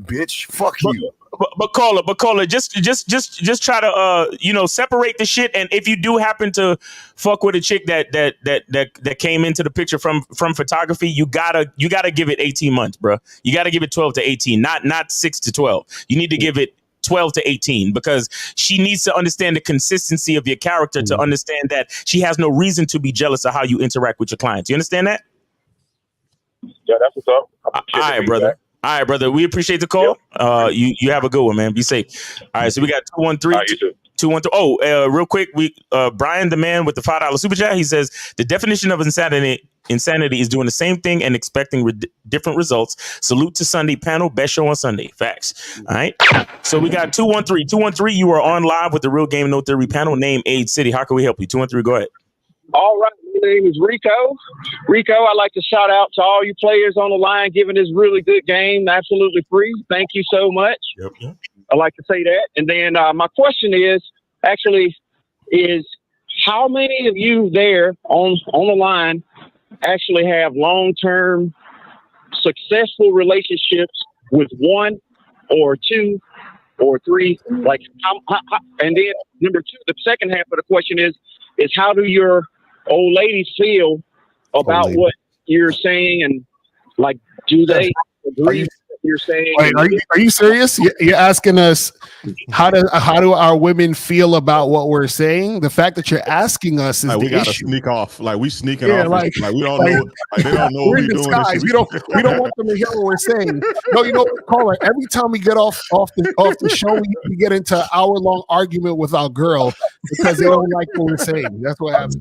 bitch. Fuck you. But caller, just try to separate the shit. And if you do happen to fuck with a chick that came into the picture from photography, you gotta give it 18 months, bro. You gotta give it 12 to 18, not 6 to 12. You need to give it 12 to 18 because she needs to understand the consistency of your character to understand that she has no reason to be jealous of how you interact with your clients. You understand that? Yeah, that's what's up. All right, brother. All right, brother. We appreciate the call. You have a good one, man. Be safe. All right, so we got 213. 213. Oh, real quick, Brian, the man with the $5 super chat, he says the definition of insanity is doing the same thing and expecting different results. Salute to Sunday panel. Best show on Sunday. Facts. All right. So we got 213. 213. You are on live with the Real Game No Theory panel. Name, age, city. How can we help you? 213. Go ahead. All right, my name is Rico. I'd like to shout out to all you players on the line giving this really good game absolutely free. Thank you so much. Yep. I'd like to say that. And then my question is how many of you there on the line actually have long-term successful relationships with one or two or three? Like, and then number two, the second half of the question is how do your old ladies feel about what you're saying, and like, do they agree with what you're saying? Wait, are you serious? You're asking us how do our women feel about what we're saying? The fact that you're asking us is like, the we gotta issue. sneak off. Like, we sneaking off. Like we don't know. Like, they don't know we're what in we're doing. disguise. We don't want them to hear what we're saying. No, you know, caller. Every time we get off the show, we get into an hour-long argument with our girl because they don't like what we're saying. That's what happens.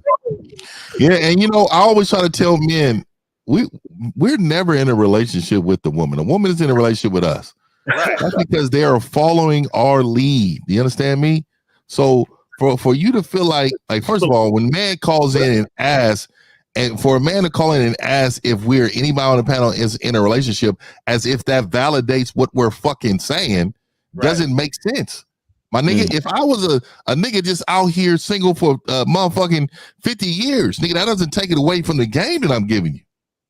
Yeah, and I always try to tell men we're never in a relationship with the woman. A woman is in a relationship with us. That's because they are following our lead. Do you understand me? So for you to feel like first of all, when a man calls in and asks, and for a man to call in and ask if we're anybody on the panel is in a relationship, as if that validates what we're fucking saying, doesn't make sense. My nigga, if I was a nigga just out here single for motherfucking 50 years, nigga, that doesn't take it away from the game that I'm giving you.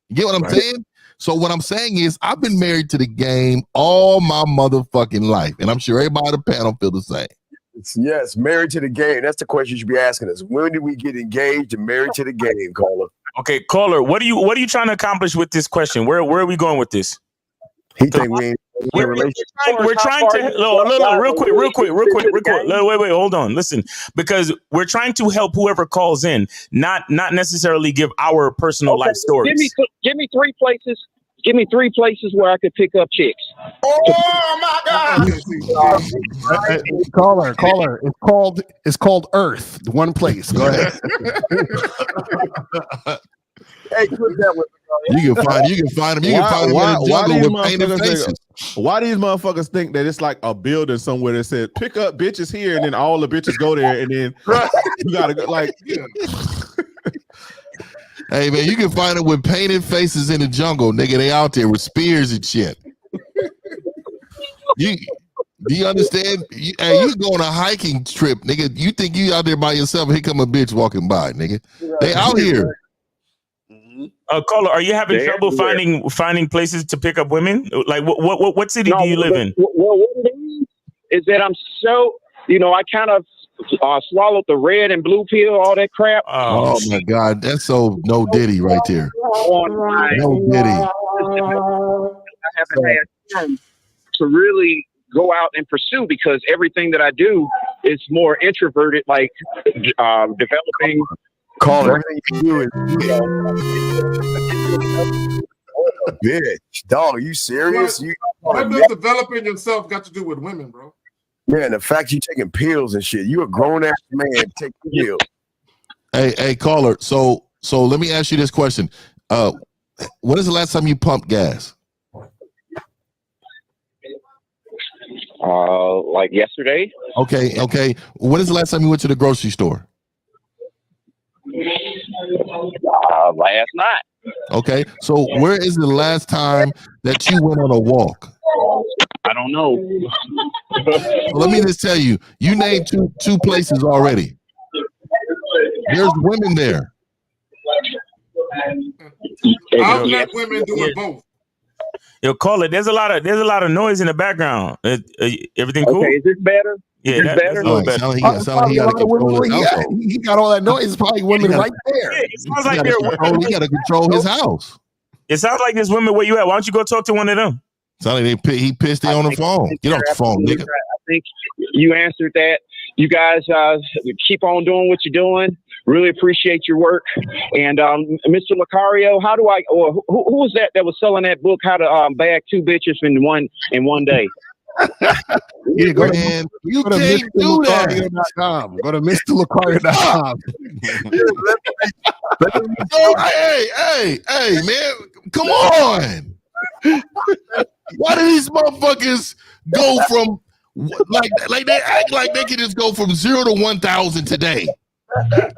You get what I'm saying? So what I'm saying is I've been married to the game all my motherfucking life. And I'm sure everybody on the panel feel the same. Yes, married to the game. That's the question you should be asking us. When did we get engaged and married to the game, caller? Okay, caller, what are you trying to accomplish with this question? Where are we going with this? He think we ain't in a relationship. We're trying to real quick. Wait, hold on. Listen, because we're trying to help whoever calls in, not necessarily give our personal life stories. Give me three places. Give me three places where I could pick up chicks. Oh my God! Caller. It's called Earth. One place. Go ahead. Hey, put that one. You can find them. You can find them in the jungle with painted faces. Why these motherfuckers think that it's like a building somewhere that said pick up bitches here, and then all the bitches go there, and then you gotta go like. Hey man, you can find it with painted faces in the jungle, nigga. They out there with spears and shit. Do you understand? You go on a hiking trip, nigga. You think you out there by yourself? Here come a bitch walking by, nigga. They out here. Caller, are you having trouble finding places to pick up women? Like what city do you live in? Well, what it is that I'm so I kind of swallowed the red and blue pill, all that crap. Oh my God, that's so no Diddy right there. No Diddy. I haven't had time to really go out and pursue because everything that I do is more introverted, like developing. Call everything you do is bitch. Dog, are you serious? What does developing yourself got to do with women, bro? Man, the fact you taking pills and shit. You a grown ass man taking pills. Hey, caller. So let me ask you this question. When is the last time you pumped gas? Like yesterday. Okay. When is the last time you went to the grocery store? Last night. Okay. So where is the last time that you went on a walk? I don't know. Well, let me just tell you, you named two places already. There's women there. I've met women doing both. Yo, call it. There's a lot of noise in the background. Everything cool? Okay, is this better? Yeah, Is this better? that's a little better. Sound like he got to control his household. He got all that noise. It's probably women right there. It sounds like there are He got to control his house. It sounds like there's women where you at. Why don't you go talk to one of them? Sound like he pissed on the phone. Get off the phone, nigga. I think you answered that. You guys keep on doing what you're doing. Really appreciate your work. And Mr. Lucario, how do I? Or who was that was selling that book? How to bag two bitches in one day? Yeah, you can't do that. Go to MrLucario.com. Hey, man, come on. Why do these motherfuckers go from like they act like they can just go from 0 to 1,000 today?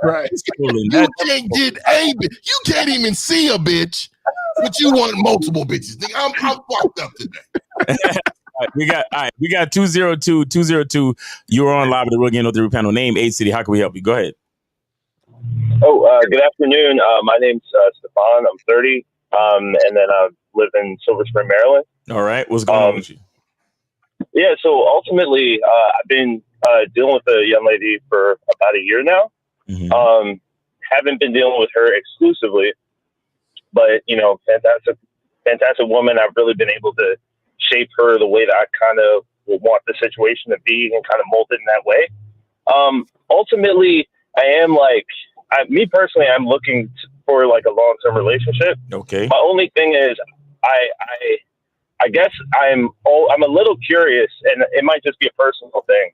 Right. You can't get you can't even see a bitch, but you want multiple bitches. I'm fucked up today. We got 202. You're on live with the Real Game No Theory panel. Name, age, city. How can we help you? Go ahead. Good afternoon. My name's Stefan. I'm 30, and then I live in Silver Spring, Maryland. All right. What's going on with you? Yeah. So ultimately, I've been dealing with a young lady for about a year now. Mm-hmm. Haven't been dealing with her exclusively, but fantastic woman. I've really been able to shape her the way that I kind of want the situation to be and kind of mold it in that way. Ultimately, I am me personally, I'm looking for like a long-term relationship. Okay. My only thing is I guess I'm a little curious, and it might just be a personal thing.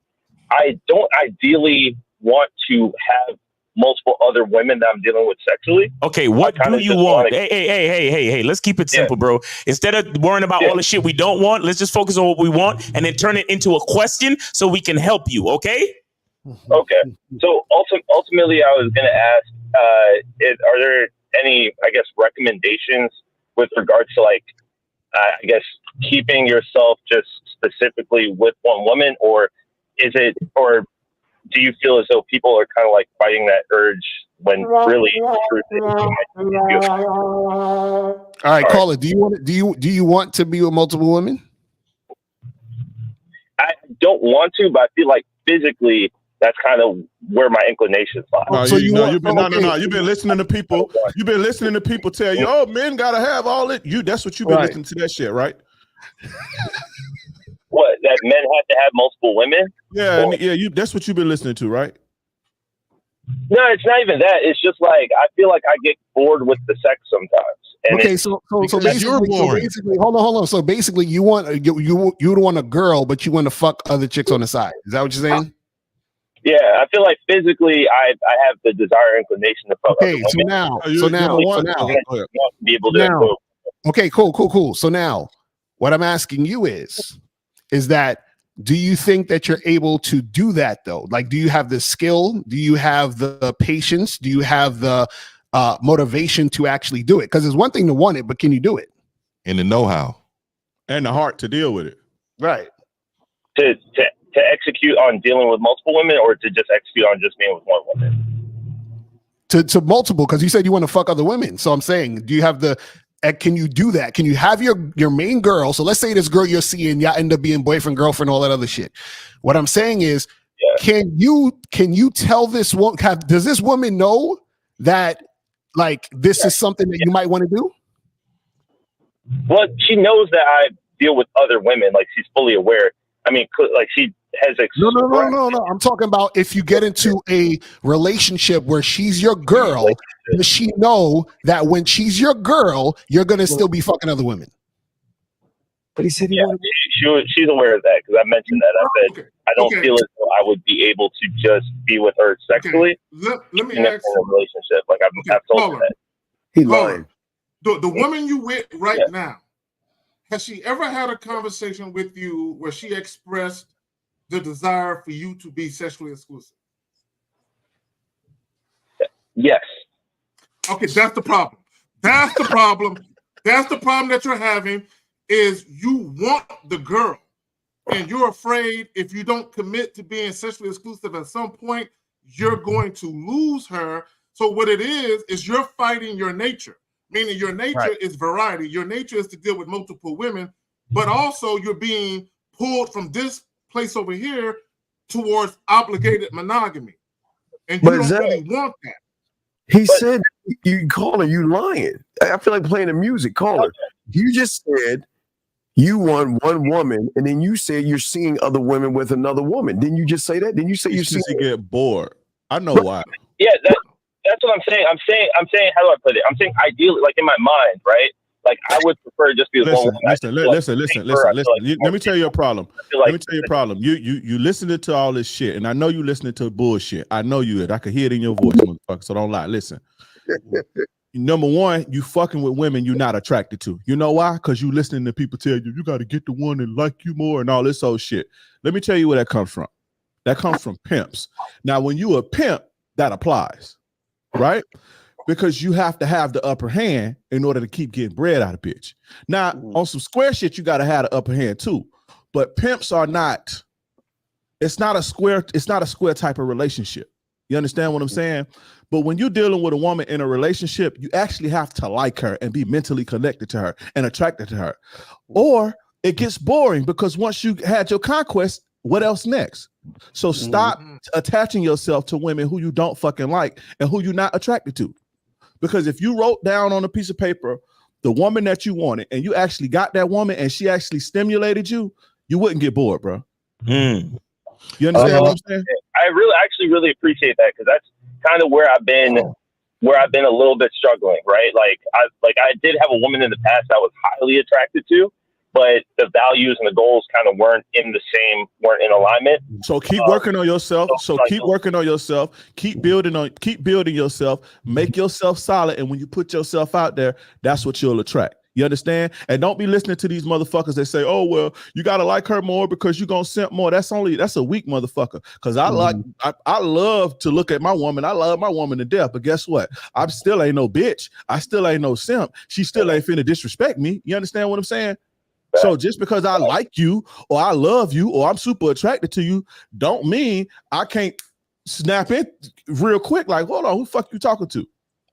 I don't ideally want to have multiple other women that I'm dealing with sexually. Okay, what do you want? Hey, let's keep it simple, bro. Instead of worrying about all the shit we don't want, let's just focus on what we want and then turn it into a question so we can help you, okay? Okay. So ultimately, I was going to ask, are there any, I guess, recommendations with regards to keeping yourself just specifically with one woman, or do you feel as though people are kind of like fighting that urge when really the truth is you might be All right, caller. Do you want to be with multiple women? I don't want to, but I feel like physically that's kind of where my inclinations lie. You've been listening to people. You've been listening to people tell you, "Oh, men gotta have all it." That's what you've been listening to that shit, right? What, that men have to have multiple women? Yeah. That's what you've been listening to, right? No, it's not even that. It's just like I feel like I get bored with the sex sometimes. And so basically, hold on. So basically, you want a girl, but you want to fuck other chicks on the side. Is that what you're saying? Yeah, I feel like physically, I have the desire, inclination to fuck. Okay, so now, be able to. Okay, cool. So now, what I'm asking you is that, do you think that you're able to do that though? Like, do you have the skill? Do you have the patience? Do you have the motivation to actually do it? Because it's one thing to want it, but can you do it? And the know-how. And the heart to deal with it. Right. To execute on dealing with multiple women, or to just execute on just being with one woman? To multiple, because you said you want to fuck other women. So I'm saying, do you have the can you do that? Can you have your main girl? So let's say this girl you're seeing, y'all end up being boyfriend, girlfriend, all that other shit. What I'm saying is, can you tell this woman? Does this woman know that this is something that you might want to do? Well, she knows that I deal with other women. Like, she's fully aware. I mean, like, she has. No. I'm talking about if you get into a relationship where she's your girl, does she know that when she's your girl, you're gonna still be fucking other women? But he said she's aware of that, because I mentioned that. I said I don't feel as though I would be able to just be with her sexually. Let me in a ask you. relationship. Like, I've told her that. He lying. The woman you with right now, has she ever had a conversation with you where she expressed the desire for you to be sexually exclusive? Yes. Okay, that's the problem. That's the problem. That's the problem that you're having. is you want the girl, and you're afraid if you don't commit to being sexually exclusive at some point, you're going to lose her. So what it is you're fighting your nature, meaning your nature is variety. Your nature is to deal with multiple women, but also you're being pulled from this place over here towards obligated monogamy. And you don't really want that. He said, you caller, you lying. I feel like playing the music. Caller, you just said you want one woman, and then you said you're seeing other women with another woman. Didn't you just say that? Didn't you say you see? Get bored. I know why. Yeah, that's what I'm saying. I'm saying. How do I put it? I'm saying ideally, like in my mind, right? Like I would prefer just be with one woman. Listen. Let me tell you a problem. Let me tell you a problem. You listening to all this shit, and I know you listening to bullshit. I know you. I could hear it in your voice, motherfucker. So don't lie. Listen. Number one, you fucking with women you're not attracted to. You know why? Because you listening to people tell you got to get the one that like you more and all this old shit. Let me tell you where that comes from. That comes from pimps. Now, when you a pimp, that applies, right? Because you have to have the upper hand in order to keep getting bread out of bitch. Now, on some square shit, you got to have the upper hand too. But pimps are not. It's not a square type of relationship. You understand what I'm saying? But when you're dealing with a woman in a relationship, you actually have to like her and be mentally connected to her and attracted to her. Or it gets boring because once you had your conquest, what else next? So stop attaching yourself to women who you don't fucking like and who you're not attracted to. Because if you wrote down on a piece of paper the woman that you wanted and you actually got that woman and she actually stimulated you, you wouldn't get bored, bro. You understand what I'm saying? I really appreciate that because that's kind of where I've been a little bit struggling, right? Like I did have a woman in the past I was highly attracted to, but the values and the goals kind of weren't in alignment. So keep working on yourself. Keep working on yourself. Keep building yourself. Make yourself solid. And when you put yourself out there, that's what you'll attract. You understand? And don't be listening to these motherfuckers that say, oh, well, you got to like her more because you're going to simp more. That's a weak motherfucker. Because I love to look at my woman. I love my woman to death. But guess what? I still ain't no bitch. I still ain't no simp. She still ain't finna disrespect me. You understand what I'm saying? So just because I like you or I love you or I'm super attracted to you, don't mean I can't snap in real quick. Like, hold on, who the fuck you talking to?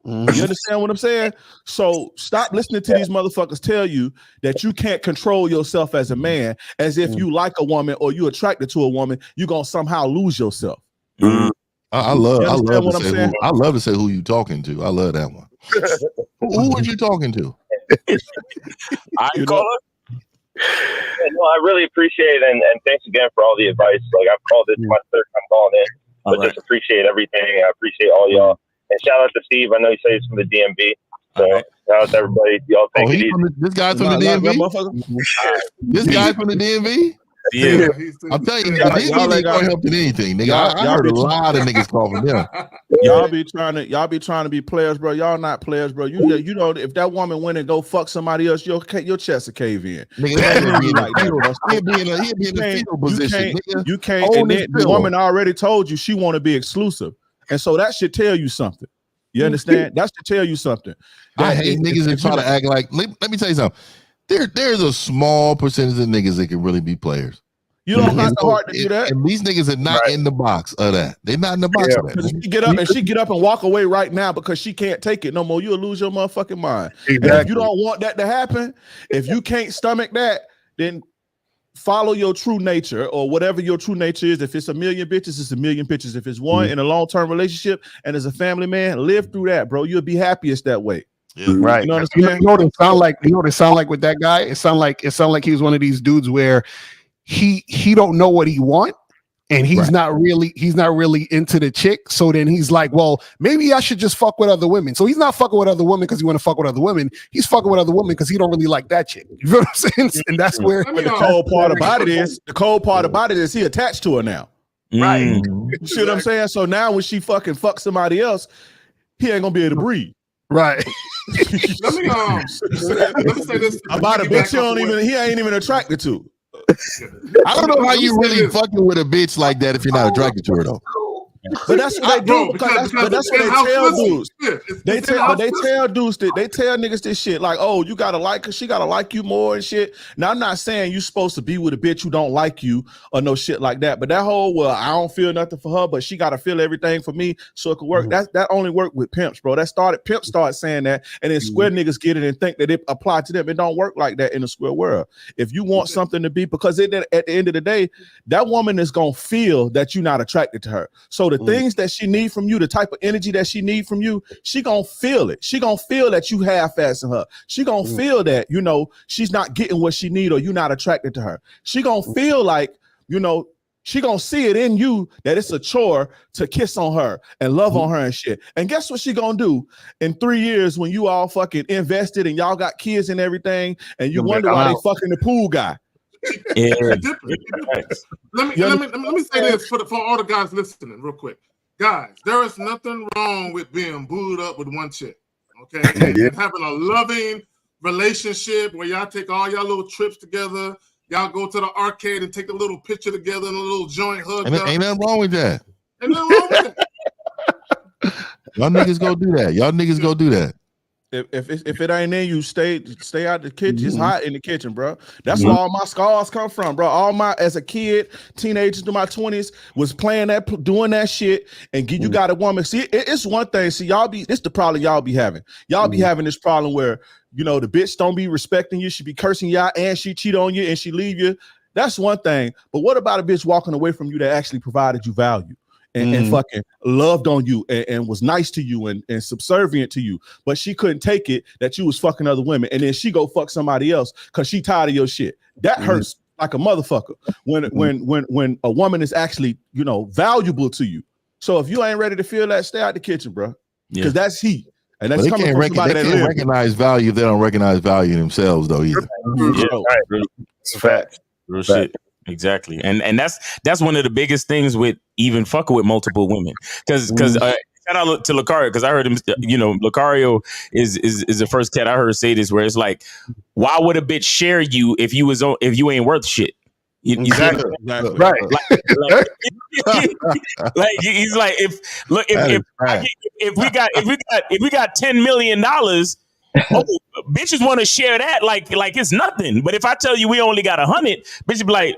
You understand what I'm saying? So stop listening to these motherfuckers tell you that you can't control yourself as a man, as if you like a woman or you attracted to a woman, you're gonna somehow lose yourself. I love to say who you talking to. I love that one. Who are you talking to? I really appreciate it, and thanks again for all the advice. Like I've called this my third time calling in, but just appreciate everything. I appreciate all y'all. And shout out to Steve. I know you say he's from the DMV. So shout out to everybody. Y'all take it easy. This guy's from the DMV? This guy from the DMV? Yeah. I'm telling you, nigga, these niggas ain't help in anything. Nigga, I heard a lot of niggas call from them. Y'all be trying to be players, bro. Y'all not players, bro. You know, if that woman went and go fuck somebody else, your chest will cave in. Nigga, he'll be in a fetal position. You can't. And then the woman already told you she want to be exclusive. And so that should tell you something. You understand? That should tell you something. I hate niggas that try to act like. Let me tell you something. There's a small percentage of niggas that can really be players. You don't have the heart to do that. And these niggas are not in the box of that. They're not in the box of that. She get up and walk away right now because she can't take it no more. You'll lose your motherfucking mind. Exactly. And if you don't want that to happen, if you can't stomach that, then follow your true nature or whatever your true nature is. If it's a million bitches, it's a million bitches. If it's one in a long-term relationship and as a family man, live through that, bro. You'll be happiest that way. Right. You know what I'm saying? You know what it sound like? You know what it sound like with that guy? It sound like he was one of these dudes where he don't know what he want. And he's not really into the chick. So then he's like, well, maybe I should just fuck with other women. So he's not fucking with other women because he want to fuck with other women. He's fucking with other women because he don't really like that chick. You know what I'm saying? And that's where the cold part about it is he attached to her now. Right. You see what I'm saying? So now when she fucking fuck somebody else, he ain't gonna be able to breathe. Right. let me say this about a bitch he ain't even attracted to. I don't know how you really fucking with a bitch like that if you're not attracted to her though. But that's what they do. But that's what they tell dudes. They tell niggas this shit like, oh, you gotta like her, she gotta like you more and shit. Now I'm not saying you supposed to be with a bitch who don't like you or no shit like that, but that whole I don't feel nothing for her, but she gotta feel everything for me so it could work. That only worked with pimps, bro. Pimps started saying that, and then square niggas get it and think that it applied to them. It don't work like that in the square world. If you want something to be, because at the end of the day, that woman is gonna feel that you're not attracted to her. So the things that she need from you, the type of energy that she need from you, she gonna feel it. She gonna feel that you half-assing her. She gonna feel that, she's not getting what she need or you're not attracted to her. She gonna feel like, she gonna see it in you that it's a chore to kiss on her and love on her and shit. And guess what she gonna do in 3 years when you all fucking invested and y'all got kids and everything, and you wonder why they fucking the pool guy. Yeah. Let me say this for all the guys listening real quick. Guys, there is nothing wrong with being booed up with one chick, okay? And having a loving relationship where y'all take all y'all little trips together. Y'all go to the arcade and take a little picture together and a little joint hug. Ain't nothing wrong with that. Ain't nothing wrong with that. Y'all niggas go do that. Y'all niggas go do that. If it ain't in you, stay out the kitchen. It's hot in the kitchen, bro. That's where all my scars come from, bro. As a kid, teenagers to my 20s, was playing that, doing that shit, and you got a woman. See, it's one thing. See, it's the problem y'all be having. Y'all be having this problem where, the bitch don't be respecting you. She be cursing y'all, and she cheat on you, and she leave you. That's one thing. But what about a bitch walking away from you that actually provided you value? And fucking loved on you and was nice to you and subservient to you, but she couldn't take it that you was fucking other women, and then she go fuck somebody else because she tired of your shit. That hurts like a motherfucker when a woman is actually valuable to you. So if you ain't ready to feel that, stay out the kitchen, bro, because that's heat. And that's coming from somebody that can't recognize value if they don't recognize value in themselves, though. Either. It's a fact. Real shit. Exactly, and that's one of the biggest things with even fucking with multiple women, because shout out to Lucario, because I heard him. Lucario is the first cat I heard say this, where it's like, why would a bitch share you if you ain't worth shit? Exactly. Right. Like he's like, if we got $10 million. Bitches want to share that like it's nothing. But if I tell you we only got 100, bitches be like,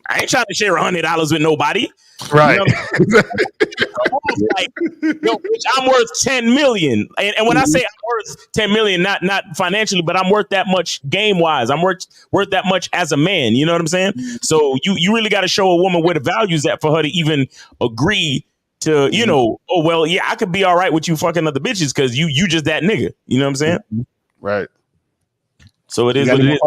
I ain't trying to share $100 with nobody. Right. Like, bitch, I'm worth 10 million. And when I say I'm worth 10 million, not financially, but I'm worth that much game wise. I'm worth that much as a man. You know what I'm saying? So you really got to show a woman where the value's at for her to even agree to, oh, well, yeah, I could be all right with you fucking other bitches because you just that nigga. You know what I'm saying? Right. So it is what it is.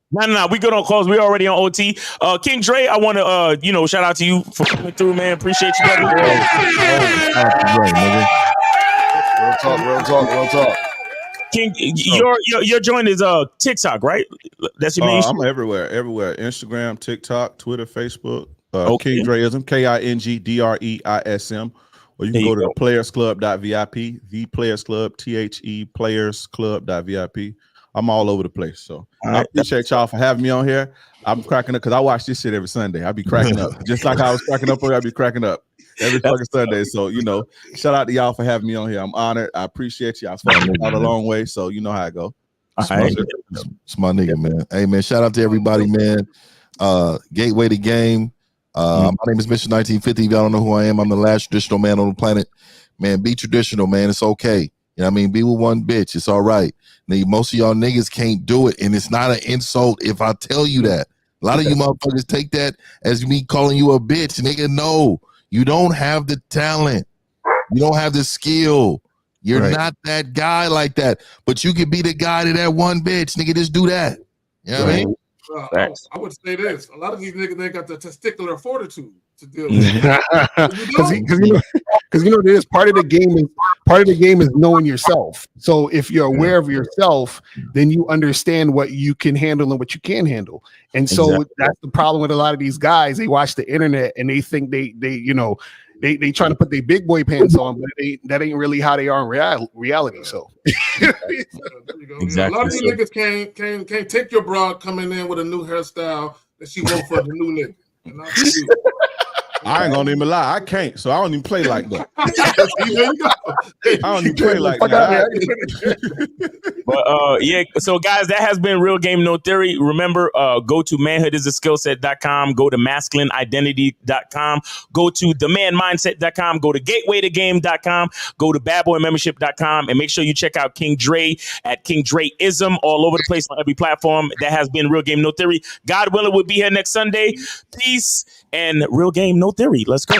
No, we good on calls. We already on OT. King Dre, I want to, shout out to you for coming through, man. Appreciate you, buddy. Real talk. King, your joint is TikTok, right? That's your main. I'm everywhere. Instagram, TikTok, Twitter, Facebook. King Dreism, KingDreism, or you can go to the playersclub.vip, the Players Club, THE playersclub.vip. I'm all over the place. So I appreciate y'all for having me on here. I'm cracking up because I watch this shit every Sunday. I be cracking up. Just like I was cracking up, I be cracking up every fucking Sunday. So, shout out to y'all for having me on here. I'm honored. I appreciate you. I fucking out a long way. So you know how it go. It's my nigga, man. Hey, man, shout out to everybody, man. Gateway to Game. My name is Mr. 1950. If y'all don't know who I am, I'm the last traditional man on the planet. Man, be traditional, man. It's okay. You know what I mean? Be with one bitch. It's all right. Most of y'all niggas can't do it, and it's not an insult if I tell you that. A lot of you motherfuckers take that as me calling you a bitch. Nigga, no. You don't have the talent. You don't have the skill. You're not that guy like that. But you could be the guy to that one bitch. Nigga, just do that. You know what I mean? I would say this: a lot of these niggas ain't got the testicular fortitude to deal with it. Because there's part of the game is knowing yourself. So if you're aware of yourself, then you understand what you can handle and what you can't handle. And so that's the problem with a lot of these guys. They watch the internet and they think they trying to put their big boy pants on, but that ain't really how they are in reality. So exactly. A lot of these niggas can't take your broad coming in with a new hairstyle that she wants for the new nigga. I ain't gonna even lie. I can't, so I don't even play like that. I don't even play like that. But yeah, so guys, that has been Real Game No Theory. Remember, go to manhoodisaskillset.com, go to masculineidentity.com, go to themanmindset.com, go to gatewaytogame.com, go to badboymembership.com, and make sure you check out King Dre at King Dreism all over the place on every platform. That has been Real Game No Theory. God willing, we'll be here next Sunday. Peace and Real Game No Theory. Let's go.